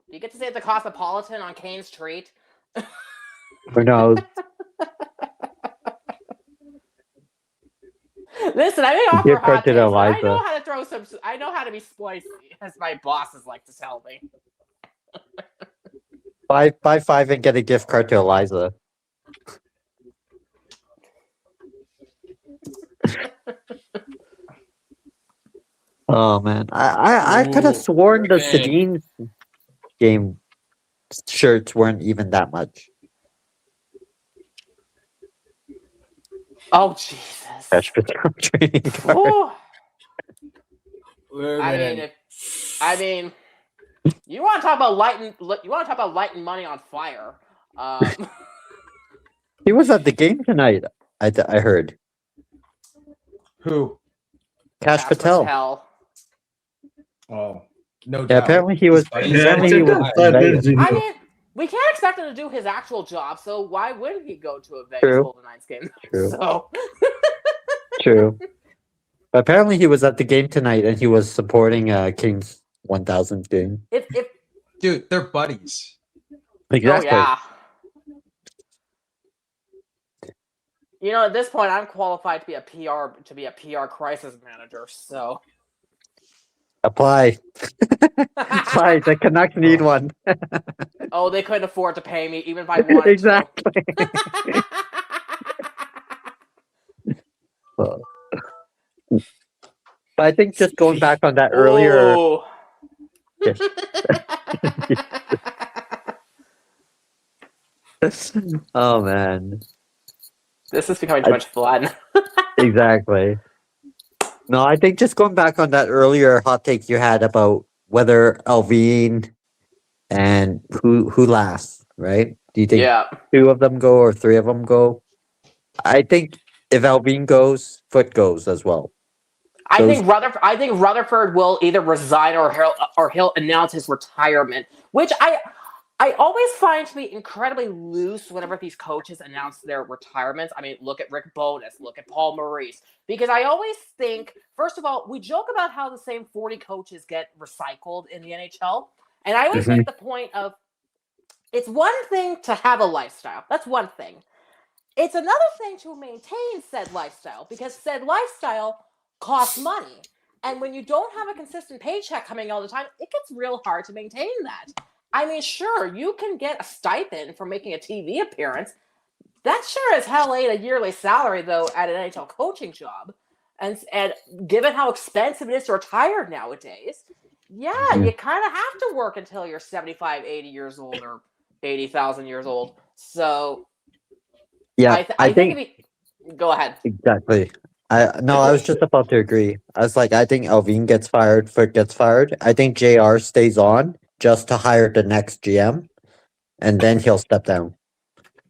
You get to stay at the Cosmopolitan on Kane Street. Who knows? Listen, I may offer Gift card hot to takes, but I Eliza. know how to throw some. I know how to be spicy, as my bosses like to tell me. Buy 5 and get a gift card to Eliza. Oh man, I could have Ooh, sworn the okay. Sedin game shirts weren't even that much. Oh Jesus! Cash Patel training card. Ooh. We're I gonna- mean, you want to talk about lighting money on fire? He was at the game tonight. I heard. Who? Cash Patel. Oh, no Yeah, doubt. apparently he was. Yeah, Yeah, I Apparently he said was. that 5 minutes ago. I mean, we can't expect him to do his actual job, so why would he go to a Vegas True. Golden Knights game? True. So, True. But apparently he was at the game tonight and he was supporting King's 1000th game. if Dude, they're buddies. Exactly. Oh yeah. You know, at this point, I'm qualified to be a PR crisis manager. So, Apply. Apply. The Canucks need one. oh, they couldn't afford to pay me even if I wanted Exactly. to. But I think just going back on that earlier. Ooh. Oh man. This is becoming too much fun. Exactly. No, I think just going back on that earlier hot take you had about whether Alvin and who lasts, right? Do you think Yeah. 2 of them go or 3 of them go? I think if Alvin goes, Foot goes as well. I think Rutherford will either resign or he'll announce his retirement, which I always find to be incredibly loose whenever these coaches announce their retirements. I mean, look at Rick Bowness, look at Paul Maurice, because I always think, first of all, we joke about how the same 40 coaches get recycled in the NHL. And I always make the point of, it's one thing to have a lifestyle. That's one thing. It's another thing to maintain said lifestyle, because said lifestyle costs money. And when you don't have a consistent paycheck coming all the time, it gets real hard to maintain that. I mean, sure, you can get a stipend for making a TV appearance. That sure as hell ain't a yearly salary, though, at an NHL coaching job. And given how expensive it is to retire nowadays, yeah, you kind of have to work until you're 75, 80 years old or 80,000 years old. So, Yeah, I think if you, go ahead. exactly. I was just about to agree. I was like, I think Alvin gets fired, Foote gets fired. I think JR stays on just to hire the next GM, and then he'll step down.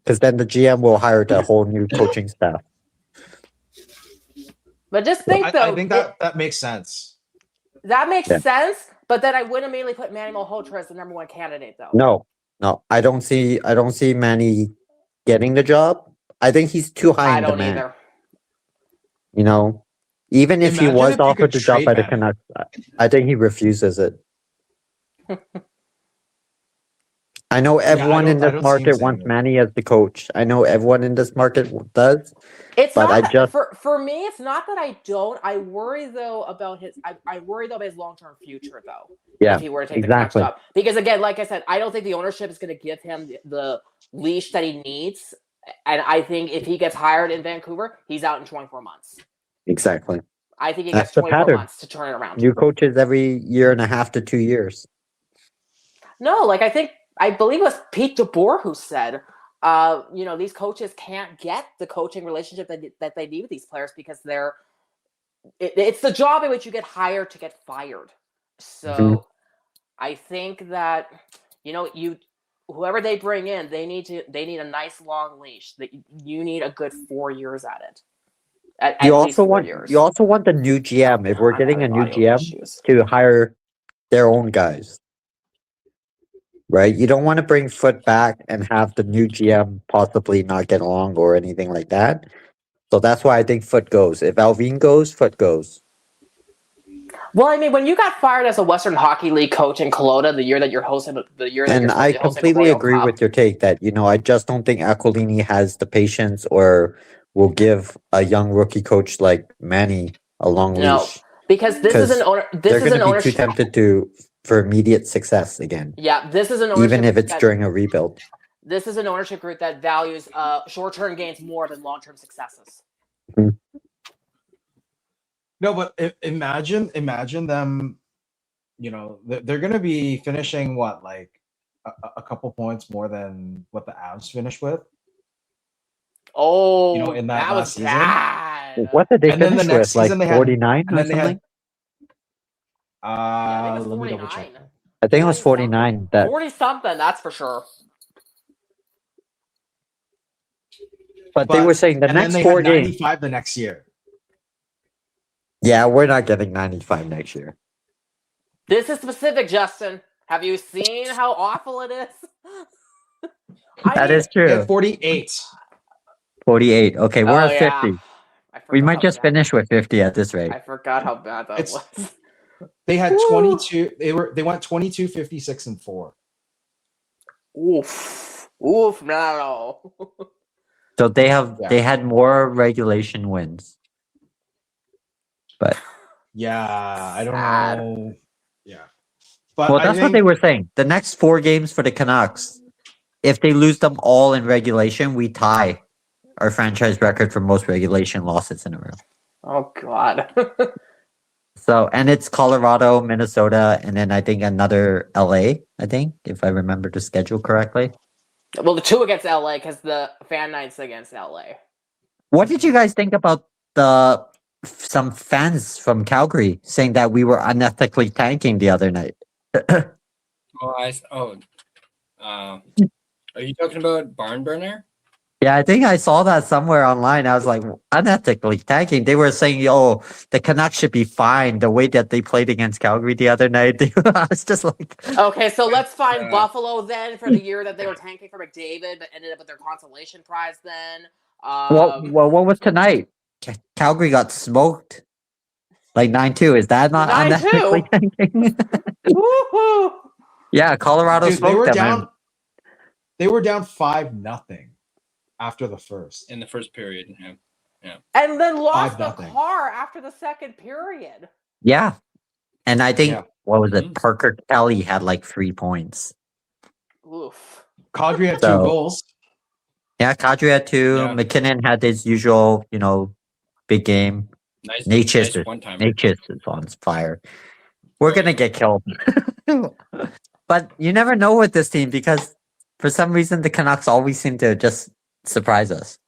Because then the GM will hire the whole new coaching staff. But just think, though. I think that makes sense. That makes sense, but then I wouldn't immediately put Manny Malhotra as the number one candidate, though. No. I don't see Manny getting the job. I think he's too high in demand. Either. You know, even if he Imagine was if you offered could the job trade by the Manny. Canucks, I think he refuses it. I know everyone in I this don't see him market saying wants it. Manny as the coach. I know everyone in this market does. It's But not I just- for me. It's not that I don't. I worry though about his. I worry though about his long-term future though. Yeah, if he were to take exactly. the Canucks job, because again, like I said, I don't think the ownership is going to give him the leash that he needs. And I think if he gets hired in Vancouver, he's out in 24 months. Exactly. I think he That's gets the 24 pattern. months to turn it around. New coaches every year and a half to 2 years. No, like I believe it was Pete DeBoer who said, these coaches can't get the coaching relationship that they need with these players because it's the job in which you get hired to get fired. So I think that, whoever they bring in, they need a nice long leash. That you need a good 4 years at it. At You least also 4 want years. you also want the new GM, if we're I'm getting a having new audio GM, issues. to hire their own guys. Right? You don't want to bring Foote back and have the new GM possibly not get along or anything like that. So that's why I think Foote goes. If Alvin goes, Foote goes. Well, I mean, when you got fired as a Western Hockey League coach in Kelowna the year that you're hosting, And I completely agree with your take that, I just don't think Aquilini has the patience or will give a young rookie coach like Manny a long leash. Because this is an owner. They're going to be too tempted for immediate success again. Yeah, this is an ownership. Even if it's during a rebuild. This is an ownership group that values short-term gains more than long-term successes. No, but imagine them. They're going to be finishing what, like a couple points more than what the Avs finished with. Oh, in that last season. bad. What did they And then the finish next with? season Like they had- 49 and or then they something? I think it was Let me double check. 49. I think it was 49. 40-something, that's for sure. But they were saying the and next then they 4 had games. 95 the next year. Yeah, we're not getting 95 next year. This is specific, Justin. Have you seen how awful it is? That is They true. had 48. 48. Okay, we're at 50. Yeah. We might just finish with 50 at this rate. I forgot how bad that It's- was. They had 22. They went 22, 56, and 4. Oof, no. So they Yeah. had more regulation wins. But Yeah, I don't Sad. know. Yeah, but well, I that's what think they were saying. The next 4 games for the Canucks, if they lose them all in regulation, we tie our franchise record for most regulation losses in a row. Oh God. So, and it's Colorado, Minnesota, and then I think another LA, I think, if I remember the schedule correctly. Well, the 2 against LA because the fan night's against LA. What did you guys think about some fans from Calgary saying that we were unethically tanking the other night? Are you talking about Barn Burner? Yeah, I think I saw that somewhere online. I was like, unethically tagging. They were saying, "Oh, the Canucks should be fined the way that they played against Calgary the other night." I was just like, Okay, so let's find Yeah. Buffalo then for the year that they were tanking for McDavid, but ended up with their consolation prize. Then, what was tonight? Calgary got smoked like 9-2. Is that not 9-2? unethically tanking? Woohoo! Yeah, Colorado Dude, smoked them. down. They were down 5-0 after the first. In the first period. Yeah. And then lost the 5-0. car after the second period. Yeah, and I think Yeah. what was it? Mhm. Parker Kelly had like 3 points. Oof. Kadri had 2 So- goals. Yeah, Kadri had 2. Yeah. McKinnon had his usual, big game. Nice Niche one time. is on fire. We're gonna get killed. But you never know with this team because for some reason the Canucks always seem to just surprise us.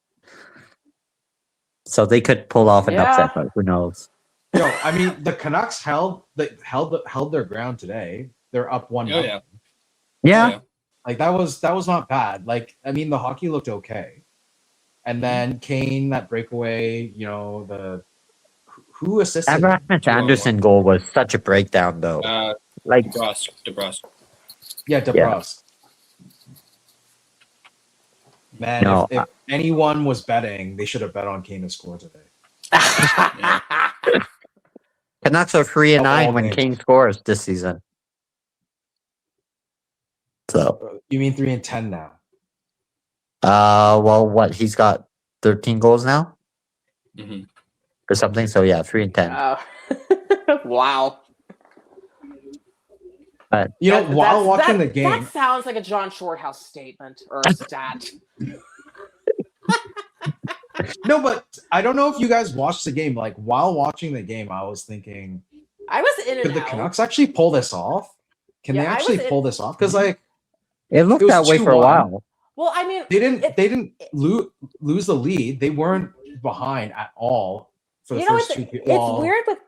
So they could pull off an Yeah. upset, but who knows? Yo, I mean, the Canucks held their ground today. They're up 1-0. Oh, yeah. Yeah. Like that was not bad. Like, I mean, the hockey looked okay. And then Kane, that breakaway, who assisted That him? Rasmus Anderson goal was such a breakdown though. Like DeBrusque. Yeah, DeBrusque. Man, No, if anyone was betting, they should have bet on Kane to score today. Canucks are 3-9 Of when all Kane scores this season. So You mean 3-10 now? well what he's got 13 goals now? Mhm. Or something. So yeah, 3-10. Wow. But While watching the game, That sounds like a John Shorthouse statement or a stat. no, but I don't know if you guys watched the game. Like while watching the game, I was thinking, I was in could and the out. Canucks actually pull this off? Can Yeah, they I actually was in- pull this off? Because like it looked it was that way for a 2-1. while. Well, I mean, they didn't lose the lead. They weren't behind at all for the first two.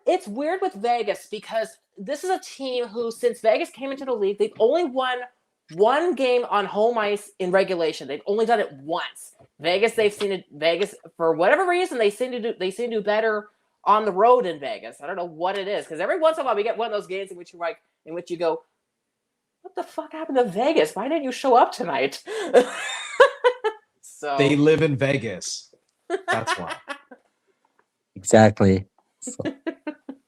it's weird with Vegas because this is a team who, since Vegas came into the league, they've only won one game on home ice in regulation. They've only done it once. Vegas for whatever reason they seem to do better on the road in Vegas. I don't know what it is because every once in a while we get one of those games in which you go, what the fuck happened to Vegas? Why didn't you show up tonight? So They live in Vegas. That's why. Exactly.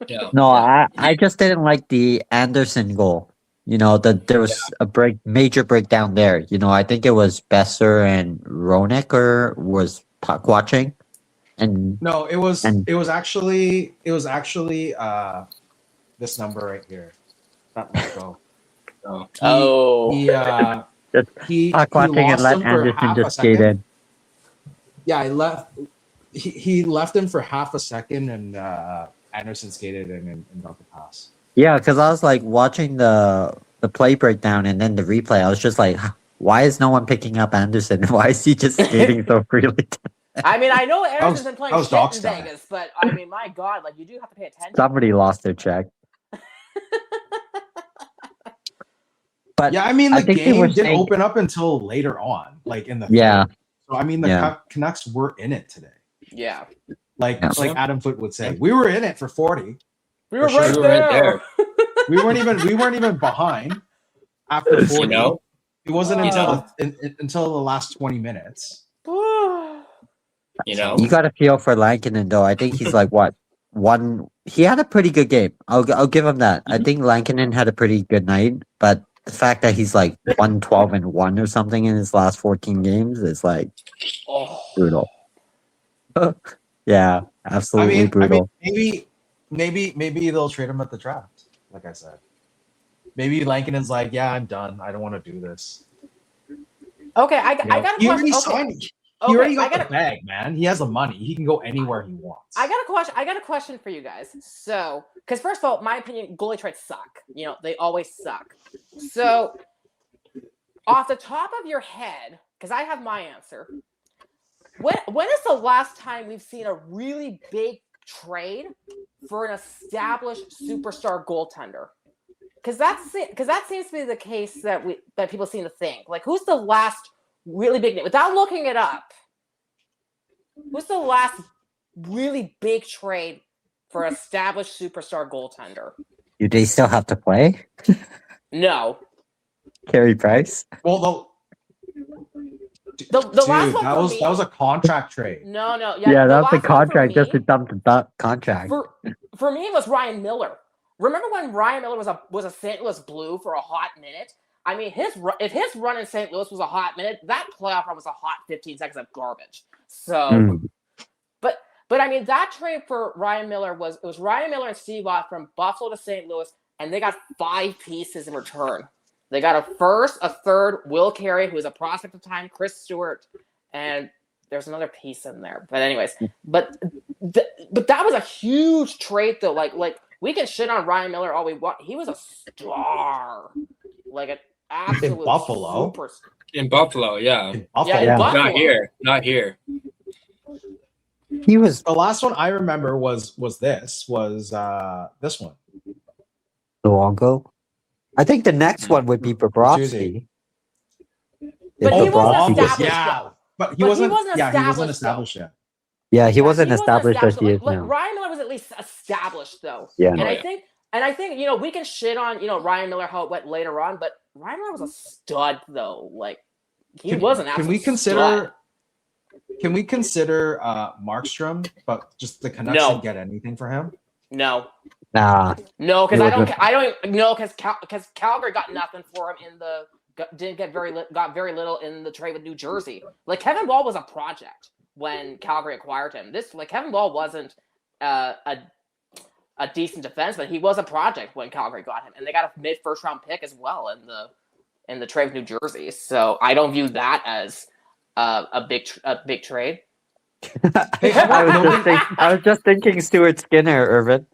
Yeah. No, I just didn't like the Anderson goal. There was a major breakdown there. I think it was Besser and Roenick was puck watching, and No, it was actually this number right here. That might go. He puck watching and lost let him for Anderson half a just skate second. in. Yeah, he left him for half a second, and Anderson skated in and got the pass. Yeah, because I was like watching the play breakdown and then the replay. I was just like, why is no one picking up Anderson? Why is he just skating so freely? I mean, I know Anderson's been playing that was shit in Doc's time. Vegas, but I mean, my God, like you do have to pay attention. Somebody lost their check. But Yeah, I mean I the think they game were didn't saying- open up until later on, like in the Yeah. third. So I mean the Yeah. Canucks were in it today. Yeah, Like Yeah. like Adam Foote would say, we were in it for 40. we were For right sure. We were there. right there. We weren't even behind after 40. know? It wasn't You until know? until the last 20 minutes. You got to feel for Lankinen though. I think he's like what one. He had a pretty good game. I'll give him that. I think Lankinen had a pretty good night, but the fact that he's like 1-12-1 or something in his last 14 games is like brutal. Yeah, absolutely brutal. Maybe they'll trade him at the draft. Like I said, maybe Lankinen's like, yeah, I'm done. I don't want to do this. Okay, I got a He already question. signed. He Okay, already I got got the bag, man. He has the money. He can go anywhere he wants. I got a question for you guys. So, because first of all, my opinion, goalie trades suck. They always suck. So, off the top of your head, because I have my answer, when is the last time we've seen a really big trade for an established superstar goaltender? Because that seems to be the case that people seem to think. Like, who's the last really big name? Without looking it up, Who's the last really big trade for established superstar goaltender? Do they still have to play? No. Carey Price? Well, The dude, last one that for was me. that was a contract trade. No. Yeah, the that's a last one for contract. Just me- to dump the contract. For me, it was Ryan Miller. Remember when Ryan Miller was a St. Louis Blue for a hot minute? I mean, if his run in St. Louis was a hot minute, that playoff run was a hot 15 seconds of garbage. So, but I mean, that trade for Ryan Miller was Ryan Miller and Steve Ott from Buffalo to St. Louis, and they got 5 pieces in return. They got a first, a third, Will Carey, who was a prospect at the time, Chris Stewart, and there's another piece in there. But anyways, but that was a huge trade though. Like we can shit on Ryan Miller all we want. He was a star, like an absolute Buffalo? superstar. In Buffalo, yeah. In Buffalo. Yeah, in Buffalo. Not here. He was The last one I remember was this one. Luongo. I think the next one would be Bobrovsky. But he wasn't Bobrovsky, established yeah. yet. But he wasn't established, established yet. Yeah, he Yeah, wasn't established as he is like, now. Ryan Miller was at least established though. Yeah. And I think we can shit on Ryan Miller how it went later on, but Ryan Miller was a stud though. Like he was an absolute Can we consider? stud. Can we consider Markstrom? But just the Canucks No. didn't get anything for him. No, Nah. because He I wasn't- don't know because Calgary got nothing for him got very little in the trade with New Jersey. Like Kevin Ball was a project when Calgary acquired him. Kevin Ball wasn't a decent defenseman. He was a project when Calgary got him, and they got a mid first round pick as well in the trade with New Jersey. So I don't view that as a big trade. I was just thinking Stuart Skinner, Irvin.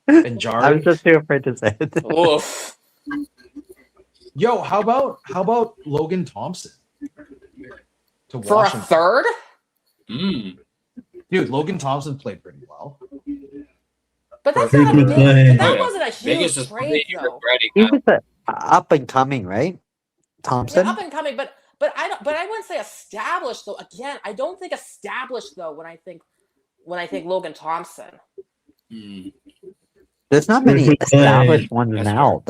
And I was Jari. just too afraid to say it. Oof. Yo, how about Logan Thompson to For a Washington? third? Dude, Logan Thompson played pretty well. But that's Big not a big. play. That Oh, yeah. wasn't a Biggest huge is trade though. He was up and coming, right? Thompson? Yeah, up and coming, but I wouldn't say established though. Again, I don't think established though when I think Logan Thompson. There's not many Big play. established ones That's now.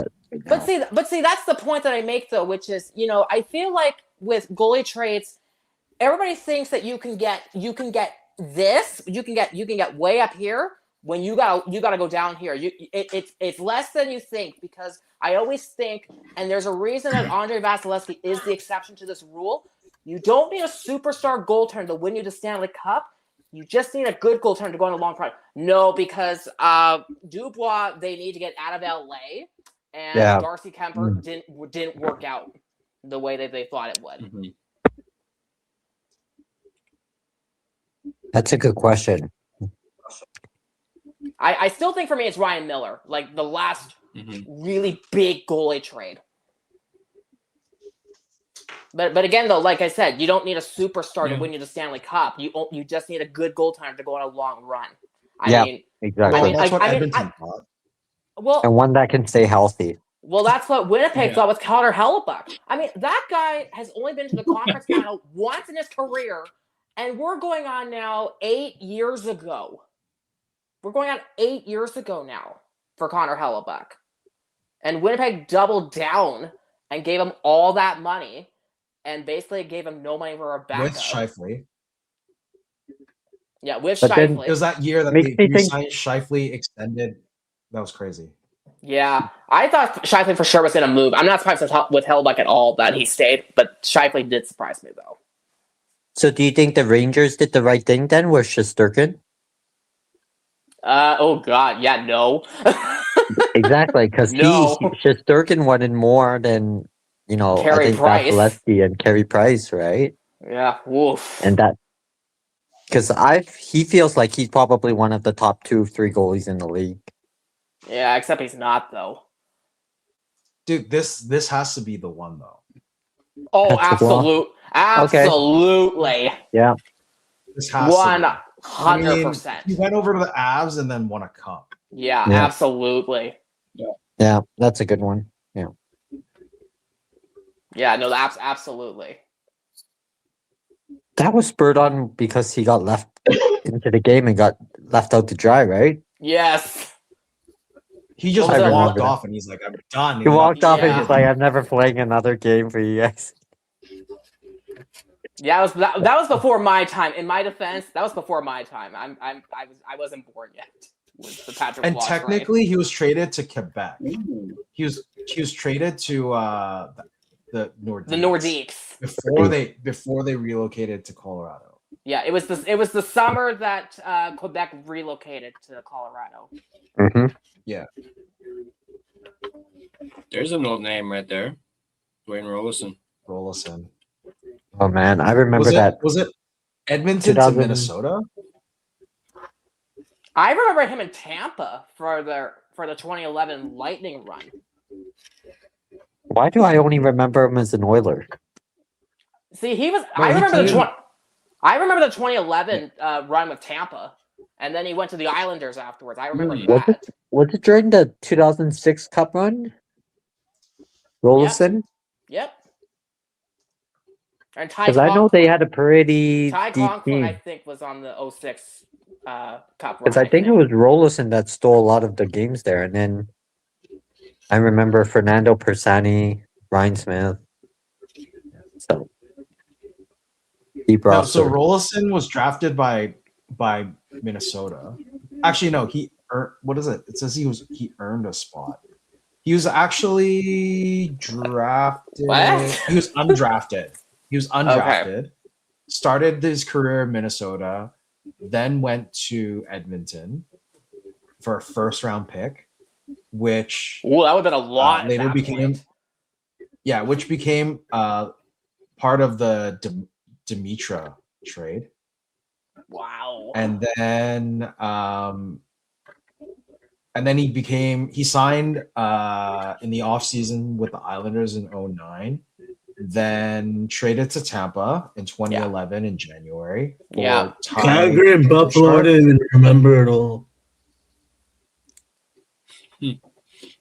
But see, that's the point that I make though, which is, I feel like with goalie trades, everybody thinks that you can get this, you can get way up here when you gotta go down here. It's less than you think, because I always think, and there's a reason that Andre Vasilevsky is the exception to this rule. You don't need a superstar goaltender to win you the Stanley Cup. You just need a good goaltender to go on a long run. No, because Dubois they need to get out of LA, and Yeah. Darcy Kemper didn't work out the way that they thought it would. That's a good question. I still think for me it's Ryan Miller, like the last really big goalie trade. But again, though, like I said, you don't need a superstar to win you the Stanley Cup. You just need a good goaltender to go on a long run. I mean, Exactly. I mean, That's what I mean, Edmonton thought. well, and one that can stay healthy. well, that's what Winnipeg thought with Connor Hellebuck. I mean, that guy has only been to the conference final once in his career, and we're going on now 8 years ago. We're going on 8 years ago now for Connor Hellebuck. And Winnipeg doubled down and gave him all that money, and basically gave him no money for a backup. With Scheifele. Yeah, with But then- Scheifele. It was that year that Makes they me think- signed Scheifele extended. That was crazy. Yeah, I thought Scheifele for sure was going to move. I'm not surprised with Hellebuck at all that he stayed, but Scheifele did surprise me, though. So do you think the Rangers did the right thing then with Shesterkin? Oh, God. Yeah, no. Exactly, because No. Shesterkin wanted more than, I Carey think Price. Vasilevsky and Carey Price, right? Yeah, woof. And that, because he feels like he's probably one of the top 2-3 goalies in the league. Yeah, except he's not, though. Dude, this has to be the one though. Oh, That's the one. absolutely. Yeah. This has to be. 100%. He went over to the Avs and then won a cup. Yeah, Yeah. absolutely. Yeah, that's a good one. Yeah. Yeah, no, absolutely. That was spurred on because he got left into the game and got left out to dry, right? Yes. He just What was that? walked remember that. off and he's like, I'm done. He walked off and Yeah. he's like, "I'm never playing another game for you guys." Yeah, that was before my time. In my defense, that was before my time. I wasn't born yet. With the Patrick And Waugh technically, he was traded to Quebec. He was traded to the Nordiques. The Nordiques. before they relocated to Colorado. Yeah, it was the summer that Quebec relocated to Colorado. Mm-hmm. Yeah. There's an old name right there. Dwayne Rolison. Rolison. Oh man, I remember that. Was it Edmonton to 2000 Minnesota? I remember him in Tampa for the 2011 Lightning run. Why do I only remember him as an Oiler? See, he was. No, I he remember played- I remember the 2011 run with Tampa, and then he went to the Islanders afterwards. I remember Was that. Was it during the 2006 Cup run? Rolison? Yep. And Ty Because I know they had a pretty Ty deep Conklin, I team. think, was on the 06 Cup run. Because I think it was Rolison that stole a lot of the games there. And then I remember Fernando Persani, Ryan Smith. So deep No, roster. so Rolison was drafted by Minnesota. Actually, no, he earned. What is it? It says he earned a spot. He was actually drafted. What? He was undrafted. He was undrafted. Started his career in Minnesota, then went to Edmonton for a first round pick, which Ooh, that would have been a lot. later at that became point. which became part of the Dimitra trade. Wow. And then he signed in the offseason with the Islanders in 2009, then traded to Tampa in 2011 in January. for Yeah. Ty Calgary and Buffalo, I Sharp. didn't even remember it all.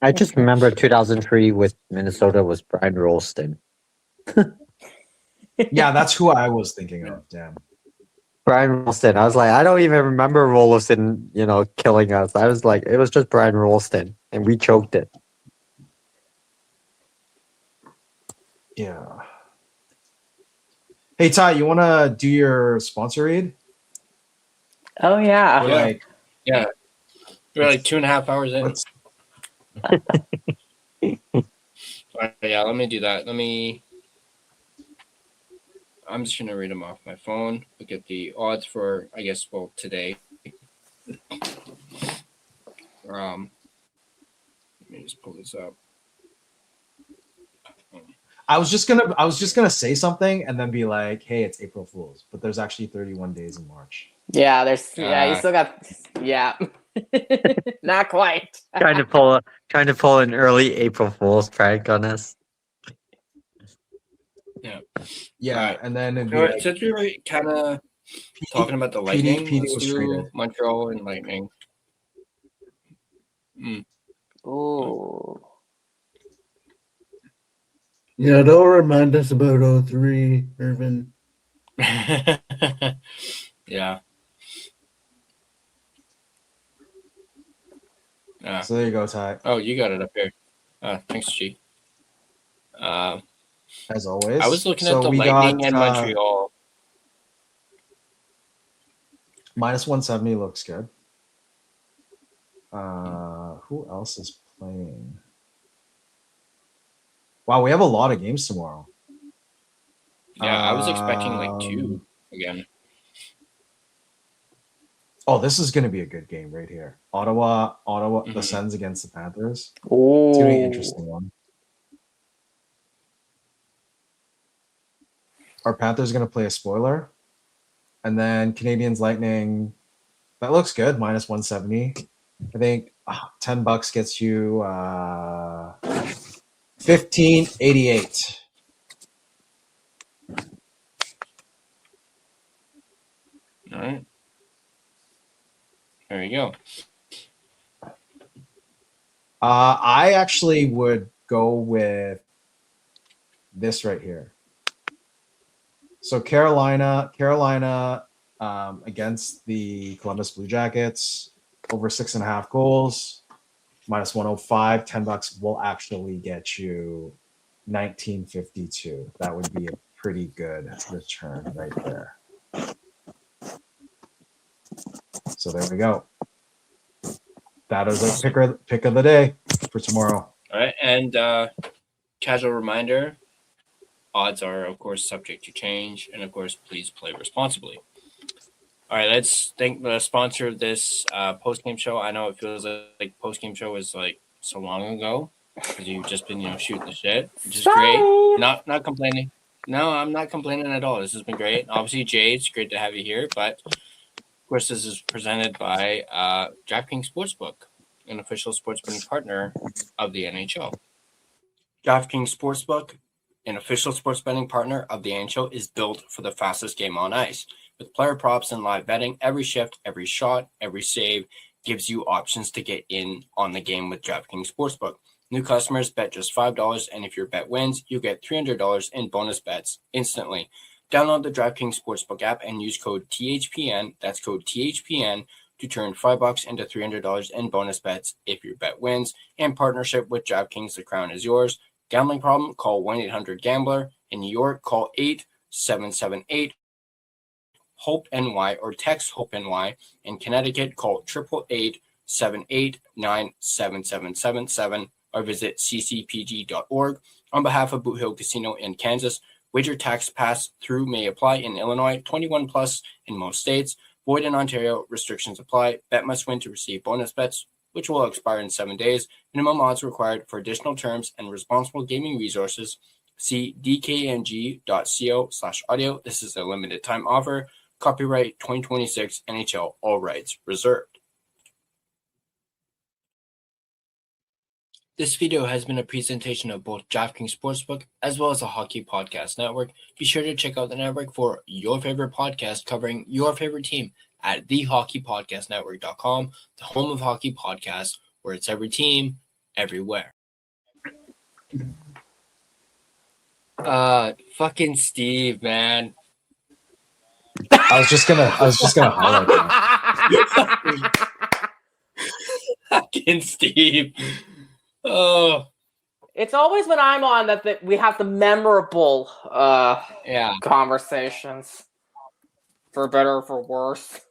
I just remember 2003 with Minnesota was Brian Rolston. Yeah, that's who I was thinking of. Damn. Brian Rolston. I was like, I don't even remember Rolston, killing us. I was like, it was just Brian Rolston, and we choked it. Yeah. Hey Ty, you want to do your sponsor read? Oh yeah. We're Yeah. like, Yeah. We're like 2.5 hours in. let's- Yeah, let me do that. I'm just gonna read them off my phone. Look at the odds for, I guess, today. Let me just pull this up. I was just gonna say something and then be like, "Hey, it's April Fool's," but there's actually 31 days in March. Yeah, you Uh, still got not quite. trying to pull an early April Fool's prank on us. Yeah, Right. and then it'd be So like, since we were kind of talking about the PD Lightning, let's was do traded. Montreal and Lightning. Ooh. Yeah, don't remind us about 03, Irvin. Yeah. so there you go, Ty. Oh, you got it up here. Thanks, G. As always, I was looking So at the we Lightning got, and Montreal. minus 170 looks good. Who else is playing? Wow, we have a lot of games tomorrow. Yeah, I was expecting like 2 again. Oh, this is going to be a good game right here. Ottawa, the Mhm. Sens against the Panthers. Ooh. It's going to be an interesting one. Our Panthers going to play a spoiler. And then Canadiens Lightning. That looks good. Minus 170. I think $10 gets you 1588. All right. There you go. I actually would go with this right here. So Carolina against the Columbus Blue Jackets, over 6.5 goals, minus 105. $10 will actually get you 1952. That would be a pretty good return right there. So there we go. That is a pick of the day for tomorrow. All right, and casual reminder: odds are, of course, subject to change, and of course, please play responsibly. All right, let's thank the sponsor of this post-game show. I know it feels like post-game show is like so long ago because you've just been, shooting the shit, which is great. Not complaining. No, I'm not complaining at all. This has been great. Obviously, Jay, it's great to have you here, but of course, this is presented by DraftKings Sportsbook, an official sports betting partner of the NHL. DraftKings Sportsbook, an official sports betting partner of the NHL, is built for the fastest game on ice. With player props and live betting, every shift, every shot, every save gives you options to get in on the game with DraftKings Sportsbook. New customers bet just $5, and if your bet wins, you get $300 in bonus bets instantly. Download the DraftKings Sportsbook app and use code THPN, that's code THPN, to turn $5 into $300 in bonus bets if your bet wins. In partnership with DraftKings, the crown is yours. Gambling problem? Call 1-800-GAMBLER. In New York, call 877-8-HOPE-NY or text HOPE-NY. In Connecticut, call 888-789-7777 or visit ccpg.org. On behalf of Boot Hill Casino in Kansas, wager tax pass-through may apply in Illinois, 21 plus in most states. Void in Ontario, restrictions apply. Bet must win to receive bonus bets, which will expire in 7 days. Minimum odds required. For additional terms and responsible gaming resources, see dkng.co/audio. This is a limited time offer. Copyright 2026 NHL, all rights reserved. This video has been a presentation of both DraftKings Sportsbook as well as the Hockey Podcast Network. Be sure to check out the network for your favorite podcast covering your favorite team at thehockeypodcastnetwork.com, the home of hockey podcasts, where it's every team, everywhere. Fucking Steve, man. I was just gonna highlight that. Fucking Steve. Oh, It's always when I'm on that we have the memorable conversations, for better or for worse.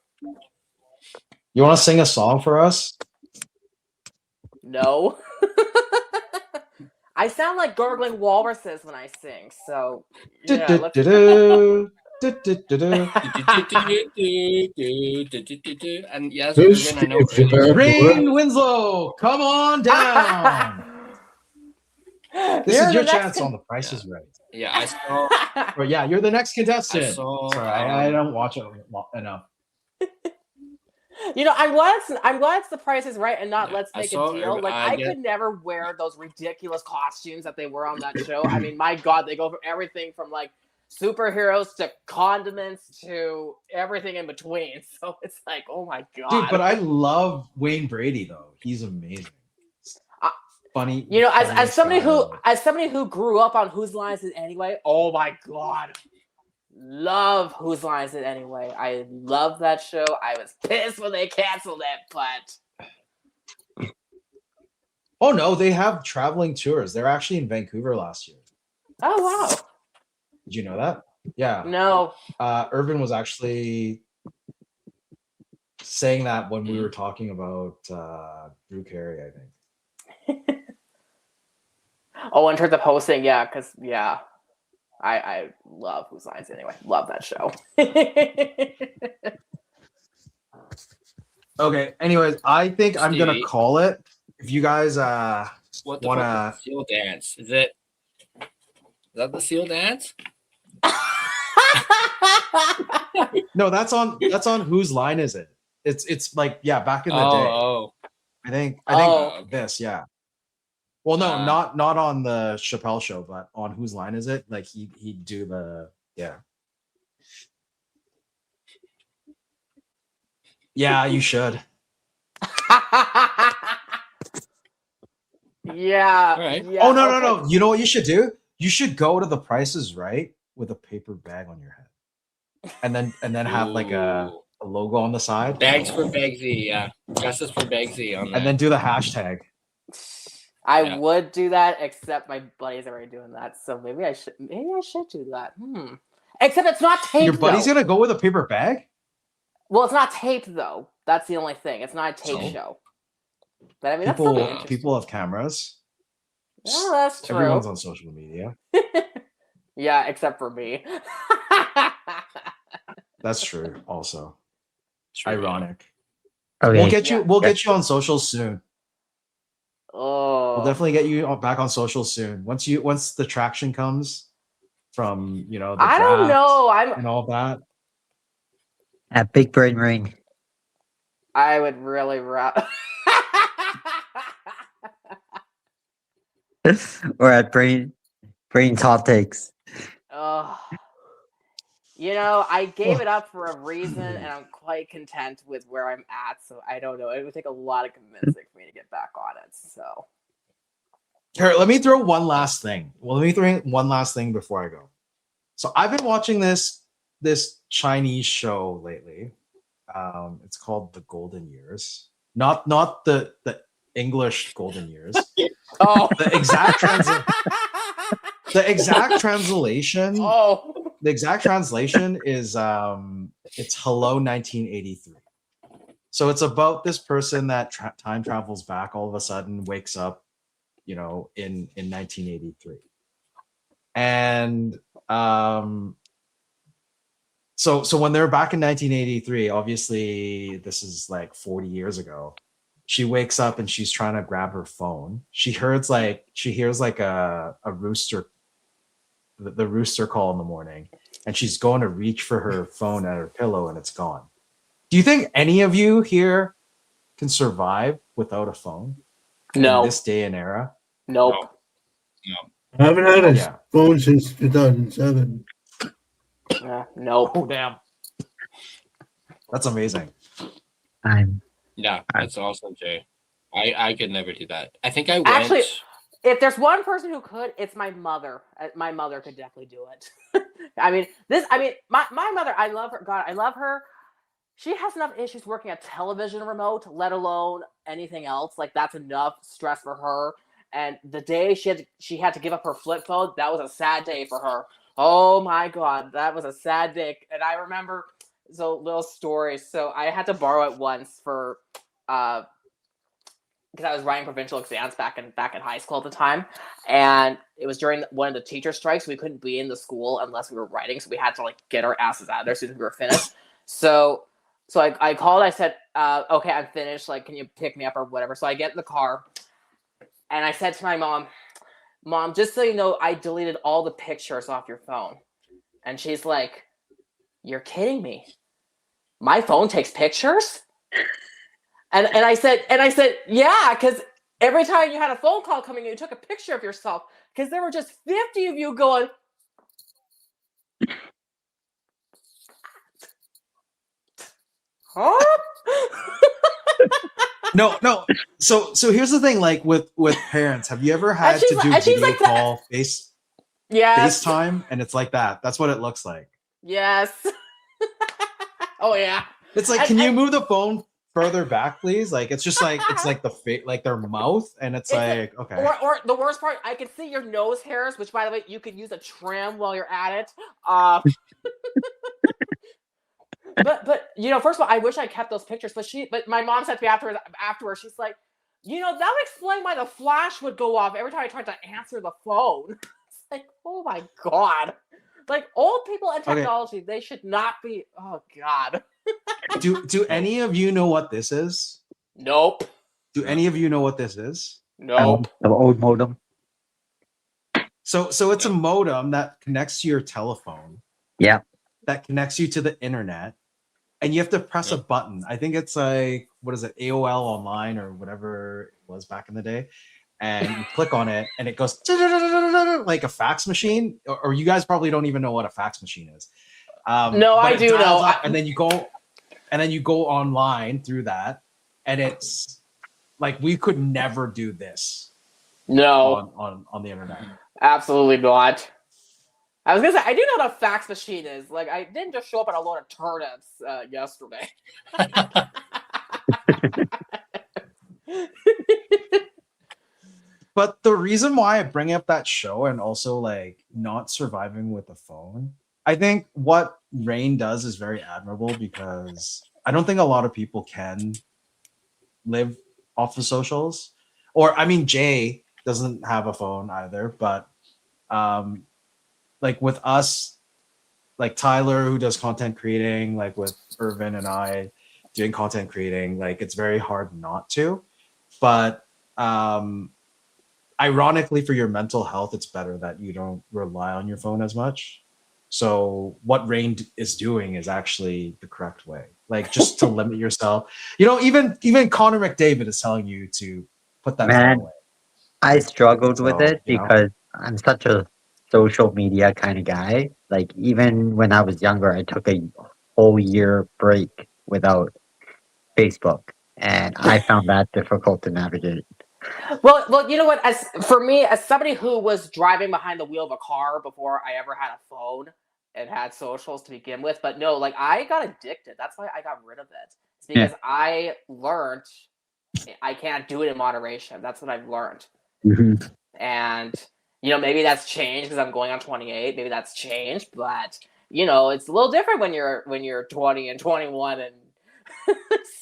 You want to sing a song for us? No. I sound like gurgling walruses when I sing, so yeah, let's... And yes, Irvin, I know Irvin. Green Winslow, come on down. This is your chance on The Price is Right. Yeah, I saw. Or yeah, you're the next contestant. Sorry, I don't watch it enough. I'm glad it's The Price is Right and not Let's Make a Deal. I could never wear those ridiculous costumes that they were on that show. I mean, my God, they go for everything from like superheroes to condiments to everything in between. So it's like, oh my God. Dude, but I love Wayne Brady though. He's amazing. Funny. As somebody who grew up on Whose Line Is It Anyway, oh my God. Love Whose Line Is It Anyway. I love that show. I was pissed when they canceled it, but oh no, they have traveling tours. They're actually in Vancouver last year. oh wow. Did you know that? Yeah. No. Irvin was actually saying that when we were talking about Drew Carey, I think. Oh, in terms of hosting, yeah, because I love Whose Line Is It Anyway. Love that show. Okay. Anyways, I think I'm gonna call it. If you guys What the wanna fuck is the seal dance? Is that the seal dance? No, that's on Whose Line Is It? It's like back in the day. Oh. I think this, yeah. Well, no, not on the Chappelle Show, but on Whose Line Is It? Like he'd do the Yeah, you should. Yeah. All right. Yeah, Oh no. You know what you should do? You should go to The Price is Right with a paper bag on your head, and then have like a logo on the side, Bags for Bagsy, yeah. Justice for Bagsy on that. and then do the hashtag. I would do that, except my buddies are already doing that, so maybe I should do that. Except it's not taped. Your buddy's though. gonna go with a paper bag? Well, it's not taped though. That's the only thing. It's not a tape show. But I mean, People have cameras. Yeah, that's true. Everyone's on social media. Yeah, except for me. That's true. Also, True. ironic. Okay. We'll get you. We'll get you on social soon. Oh, We'll definitely get you back on social soon. Once the traction comes from the I don't draft know. and all that. At Big Brain Ring. I would really Or at Brain Top Takes. Oh, I gave it up for a reason, and I'm quite content with where I'm at. So I don't know. It would take a lot of convincing for me to get back on it. So, Here, let me throw one last thing. Well, let me throw in one last thing before I go. So I've been watching this Chinese show lately. It's called The Golden Years. Not the English Golden Years. oh, The exact translation. oh, The exact translation is it's Hello 1983. So it's about this person that time travels back all of a sudden, wakes up, in 1983. And so when they're back in 1983, obviously this is like 40 years ago. She wakes up and she's trying to grab her phone. She hears like a rooster, the rooster call in the morning, and she's going to reach for her phone at her pillow and it's gone. Do you think any of you here can survive without a phone? no, In this day and era? nope. No. I haven't had a Yeah. phone since 2007. Nope. Oh damn. That's amazing. Yeah, that's awesome, Jay. I could never do that. I think I went. Actually, if there's one person who could, it's my mother. My mother could definitely do it. My mother, I love her. God, I love her. She has enough issues working a television remote, let alone anything else. Like, that's enough stress for her. And the day she had to give up her flip phone, that was a sad day for her. Oh my God, that was a sad day. And I remember, so little stories. So I had to borrow it once for because I was writing provincial exams back in high school at the time, and it was during one of the teacher strikes. We couldn't be in the school unless we were writing, so we had to get our asses out of there as soon as we were finished. So I called. I said, "Okay, I'm finished. Can you pick me up or whatever?" So I get in the car, and I said to my mom, just so you know, I deleted all the pictures off your phone. And she's like, "You're kidding me? My phone takes pictures?" And I said, "Yeah, because every time you had a phone call coming in, you took a picture of yourself, because there were just 50 of you going." Huh? No. So here's the thing, with parents, have you ever had to do video call Yes. FaceTime, and it's like that? That's what it looks like. Yes. Oh yeah. It's like, can you move the phone further back, please? It's just it's like their mouth, and it's okay. Or the worst part, I can see your nose hairs, which by the way, you could use a trim while you're at it. But first of all, I wish I kept those pictures. But my mom said to me afterwards, she's like, that would explain why the flash would go off every time I tried to answer the phone. It's like, oh my God. Old people and technology, They should not be. Oh God. Do any of you know what this is? Nope. Do any of you know what this is? Nope. The old modem. So it's a modem that connects to your telephone. Yeah. That connects you to the internet, and you have to press a button. I think it's what is it, AOL Online or whatever it was back in the day. And you click on it, and it goes like a fax machine. Or you guys probably don't even know what a fax machine is. No, I do know. And then you go online through that, and it's like we could never do this. No. On the internet. Absolutely not. I was gonna say I do know what a fax machine is. Like I didn't just show up at a load of turnips yesterday. But the reason why I bring up that show and also like not surviving with a phone, I think what Rain does is very admirable because I don't think a lot of people can live off the socials. Or I mean, Jay doesn't have a phone either, but like with us, like Tyler who does content creating, like with Irvin and I doing content creating, like it's very hard not to. But ironically, for your mental health, it's better that you don't rely on your phone as much. So what Rain is doing is actually the correct way, like just to limit yourself. You know, even Connor McDavid is telling you to put that phone away. I struggled with So, it you know. because I'm such a social media kind of guy. Like even when I was younger, I took a whole year break without Facebook, and I found that difficult to navigate. Well, you know what? As for me, as somebody who was driving behind the wheel of a car before I ever had a phone and had socials to begin with, but no, like I got addicted. That's why I got rid of it. It's because I learned I can't do it in moderation. That's what I've learned. Mm-hmm. And you know, maybe that's changed because I'm going on 28. Maybe that's changed, but you know, it's a little different when you're 20 and 21, and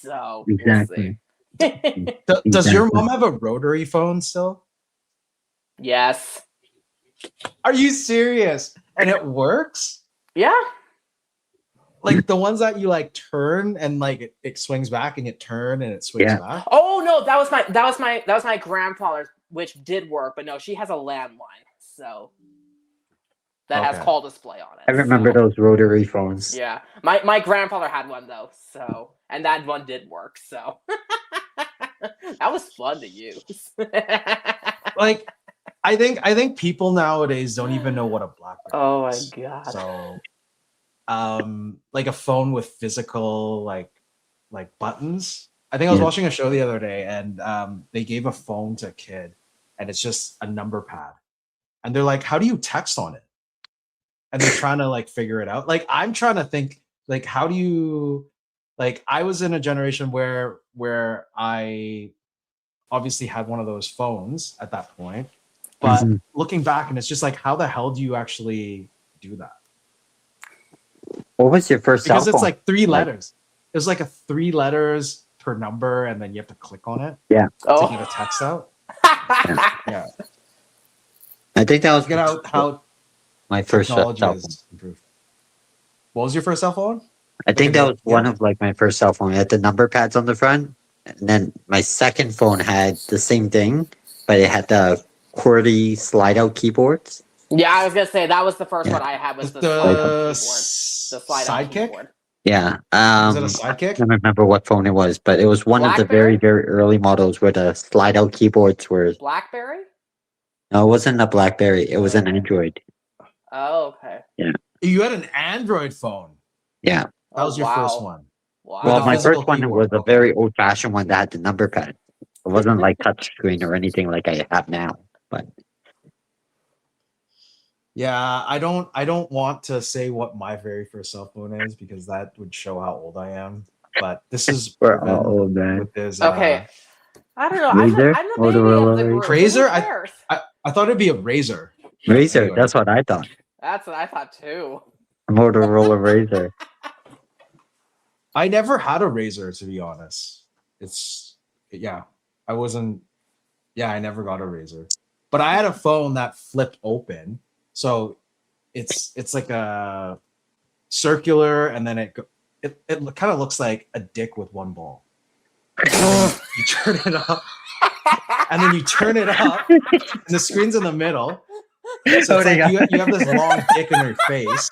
so Exactly. we'll see. Does your mom have a rotary phone still? Yes. Are you serious? And it works? Yeah. Like the ones that you like turn and like it swings back and you turn and it swings back? Oh no, that was my grandfather's, which did work, but no, she has a landline, so that has call display on it. I remember those rotary phones. Yeah, my grandfather had one though, so and that one did work, so that was fun to use. Like, I think people nowadays don't even know what a BlackBerry Oh my is. god! So, like a phone with physical like buttons. I think I was watching a show the other day, and they gave a phone to a kid, and it's just a number pad, and they're like, "How do you text on it?" And they're trying to like figure it out. Like I'm trying to think, like, how do you, like, I was in a generation where I obviously had one of those phones at that point, but looking back, and it's just like, how the hell do you actually do that? What was your first cell Because phone? it's like 3 letters. It was like a 3 letters per number, and then you have to click on it. Yeah. To get a text out. Yeah. I think that was Get out how my first cell technology phone. has improved. What was your first cell phone? I think that was one of like my first cell phone. It had the number pads on the front, and then my second phone had the same thing, but it had the QWERTY slide out keyboards. Yeah, I was gonna say that was the first one I had was the slide out Sidekick? keyboard. Yeah. Was it a Sidekick? I don't remember what phone it was, but it was one of the very, very early models where the slide out keyboards were. BlackBerry? No, it wasn't a BlackBerry. It was an Android. Oh, okay. Yeah. You had an Android phone. Yeah. That was your first one. Wow. Well, my first one was a very old fashioned one that had the number pad. It wasn't like touchscreen or anything like I have now. But yeah, I don't want to say what my very first cell phone is because that would show how old I am. But this is we're all old, man. with his, okay. I don't know. Razor? I'm the baby of the group. Razor? Who cares? I thought it'd be a Razor. Razor, Anyway. that's what I thought. That's what I thought too. A Motorola Razor. I never had a Razor, to be honest. I never got a Razor. But I had a phone that flipped open. So it's like a circular, and then it kind of looks like a dick with one ball. You turn it up, and then you turn it up, and the screen's in the middle. So it's like you have this long dick in your face.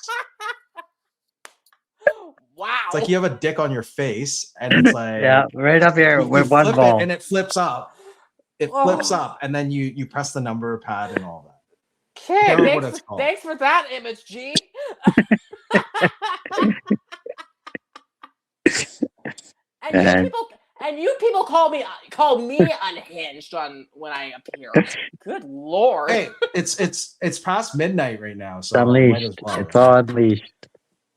Wow. It's like you have a dick on your face, and it's like right up here you with one flip ball. it, and it flips up. It flips up, and then you press the number pad and all that. Okay, thanks for that image, G. And you people call me unhinged when I appear. Good lord! Hey, it's past midnight right now, so It's might unleashed. as well. It's all unleashed.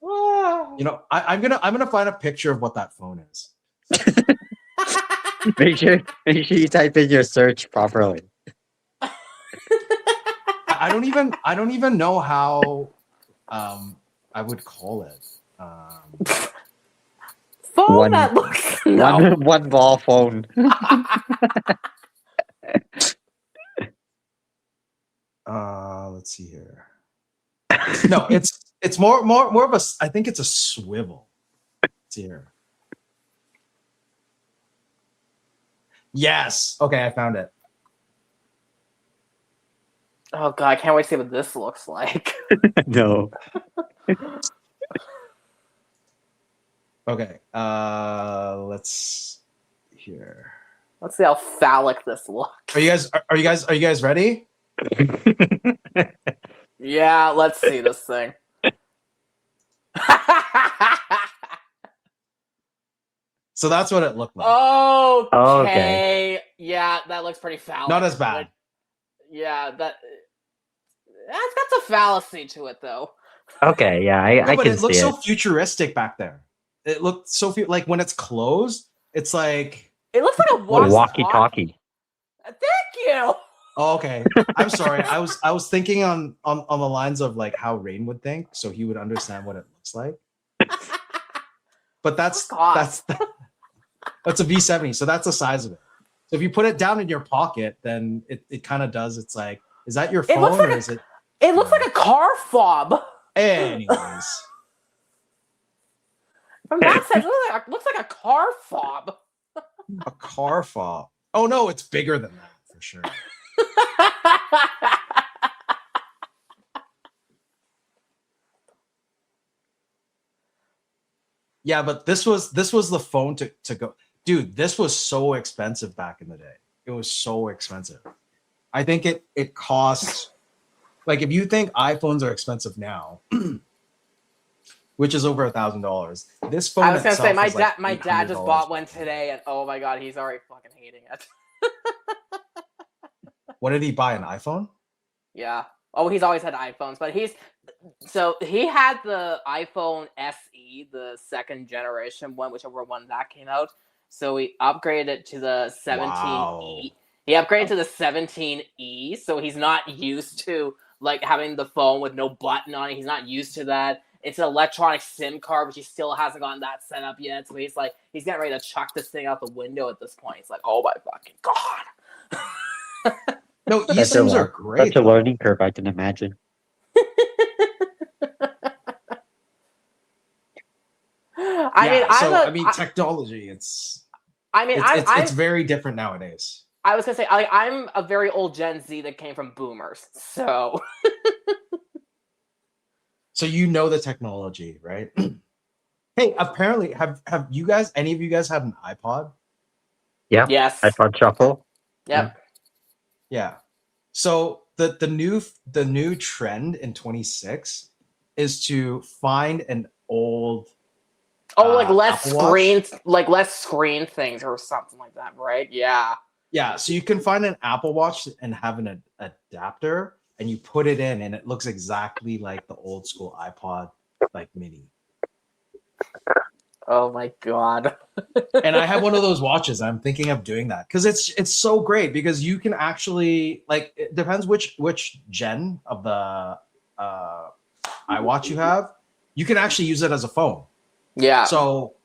You know, I'm gonna find a picture of what that phone is. Make sure you type in your search properly. I don't even know how I would call it. Phone that looks no. One ball phone. Let's see here. No, it's more of a. I think it's a swivel. Let's see here. Yes. Okay, I found it. Oh god, I can't wait to see what this looks like. No. Okay. Let's here. Let's see how phallic this looks. Are you guys ready? Yeah, let's see this thing. So that's what it looked like. Okay. Okay. Yeah, that looks pretty phallic. Not as bad. Yeah, that's got a fallacy to it though. Okay, yeah, I But can it looks see so it. futuristic back there. It looked so like when it's closed, it's like It looks like a Walkie-talkie. Thank you. oh, okay. I'm sorry. I was thinking on the lines of like how Rain would think, so he would understand what it looks like. But that's a V70, so that's the size of it. So if you put it down in your pocket, then it kind of does. It's like, is that your phone or is it? It looks like a car fob. Anyways. From that side, it looks like a car fob. A car fob. Oh no, it's bigger than that for sure. Yeah, but this was the phone to go. Dude, this was so expensive back in the day. It was so expensive. I think it costs like if you think iPhones are expensive now, which is over $1,000. This phone. I was gonna say itself my is like dad just $800 bought one today, and oh my god, he's already fucking hating it. What did he buy? An iPhone? Yeah. Oh, he's always had iPhones, but he had the iPhone SE, the second generation one, whichever one that came out. So he upgraded it to the 17E. Wow. He upgraded to the 17E, so he's not used to like having the phone with no button on it. He's not used to that. It's an electronic SIM card, which he still hasn't gotten that set up yet. So he's getting ready to chuck this thing out the window at this point. He's like, oh my fucking god. No, eSIMs are great. Such a learning curve, I can imagine. I mean, technology. It's very different nowadays. I was gonna say I'm a very old Gen Z that came from boomers, so. So you know the technology, right? Hey, apparently, have any of you guys had an iPod? Yeah. Yes. iPod Shuffle. Yep. Yeah. So the new trend in 26 is to find an old less Apple screen things or something like that, right? Yeah. Yeah, so you can find an Apple Watch and have an adapter and you put it in and it looks exactly like the old school iPod like mini. Oh my god. And I have one of those watches. I'm thinking of doing that because it's so great because you can actually like it depends which gen of the iWatch you have. You can actually use it as a phone. Yeah. So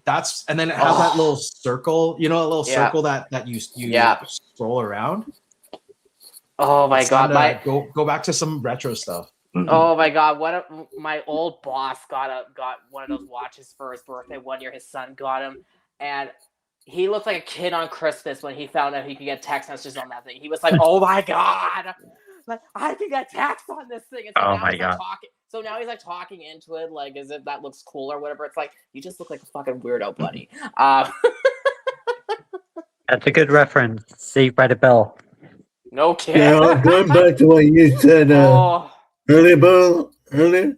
that's and then it has that little circle, a little circle that you scroll around. Oh my god! Go back to some retro stuff. Oh my god! My old boss got one of those watches for his birthday one year. His son got him, and he looked like a kid on Christmas when he found out he could get text messages on that thing. He was like, "Oh my god! Like I can get text on this thing." And so oh now my he's god! So now he's like talking into it, like as if that looks cool or whatever. It's like you just look like a fucking weirdo, buddy. That's a good reference. Saved by the Bell. No kidding. Yeah, going back to what you said earlier.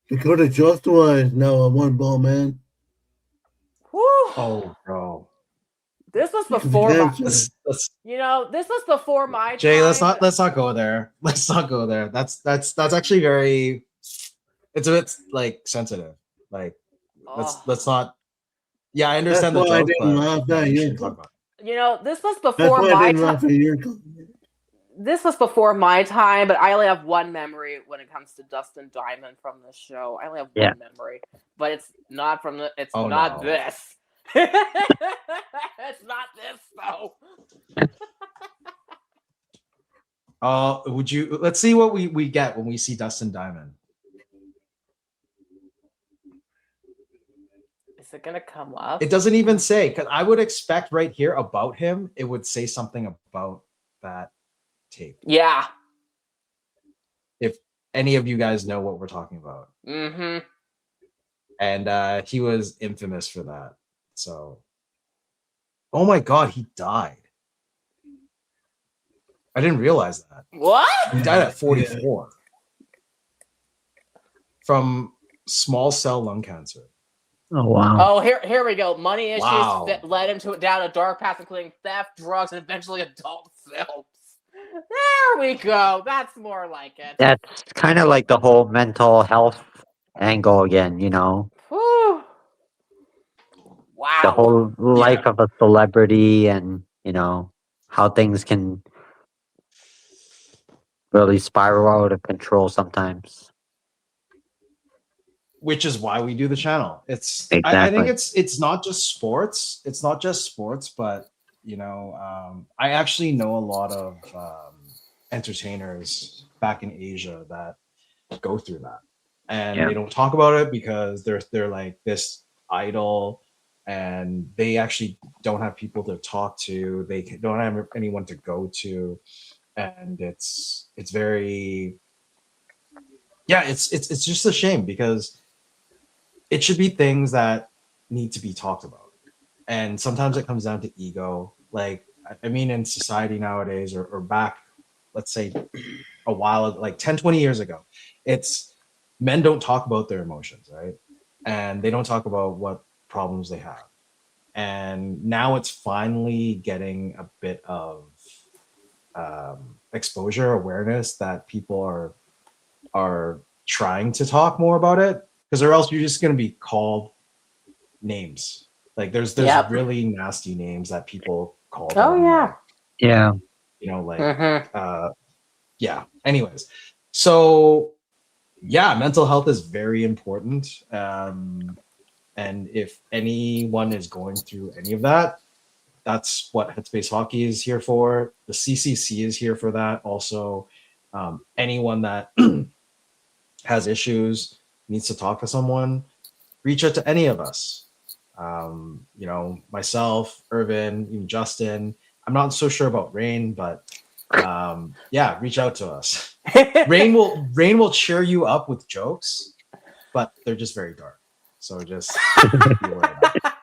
Dakota Joshua is now a one ball man. Oh, bro. This was before my, Potentially. this was before my Jay, time. let's not go there. Let's not go there. That's actually very. It's a bit like sensitive. Like let's not. Yeah, I That's understand the why I joke, didn't but laugh no, at we your shouldn't talk comment. about it. This was That's before why I my didn't laugh time. at your comment. This was before my time, but I only have one memory when it comes to Dustin Diamond from this show. I only have Yeah. one memory, but it's not from the. It's Oh, not no. this. It's not this though. Would you? Let's see what we get when we see Dustin Diamond. Is it gonna come up? It doesn't even say, because I would expect right here about him, it would say something about that tape. Yeah. If any of you guys know what we're talking about. Mm-hmm. And he was infamous for that. So, oh my God, he died. I didn't realize that. What? He died at 44 from small cell lung cancer. Oh wow. Oh, here we go. Money issues Wow. that led him down a dark path, including theft, drugs, and eventually adult films. There we go. That's more like it. That's kind of like the whole mental health angle again, you know. Whew. Wow. The whole life of a celebrity and, you know, how things can really spiral out of control sometimes. Which is why we do the channel. It's I Exactly. think it's not just sports. It's not just sports, but I actually know a lot of entertainers back in Asia that go through that, and they don't talk about it because they're like this idol, and they actually don't have people to talk to. They don't have anyone to go to, and it's very it's just a shame because it should be things that need to be talked about. And sometimes it comes down to ego. Like, I mean, in society nowadays or back, let's say a while, like 10, 20 years ago, it's men don't talk about their emotions, right? And they don't talk about what problems they have. And now it's finally getting a bit of exposure, awareness that people are trying to talk more about it. Because or else you're just going to be called names. Like there's really nasty names that people call them. Oh yeah. Yeah. You know, like yeah. Anyways, so yeah, mental health is very important. And if anyone is going through any of that, that's what Headspace Hockey is here for. The CCC is here for that. Also, anyone that has issues, needs to talk to someone, reach out to any of us. Myself, Irvin, even Justin. I'm not so sure about Rain, but reach out to us. Rain will cheer you up with jokes, but they're just very dark. So just be aware of that.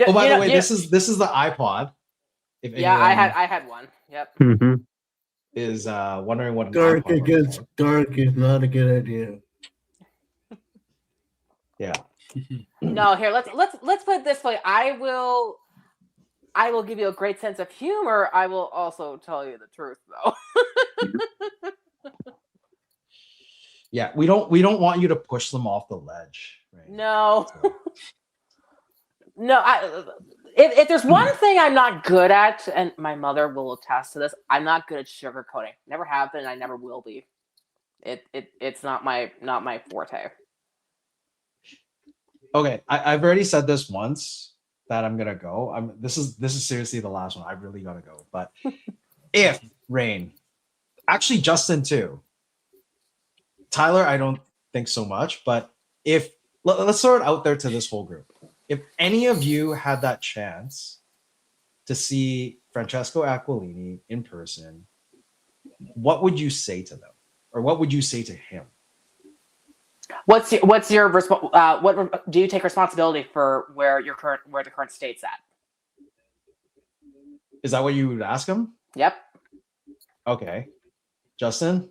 Oh, by the way, this is the iPod. If I had one. Yep. Mm-hmm. Is wondering what an Dark iPod against was. dark is not a good idea. Yeah. No, here let's put it this way. I will give you a great sense of humor. I will also tell you the truth, though. Yeah, we don't want you to push them off the ledge. Right? No. So. No, if there's one thing I'm not good at, and my mother will attest to this, I'm not good at sugarcoating. Never have been, I never will be. It's not my forte. Okay, I've already said this once that I'm gonna go. This is seriously the last one. I really gotta go. But if Rain, actually Justin too, Tyler, I don't think so much. But if let's throw it out there to this whole group. If any of you had that chance to see Francesco Aquilini in person, what would you say to them, or what would you say to him? What do you take responsibility for where the current state's at? Is that what you would ask him? Yep. Okay, Justin.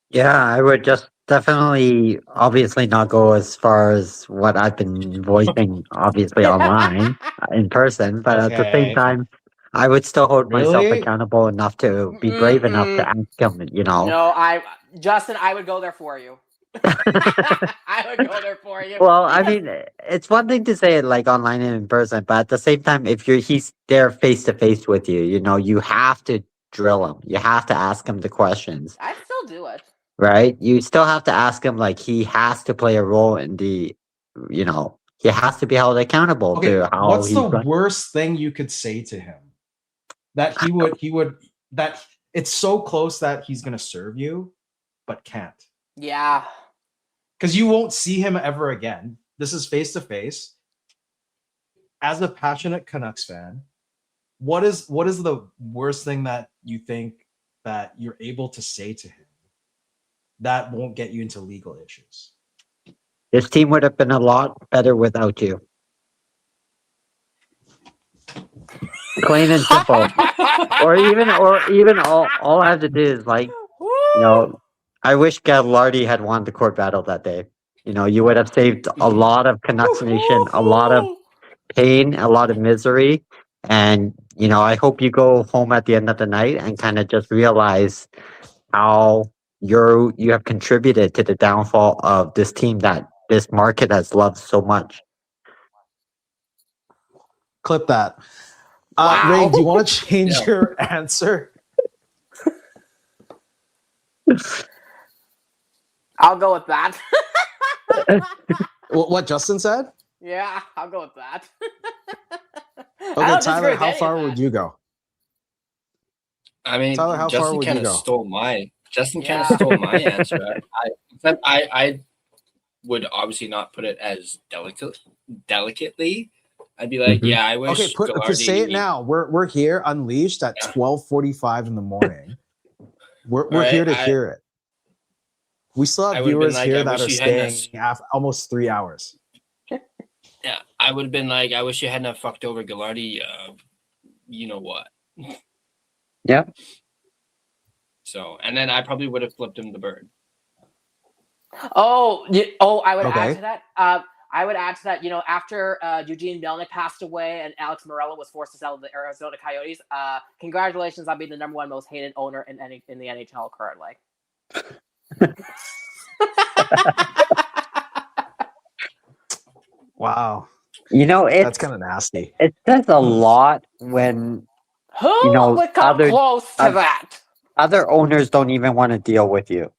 Yeah, I would just definitely obviously not go as far as what I've been voicing, obviously online in person, but at the same Okay. time, I would still hold myself Really? accountable enough to be brave enough to ask him, No, Justin, I would go there for you. I would go there for you. Well, I mean, it's one thing to say it like online and in person, but at the same time, if he's there face to face with you, you have to drill him. You have to ask him the questions, I'd still do it. right? You still have to ask him like he has to play a role in he has to be held accountable Okay, to how what's he's the run- worst thing you could say to him? That he would that it's so close that he's gonna serve you, but can't. Yeah. Because you won't see him ever again. This is face to face. As a passionate Canucks fan, what is the worst thing that you think that you're able to say to him that won't get you into legal issues? This team would have been a lot better without you. Plain and simple. or even all I have to do is I wish Gallardi had won the court battle that day. You would have saved a lot of Canucks Nation, a lot of pain, a lot of misery. And, I hope you go home at the end of the night and kind of just realize how you have contributed to the downfall of this team that this market has loved so much. Clip that. Wow. Ray, do you want to change your answer? I'll go with that. What Justin said? Yeah, I'll go with that. Okay, Tyler, how far would you go? I mean, Tyler, how far Justin would kind you of go? stole my. Justin kind Yeah. of stole my answer. I would obviously not put it as delicately. I'd be like, Mhm. yeah, I wish. Okay, Gallardi, say it now. We're here unleashed at 12:45 in the morning. We're Right, here to hear it. We still I have would've been viewers like, here I that wish are you hadn't staying almost 3 hours. Yeah, I would have been like, I wish you hadn't have fucked over Gallardi. You know what? Yeah. So, and then I probably would have flipped him the bird. I would Okay. add to that. I would add to that. After Eugene Melnyk passed away and Alex Morello was forced to sell to the Arizona Coyotes. Congratulations on being the number one most hated owner in the NHL currently. Wow, It's that's kind of nasty. it says a lot when Who would come other close to that? other owners don't even want to deal with you.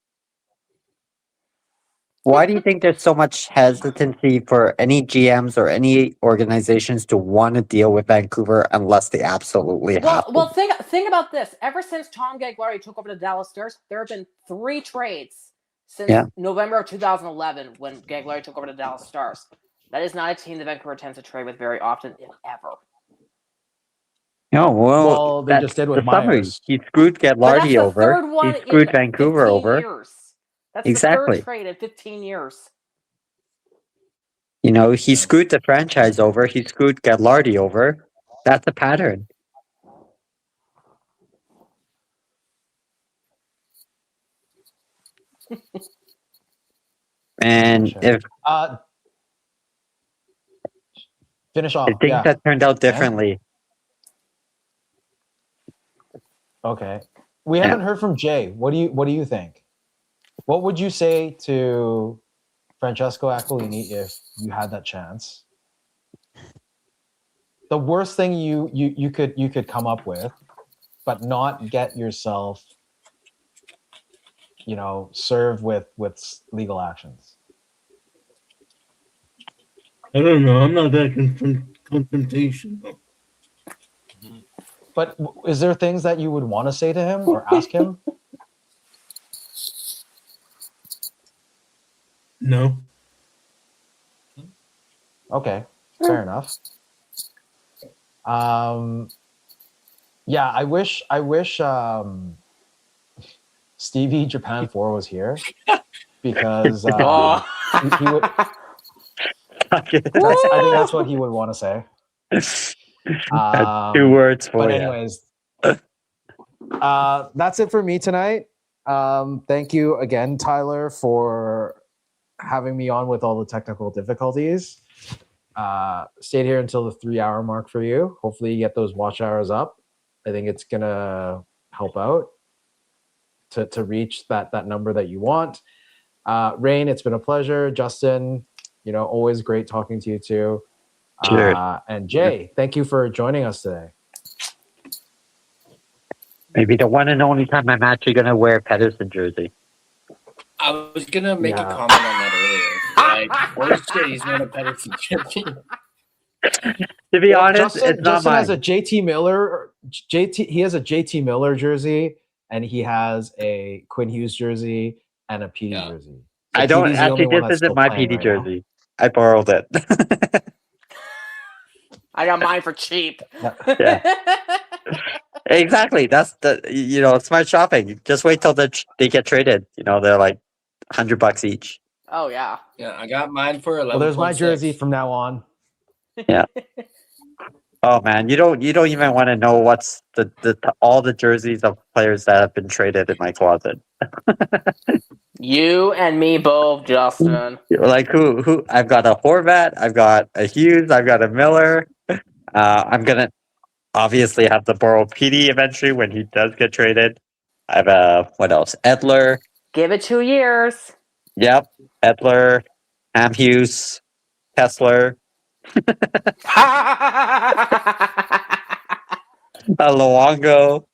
Why do you think there's so much hesitancy for any GMs or any organizations to want to deal with Vancouver unless they absolutely have to? Well, think about this. Ever since Tom Gagliardi took over the Dallas Stars, there have been 3 trades since November of 2011 when Gagliardi took over the Dallas Stars. That is not a team that Vancouver tends to trade with very often, if ever. No, Well, they just did with the summary. Myers. He screwed But that's Gagliardi the over. third one He screwed in Vancouver 15 over. years. That's Exactly. the third trade in 15 years. He screwed the franchise over. He screwed Gagliardi over. That's a pattern. And if Finish off. things that turned out differently, Okay. We haven't heard from Jay. What do you think? What would you say to Francesco Aquilini if you had that chance? The worst thing you could come up with, but not get yourself, served with legal actions. I don't know. I'm not that confrontational. But is there things that you would want to say to him or ask him? No. Okay, fair enough. Yeah, I wish Stevie Japan 4 was here because he would. I think that's what he would want to say. that's 2 words for But you. anyways, that's it for me tonight. Thank you again, Tyler, for having me on with all the technical difficulties. Stayed here until the 3-hour mark for you. Hopefully you get those watch hours up. I think it's gonna help out to reach that number that you want. Rain, it's been a pleasure. Justin, always great talking to you too. Cheers. And Jay, thank you for joining us today. Maybe the one and only time I'm actually gonna wear a Pedersen jersey. I was gonna make a Yeah. comment on that earlier. Like, holy shit, he's not a Pedersen champion. To be honest, Justin, it's not Justin mine. has a JT Miller. He has a JT Miller jersey, and he has a Quinn Hughes jersey and a PD Yeah. jersey. So I don't PD's the only actually. one This that's isn't still my playing PD right now. jersey. I borrowed it. I got mine for cheap. Yeah. Exactly. That's the smart shopping. Just wait till they get traded. They're like $100 each. Oh yeah. Yeah, I got mine for 11. Well, there's my jersey from now on. Oh man, you don't even want to know what's all the jerseys of players that have been traded in my closet. You and me both, Justin. Like who? I've got a Horvat. I've got a Hughes. I've got a Miller. I'm gonna obviously have to borrow PD eventually when he does get traded. I have what else? Edler. Give it 2 years. Yep, Edler, Ham Hughes, Kessler, Luongo.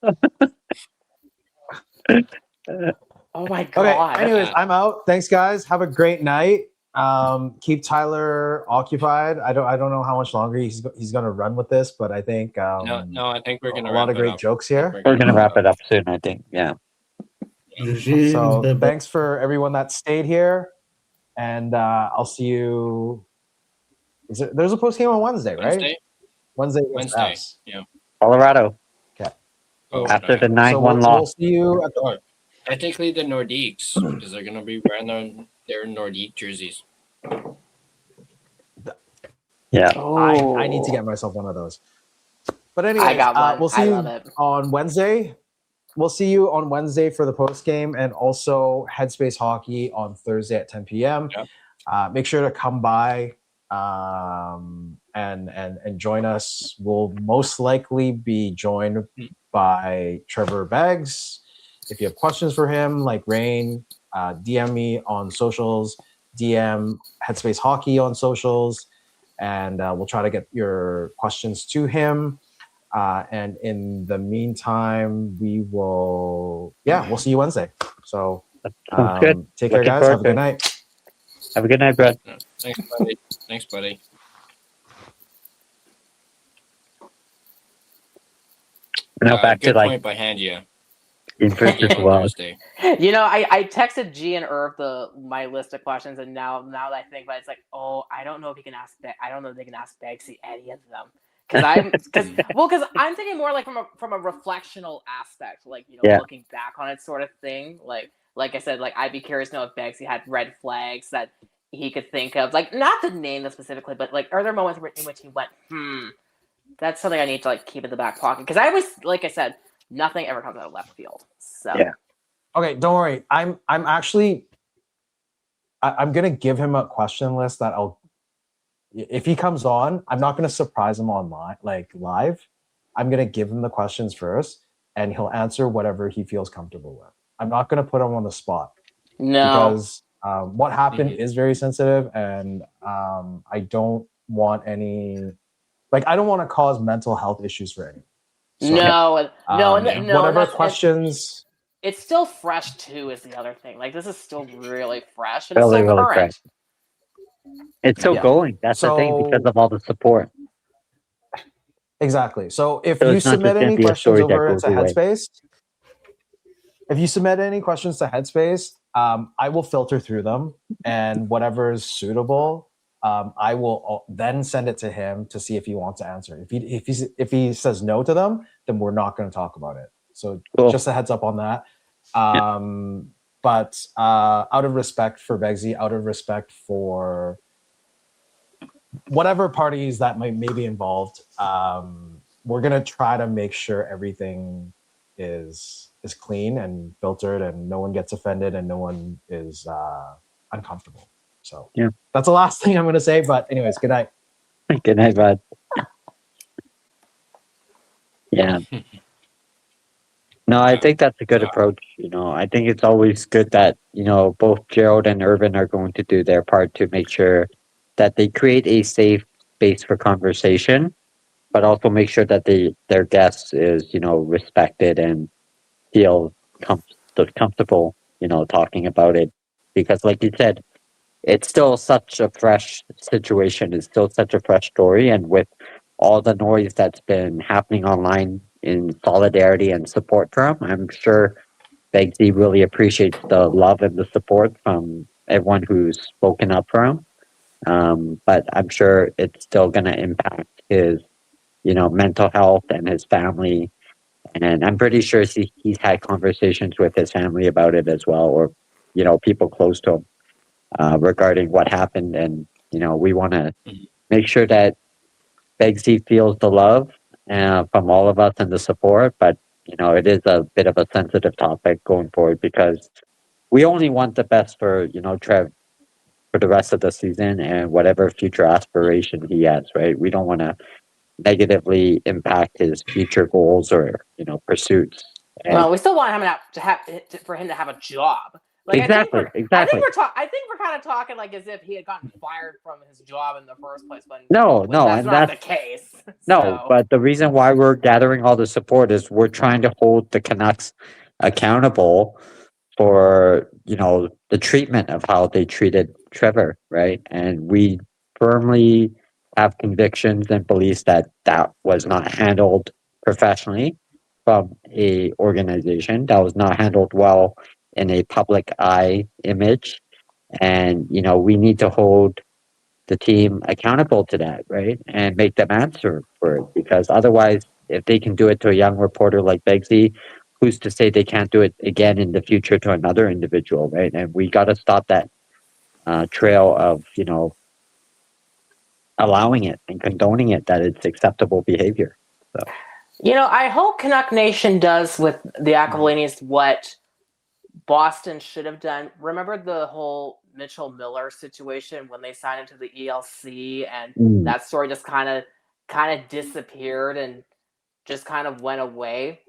Oh my Okay. god. Anyways, I'm out. Thanks, guys. Have a great night. Keep Tyler occupied. I don't know how much longer he's going to run with this, but I think No, I think we're gonna a lot of wrap it great up. jokes here. We're gonna wrap it up soon, I think. Yeah. So thanks for everyone that stayed here, and I'll see you. There's a post game on Wednesday, right? Wednesday. Wednesday. Yeah. Colorado. Oh, After okay. the 9-1 So we'll loss. see you at the. Technically, the Nordiques, because they're gonna be wearing their Nordique jerseys. Yeah. I need to get myself one of those. But anyway, I got one. we'll see I you love it. on Wednesday. We'll see you on Wednesday for the post game, and also Headspace Hockey on Thursday at 10 p.m. Yep. Make sure to come by and join us. We'll most likely be joined by Trevor Beggs. If you have questions for him, like Rain, DM me on socials, DM Headspace Hockey on socials, and we'll try to get your questions to him. And in the meantime, we'll see you Wednesday. So Sounds good. Take care, Looking guys. forward Have a to it. good night. Have a good night, Brett. Thanks, buddy. Thanks, buddy. Now back good to point by Handia. in person as well. Thursday. I texted G and Irv my list of questions, and now that I think about it, it's like, oh, I don't know if he can ask. I don't know if they can ask Begsy any of them. Because I'm thinking more like from a reflectional aspect, like looking back on it, sort of thing. Like I said, like I'd be curious to know if Begsy had red flags that he could think of, like not to name them specifically, but like are there moments in which he went, that's something I need to like keep in the back pocket, because I always, like I said, nothing ever comes out of left field. So Okay, don't worry. I'm actually I'm gonna give him a question list that if he comes on, I'm not going to surprise him online, like live. I'm going to give him the questions first, and he'll answer whatever he feels comfortable with. I'm not going to put him on the spot. No. Because what happened is very sensitive, and I don't want any, I don't want to cause mental health issues for anyone. So, whatever questions. It's still fresh too, is the other thing. Like this is still really fresh and Really, it's still really current. fresh. It's still going. That's the thing, because of all the support. Exactly. So if So you it's not submit just gonna any be a questions story that over goes to away. Headspace, I will filter through them, and whatever is suitable, I will then send it to him to see if he wants to answer. If he says no to them, then we're not going to talk about it. So just a heads up on that. But out of respect for Begsy, out of respect for whatever parties that may be involved, we're going to try to make sure everything is is clean and filtered, and no one gets offended, and no one is uncomfortable. So Yeah. that's the last thing I'm going to say. But anyways, good night. Good night, bud. Yeah. No, I think that's a good approach. I think it's always good that, both Gerald and Irvin are going to do their part to make sure that they create a safe space for conversation, but also make sure that their guests is, respected and feel comfortable, talking about it. Because like you said, it's still such a fresh situation. It's still such a fresh story. And with all the noise that's been happening online in solidarity and support for him, I'm sure Begsy really appreciates the love and the support from everyone who's spoken up for him. But I'm sure it's still going to impact his, mental health and his family. And I'm pretty sure he's had conversations with his family about it as well, or, people close to him regarding what happened. And, we want to make sure that Begsy feels the love from all of us and the support, but it is a bit of a sensitive topic going forward because we only want the best for Trev for the rest of the season and whatever future aspiration he has. Right? We don't want to negatively impact his future goals or pursuits. And Well, we still want him for him to have a job. Like, exactly. I think we're kind of talking like as if he had gotten fired from his job in the first place, but No, that's and not the case. No, So, but the reason why we're gathering all the support is we're trying to hold the Canucks accountable for, the treatment of how they treated Trevor, right? And we firmly have convictions and beliefs that was not handled professionally from a organization. That was not handled well in a public eye image. And, we need to hold the team accountable to that, right? And make them answer for it. Because otherwise, if they can do it to a young reporter like Begsy, who's to say they can't do it again in the future to another individual, right? And we got to stop that trail of, allowing it and condoning it, that it's acceptable behavior. So, I hope Canuck Nation does with the Aquilinians what Boston should have done. Remember the whole Mitchell Miller situation when they signed into the ELC, and that story just kind of disappeared and just kind of went away.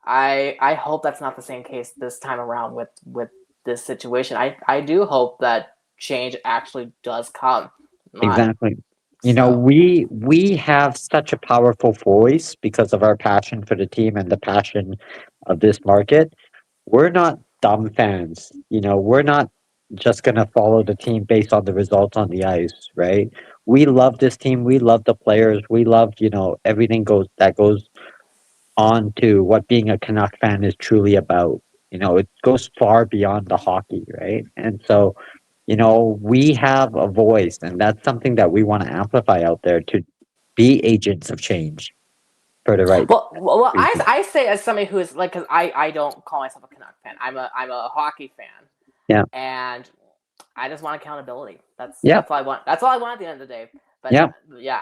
I hope that's not the same case this time around with this situation. I do hope that change actually does come. Exactly. We have such a powerful voice because of our passion for the team and the passion of this market. We're not dumb fans. We're not just going to follow the team based on the results on the ice, right? We love this team. We love the players. We love, everything that goes on to what being a Canuck fan is truly about. It goes far beyond the hockey, right? And so, we have a voice, and that's something that we want to amplify out there to be agents of change for the right. Well, I say as somebody who is like, because I don't call myself a Canuck fan. I'm a hockey fan. Yeah. And I just want accountability. That's all I want. That's all I want at the end of the day. But Yeah.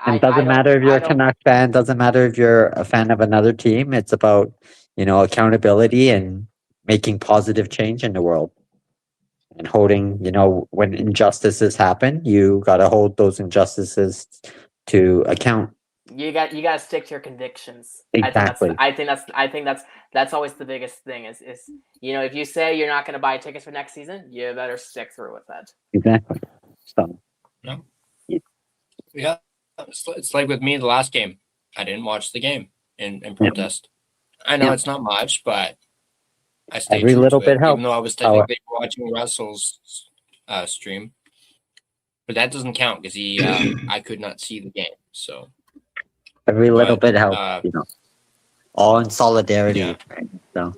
And it doesn't matter if you're a Canuck fan. Doesn't matter if you're a fan of another team. It's about accountability and making positive change in the world. And holding, when injustices happen, you got to hold those injustices to account. You got to stick to your convictions. Exactly. I think that's always the biggest thing is if you say you're not going to buy tickets for next season, you better stick through with that. Exactly. So. Yeah, it's like with me the last game. I didn't watch the game in protest. I know it's not much, but I stayed every true little to bit it, helps. even though I was technically watching Russell's stream. But that doesn't count because I could not see the game. So every little bit helps, all in solidarity. Yeah. Right? So,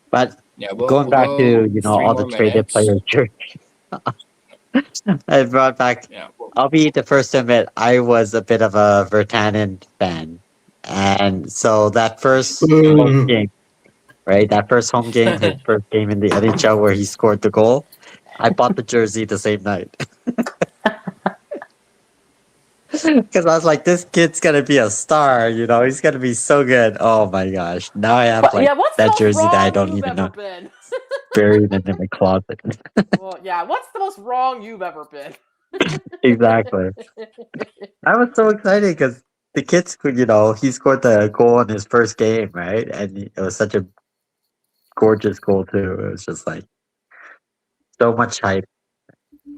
but we'll going back go to all the traded players, I brought back. Yeah, I'll be the first to admit I was a bit of a Virtanen fan, and so that first home game, right? That first home game, his first game in the NHL where he scored the goal. I bought the jersey the same night. Because I was like, this kid's gonna be a star. He's gonna be so good. Oh my gosh! Now I have But, like yeah, what's the that most jersey that I wrong don't you've even ever know been? buried in my closet. Well, yeah, what's the most wrong you've ever been? Exactly. I was so excited because the kids could, he scored the goal in his first game, right? And it was such a gorgeous goal too. It was just like so much hype,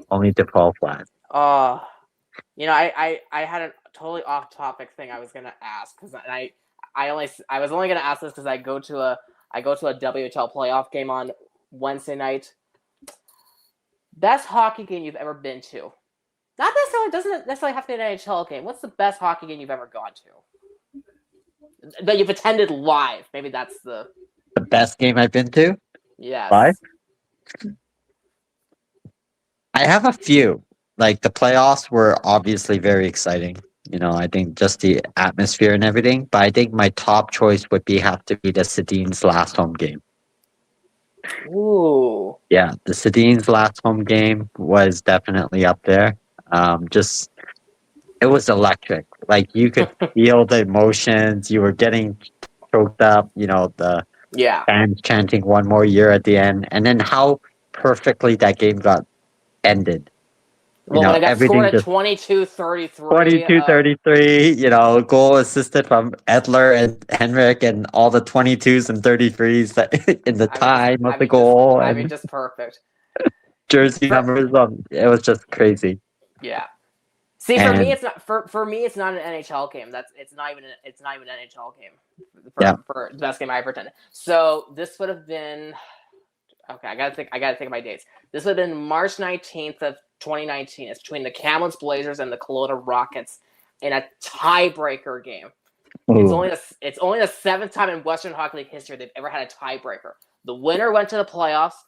only to fall flat. I had a totally off-topic thing I was gonna ask because I was only gonna ask this because I go to a WHL playoff game on Wednesday night. Best hockey game you've ever been to? Not necessarily doesn't necessarily have to be an NHL game. What's the best hockey game you've ever gone to? That you've attended live. Maybe that's the best game I've been to yes. live. I have a few. Like the playoffs were obviously very exciting. I think just the atmosphere and everything. But I think my top choice would have to be the Sedin's last home game. Ooh. Yeah, the Sedin's last home game was definitely up there. It was electric. Like you could feel the emotions. You were getting choked up. The fans chanting "one more year" at the end, and then how perfectly that game got ended. Well, when I got scored at 22-33. 22-33, goal assisted from Edler and Henrik and all the 22s and 33s in the time of the goal. Just perfect. Jersey numbers. It was just crazy. Yeah. See, for me, it's not. For me, it's not an NHL game. It's not even an NHL game. For the best game I ever attended. So this would have been. Okay, I gotta think of my dates. This would have been March 19th of 2019. It's between the Kamloops Blazers and the Kelowna Rockets in a tiebreaker game. Ooh. It's only the 7th time in Western Hockey League history they've ever had a tiebreaker. The winner went to the playoffs.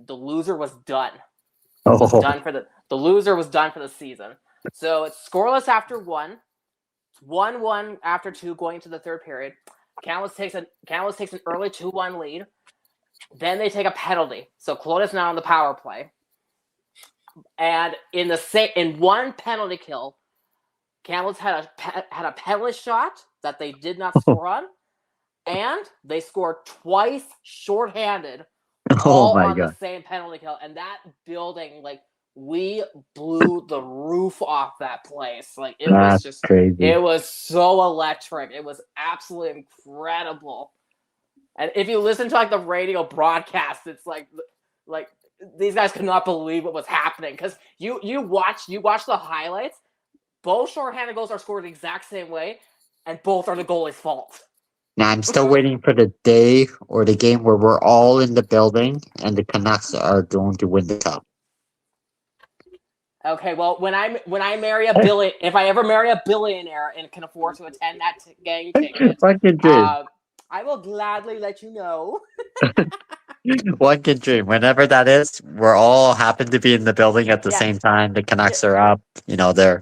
The loser was done. The loser was done for the season. So it's scoreless after 1. 1-1 after 2 going into the third period. Kamloops takes an early 2-1 lead. Then they take a penalty. So Kelowna's now on the power play. And in one penalty kill, Kamloops had a penalty shot that they did not score on, and they scored twice shorthanded, all on the same penalty kill. And that building, we blew the roof off that place. Was just crazy. It was so electric. It was absolutely incredible. And if you listen to the radio broadcast, it's like these guys could not believe what was happening because you watch the highlights. Both shorthanded goals are scored the exact same way, and both are the goalie's fault. Now I'm still waiting for the day or the game where we're all in the building and the Canucks are going to win the cup. Okay, well, when I marry if I ever marry a billionaire and can afford to attend that game ticket, I will gladly let you know. One can dream. Whenever that is, we're all happen to be in the building at the same time. The Canucks are up. They're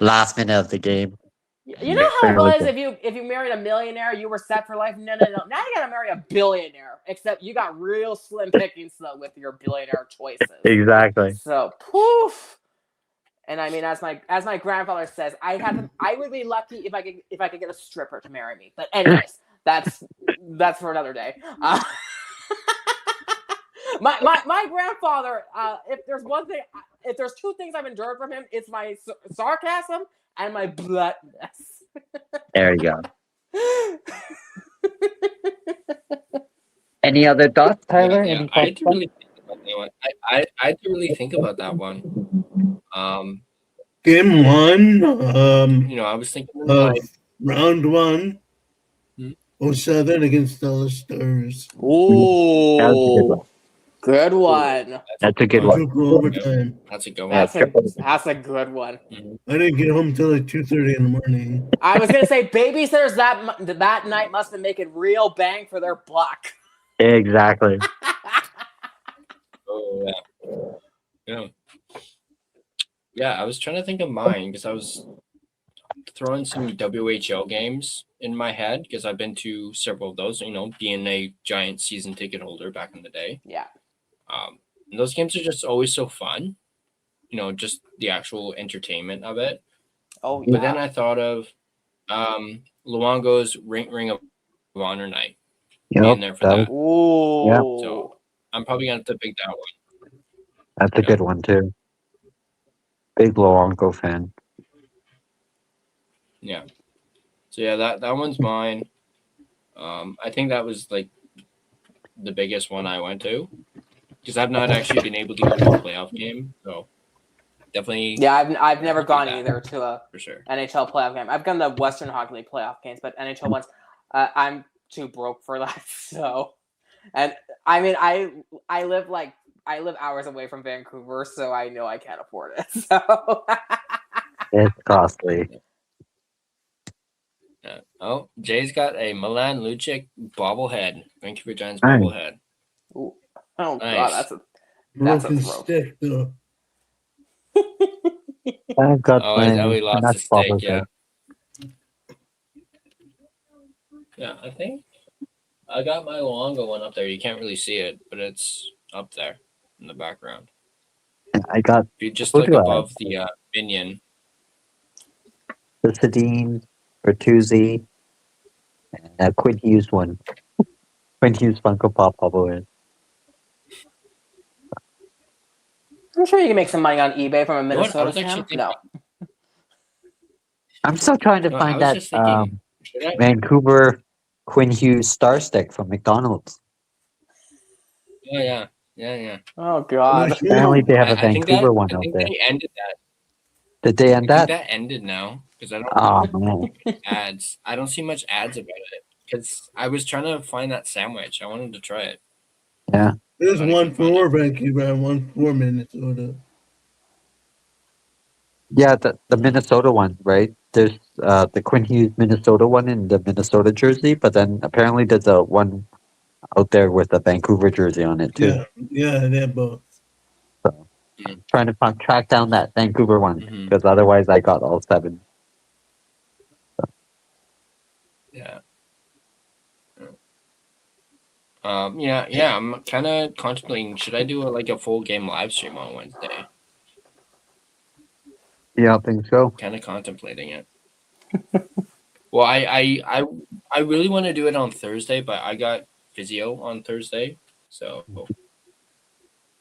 last minute of the game. You know how it was if you married a millionaire, you were set for life. No. Now you gotta marry a billionaire. Except you got real slim pickings though with your billionaire choices. Exactly. So poof. And I mean, as my grandfather says, I would be lucky if I could get a stripper to marry me. But anyways, that's for another day. My grandfather, if there's 2 things I've endured from him, it's my sarcasm and my bluntness. There you go. Any other thoughts, Tyler? Yeah. I had to really think about that one. I had to really think about that one. Game 1. I was thinking round 1. 07 against Dallas Stars. Ooh, good one. That's a good one. Overtime. That's a good one. That's a good one. I didn't get home till 2:30 in the morning. I was gonna say babysitters that night must have been making real bang for their buck. Exactly. Oh yeah. Yeah, I was trying to think of mine because I was throwing some WHL games in my head because I've been to several of those, being a giant season ticket holder back in the day. Yeah. And those games are just always so fun, just the actual entertainment of it. Oh But then yeah. I thought of Luongo's Ring of Honor night. Being there for that. Ooh. So I'm probably gonna have to pick that one. That's a good one too. Big Luongo fan. Yeah. So yeah, that one's mine. I think that was like the biggest one I went to because I've not actually been able to go to a playoff game. So definitely. Yeah, I've never do gone that, either to a for sure. NHL playoff game. I've gone to Western Hockey League playoff games, but NHL ones, I'm too broke for that. So, and I mean, I live hours away from Vancouver, so I know I can't afford it. So, It's costly. Yeah. Oh, Jay's got a Milan Lucic bobblehead. Vancouver Giants Nice. bobblehead. ooh, oh Nice. god, that's a Broken throw. stick though. I've got Oh, my we lost the Canucks stick. bobblehead. Yeah. Yeah, I think I got my Luongo one up there. You can't really see it, but it's up there in the background. I got If you just Who look do I above the minion. the Sedin, Bertuzzi, and a Quinn Hughes one. Quinn Hughes Funko Pop bobblehead. I'm sure you can make some money on eBay from a know what? I Minnesota was actually fan. No, I'm still trying to No, I find was that just thinking, should I? Vancouver Quinn Hughes Star Stick from McDonald's. Oh yeah, yeah. oh god. Apparently they have a I think Vancouver one I out think there. they ended that. Did they I end think that? that ended now because I don't Oh man. ads. I don't see much ads about it because I was trying to find that sandwich. I wanted to try it. Yeah. There's But I one couldn't find for Vancouver and one for Minnesota. Yeah, the Minnesota one, right? There's the Quinn Hughes Minnesota one in the Minnesota jersey, but then apparently there's a one out there with a Vancouver jersey on it too. Yeah, they're both. So trying to track down that Vancouver one Mhm. because otherwise I got all 7. Yeah. Yeah. I'm kind of contemplating. Should I do a full game live stream on Wednesday? Yeah, I think so. Kind of contemplating it. Well, I really want to do it on Thursday, but I got physio on Thursday, so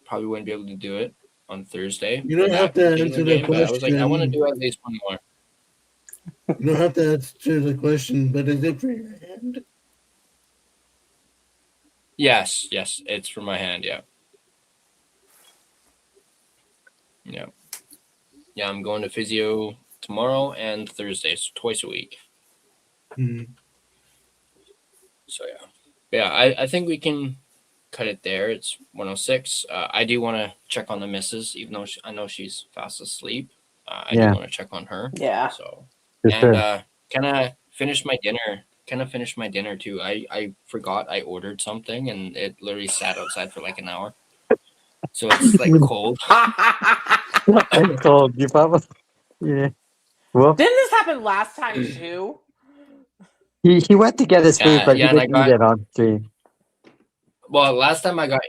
probably wouldn't be able to do it on Thursday. You don't for have that to particular answer the game, but I was like, I want to question. do at least one more. You don't have to answer the question, but is it for your hand? Yes, it's for my hand. Yeah. I'm going to physio tomorrow and Thursday, so twice a week. Hmm. So yeah. I think we can cut it there. It's 1:06. I do want to check on the missus, even though I know she's fast asleep. I do want to check on her. Yeah. So For sure. kind of finish my dinner. Kind of finished my dinner too. I forgot I ordered something and it literally sat outside for like an hour. So it's like cold. It's cold. You probably yeah. Well, Didn't this happen last time too? he went to get his food, but he and I didn't eat it on stream. Well, last time I got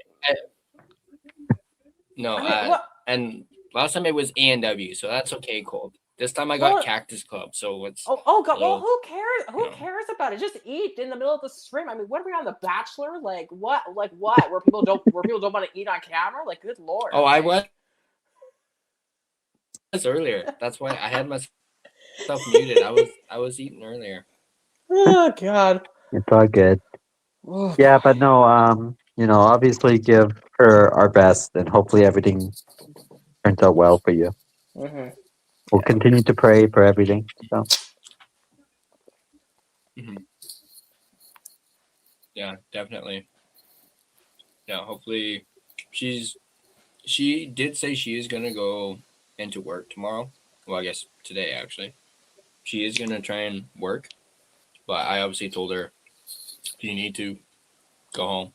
What? and last time it was A&W, so that's okay, cold. This time I got What? Cactus Club, so it's Oh god. Well, little- who cares? Who no. cares about it? Just eat in the middle of the stream. I mean, what are we on The Bachelor? Like what? Where people don't want to eat on camera? Like, good lord. Oh, I was earlier. That's why I had myself muted. I was eating earlier. Oh god. It's all good. Oh, Yeah, but no, obviously give her our best and hopefully everything turns out well for you. mhm. We'll continue to pray for everything. So Yeah, definitely. Yeah, hopefully she did say she is gonna go into work tomorrow. Well, I guess today actually. She is gonna try and work, but I obviously told her if you need to go home,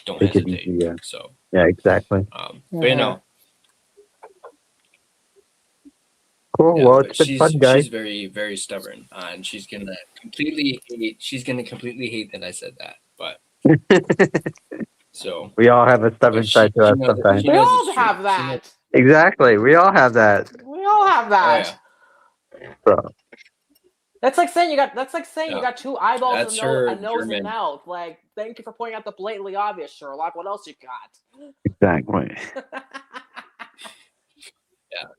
don't take it hesitate. easy, yeah. So Yeah, exactly. but Cool. yeah, Well, but it's been fun, guys. she's very, very stubborn, and she's gonna completely hate that I said that. But so We all have a stubborn but side to us knows- sometimes. she We knows all it's true. have She that. Exactly. We all have that. We all have Oh, that. yeah. That's like saying you got. That's like saying Yeah. you got two eyeballs, That's a her nose, German. and mouth. Like, thank you for pointing out the blatantly obvious, Sherlock. What else you got? Exactly.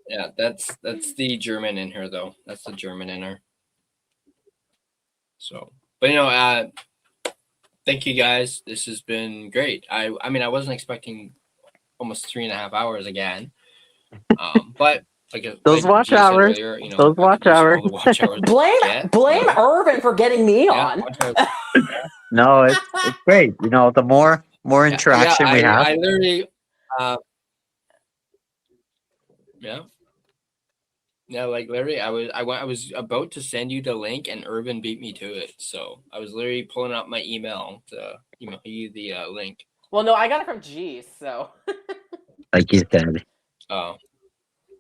Yeah, that's the German in her, though. That's the German in her. So, but thank you guys. This has been great. I mean, I wasn't expecting almost 3.5 hours again. But Those like watch G said hours. earlier, Those I watch could use all hours. the watch hours. Blame Irvin for getting me on. Watch hours. No, it's great. You know, the more interaction we have. I literally, like literally, I was about to send you the link, and Irvin beat me to it. So I was literally pulling up my email to email you the link. Well, no, I got it from G. So. Like you said. Oh,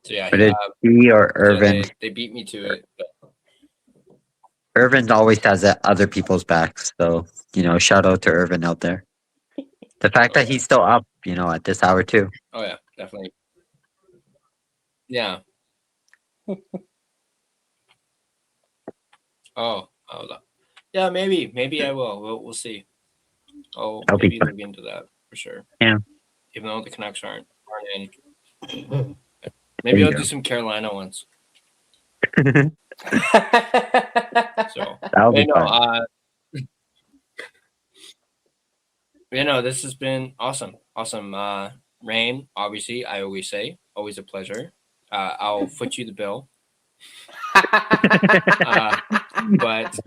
so yeah. But it's G or Irvin. They beat me to it. But... Irvin always has other people's backs. So, shout out to Irvin out there. The fact that he's still up, at this hour too. Oh yeah, definitely. Yeah. Yeah, maybe I will. We'll see. I'll maybe look into that for sure. Yeah. Even though the Canucks aren't in. Maybe I'll do some Carolina ones. So that'll be fun. This has been awesome. Rain, obviously, I always say, always a pleasure. I'll foot you the bill. But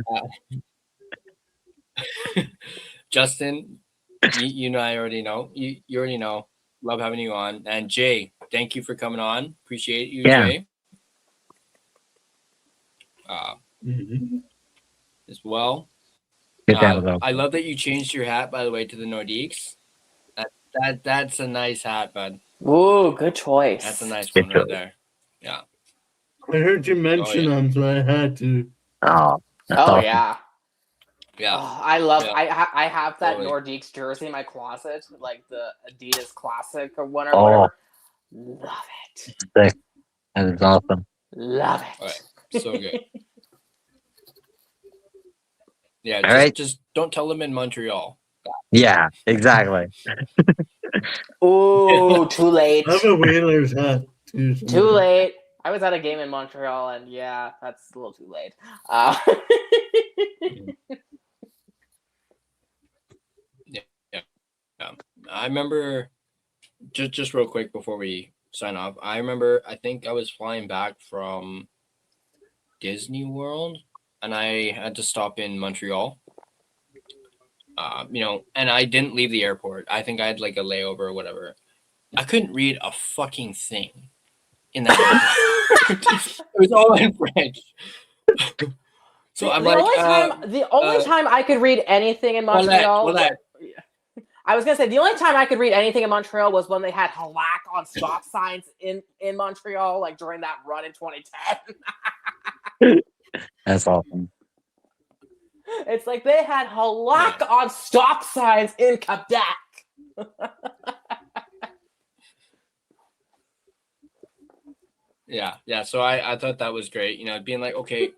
Justin, I already know. You already know. Love having you on. And Jay, thank you for coming on. Appreciate you, Jay. As well. I love that you changed your hat, by the way, to the Nordiques. That's a nice hat, bud. Ooh, good choice. That's a nice one right there. Yeah. I heard you mention them, so I had to. Oh, awesome. Yeah. Yeah. Oh, I love. Yeah. I have that Nordiques jersey in my closet, like the Adidas Classic or one or whatever. Love it. Sick. That is awesome. Love it. Right. So good. Yeah. Just don't tell them in Montreal. Yeah, exactly. Oh, too late. I have a Whalers hat too. Too late. I was at a game in Montreal, and yeah, that's a little too late. Yeah. I remember, just real quick before we sign off, I think I was flying back from Disney World, and I had to stop in Montreal. And I didn't leave the airport. I think I had like a layover or whatever. I couldn't read a fucking thing in that airport. It was all in French. So the only time I could read anything in Montreal. I was gonna say the only time I could read anything in Montreal was when they had halak on stop signs in Montreal, like during that run in 2010. That's awesome. It's like they had halak on stop signs in Quebec. Yeah. So I thought that was great. Being like, okay,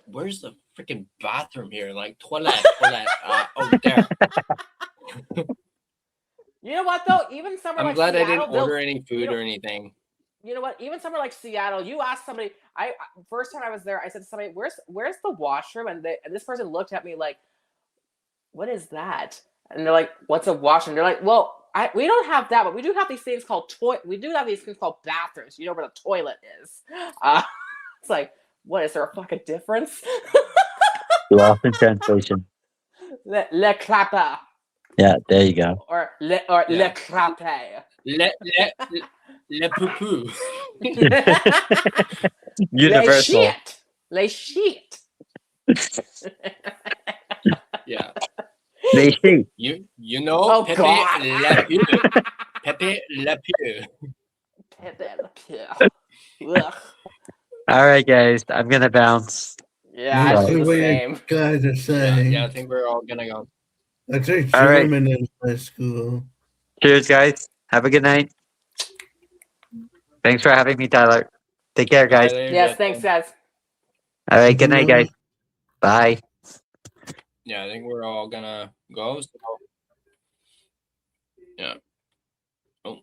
where's the freaking bathroom here? Like toilet, over there. You know what though? Even somewhere I'm glad Seattle, I didn't order any food or anything. You know what? Even somewhere like Seattle, you ask somebody. First time I was there, I said to somebody, "Where's the washroom?" And this person looked at me like, "What is that?" And they're like, "What's a washroom?" They're like, "Well, we don't have that, but we do have these things called We do have these things called bathrooms. You know where the toilet is." It's like, what is there a fucking difference? Lost in translation. Le clapper. Yeah, there you go. Or le clapper. Le poo-poo. Universal. Les shit. Yeah. Les shit. You know. Oh, Pepe God. Le Pew. Pepe Le Pew. Pepe Le Pew. All right, guys. I'm gonna bounce. Yeah, I do the same. Guys are saying. Yeah, I think we're all gonna go. I took German in high school. Cheers, guys. Have a good night. Thanks for having me, Tyler. Take care, guys. Yes, thanks, guys. All right. Good night, guys. Bye. Yeah, I think we're all gonna go. So, yeah. Oh.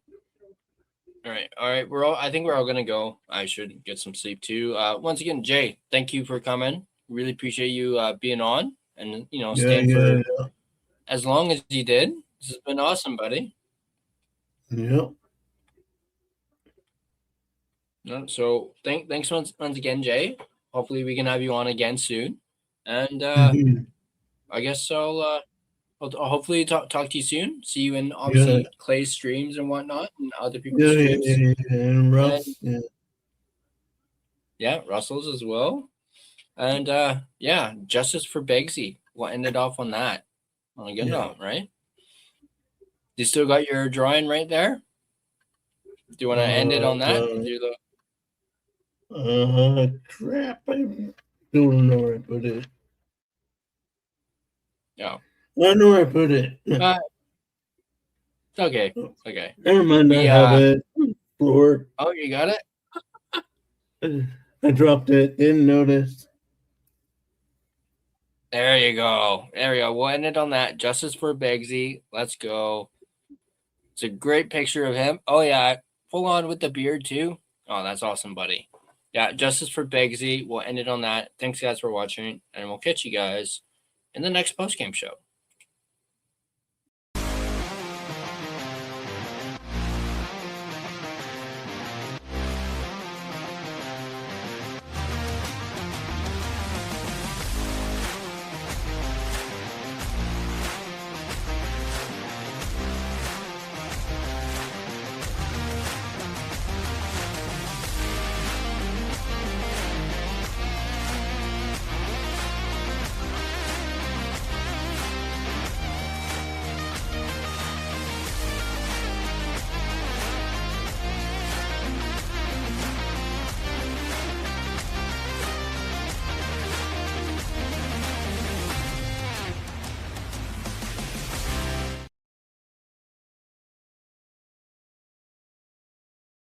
All right. All right. I think we're all gonna go. I should get some sleep too. Once again, Jay, thank you for coming. Really appreciate you being on and staying for as long as you did. This has been awesome, buddy. Yep. No, so thanks once again, Jay. Hopefully we can have you on again soon. And Mhm. I guess I'll hopefully talk to you soon. See you in obviously Clay's streams and whatnot and other people's streams. And Russ. Yeah, Russell's as well. And yeah, justice for Begsy. We'll end it off on that. On a good note, right? You still got your drawing right there? Do you want to end it on that? Do the Crap. I don't know where I put it. yeah. I don't know where I put it. It's okay. Okay. Never mind. I have it. Floor. Oh, you got it? I dropped it. Didn't notice. There you go. There we go. We'll end it on that. Justice for Begsy. Let's go. It's a great picture of him. Oh, yeah. Full on with the beard, too. Oh, that's awesome, buddy. Yeah, justice for Begsy. We'll end it on that. Thanks, guys, for watching. And we'll catch you guys in the next post-game show.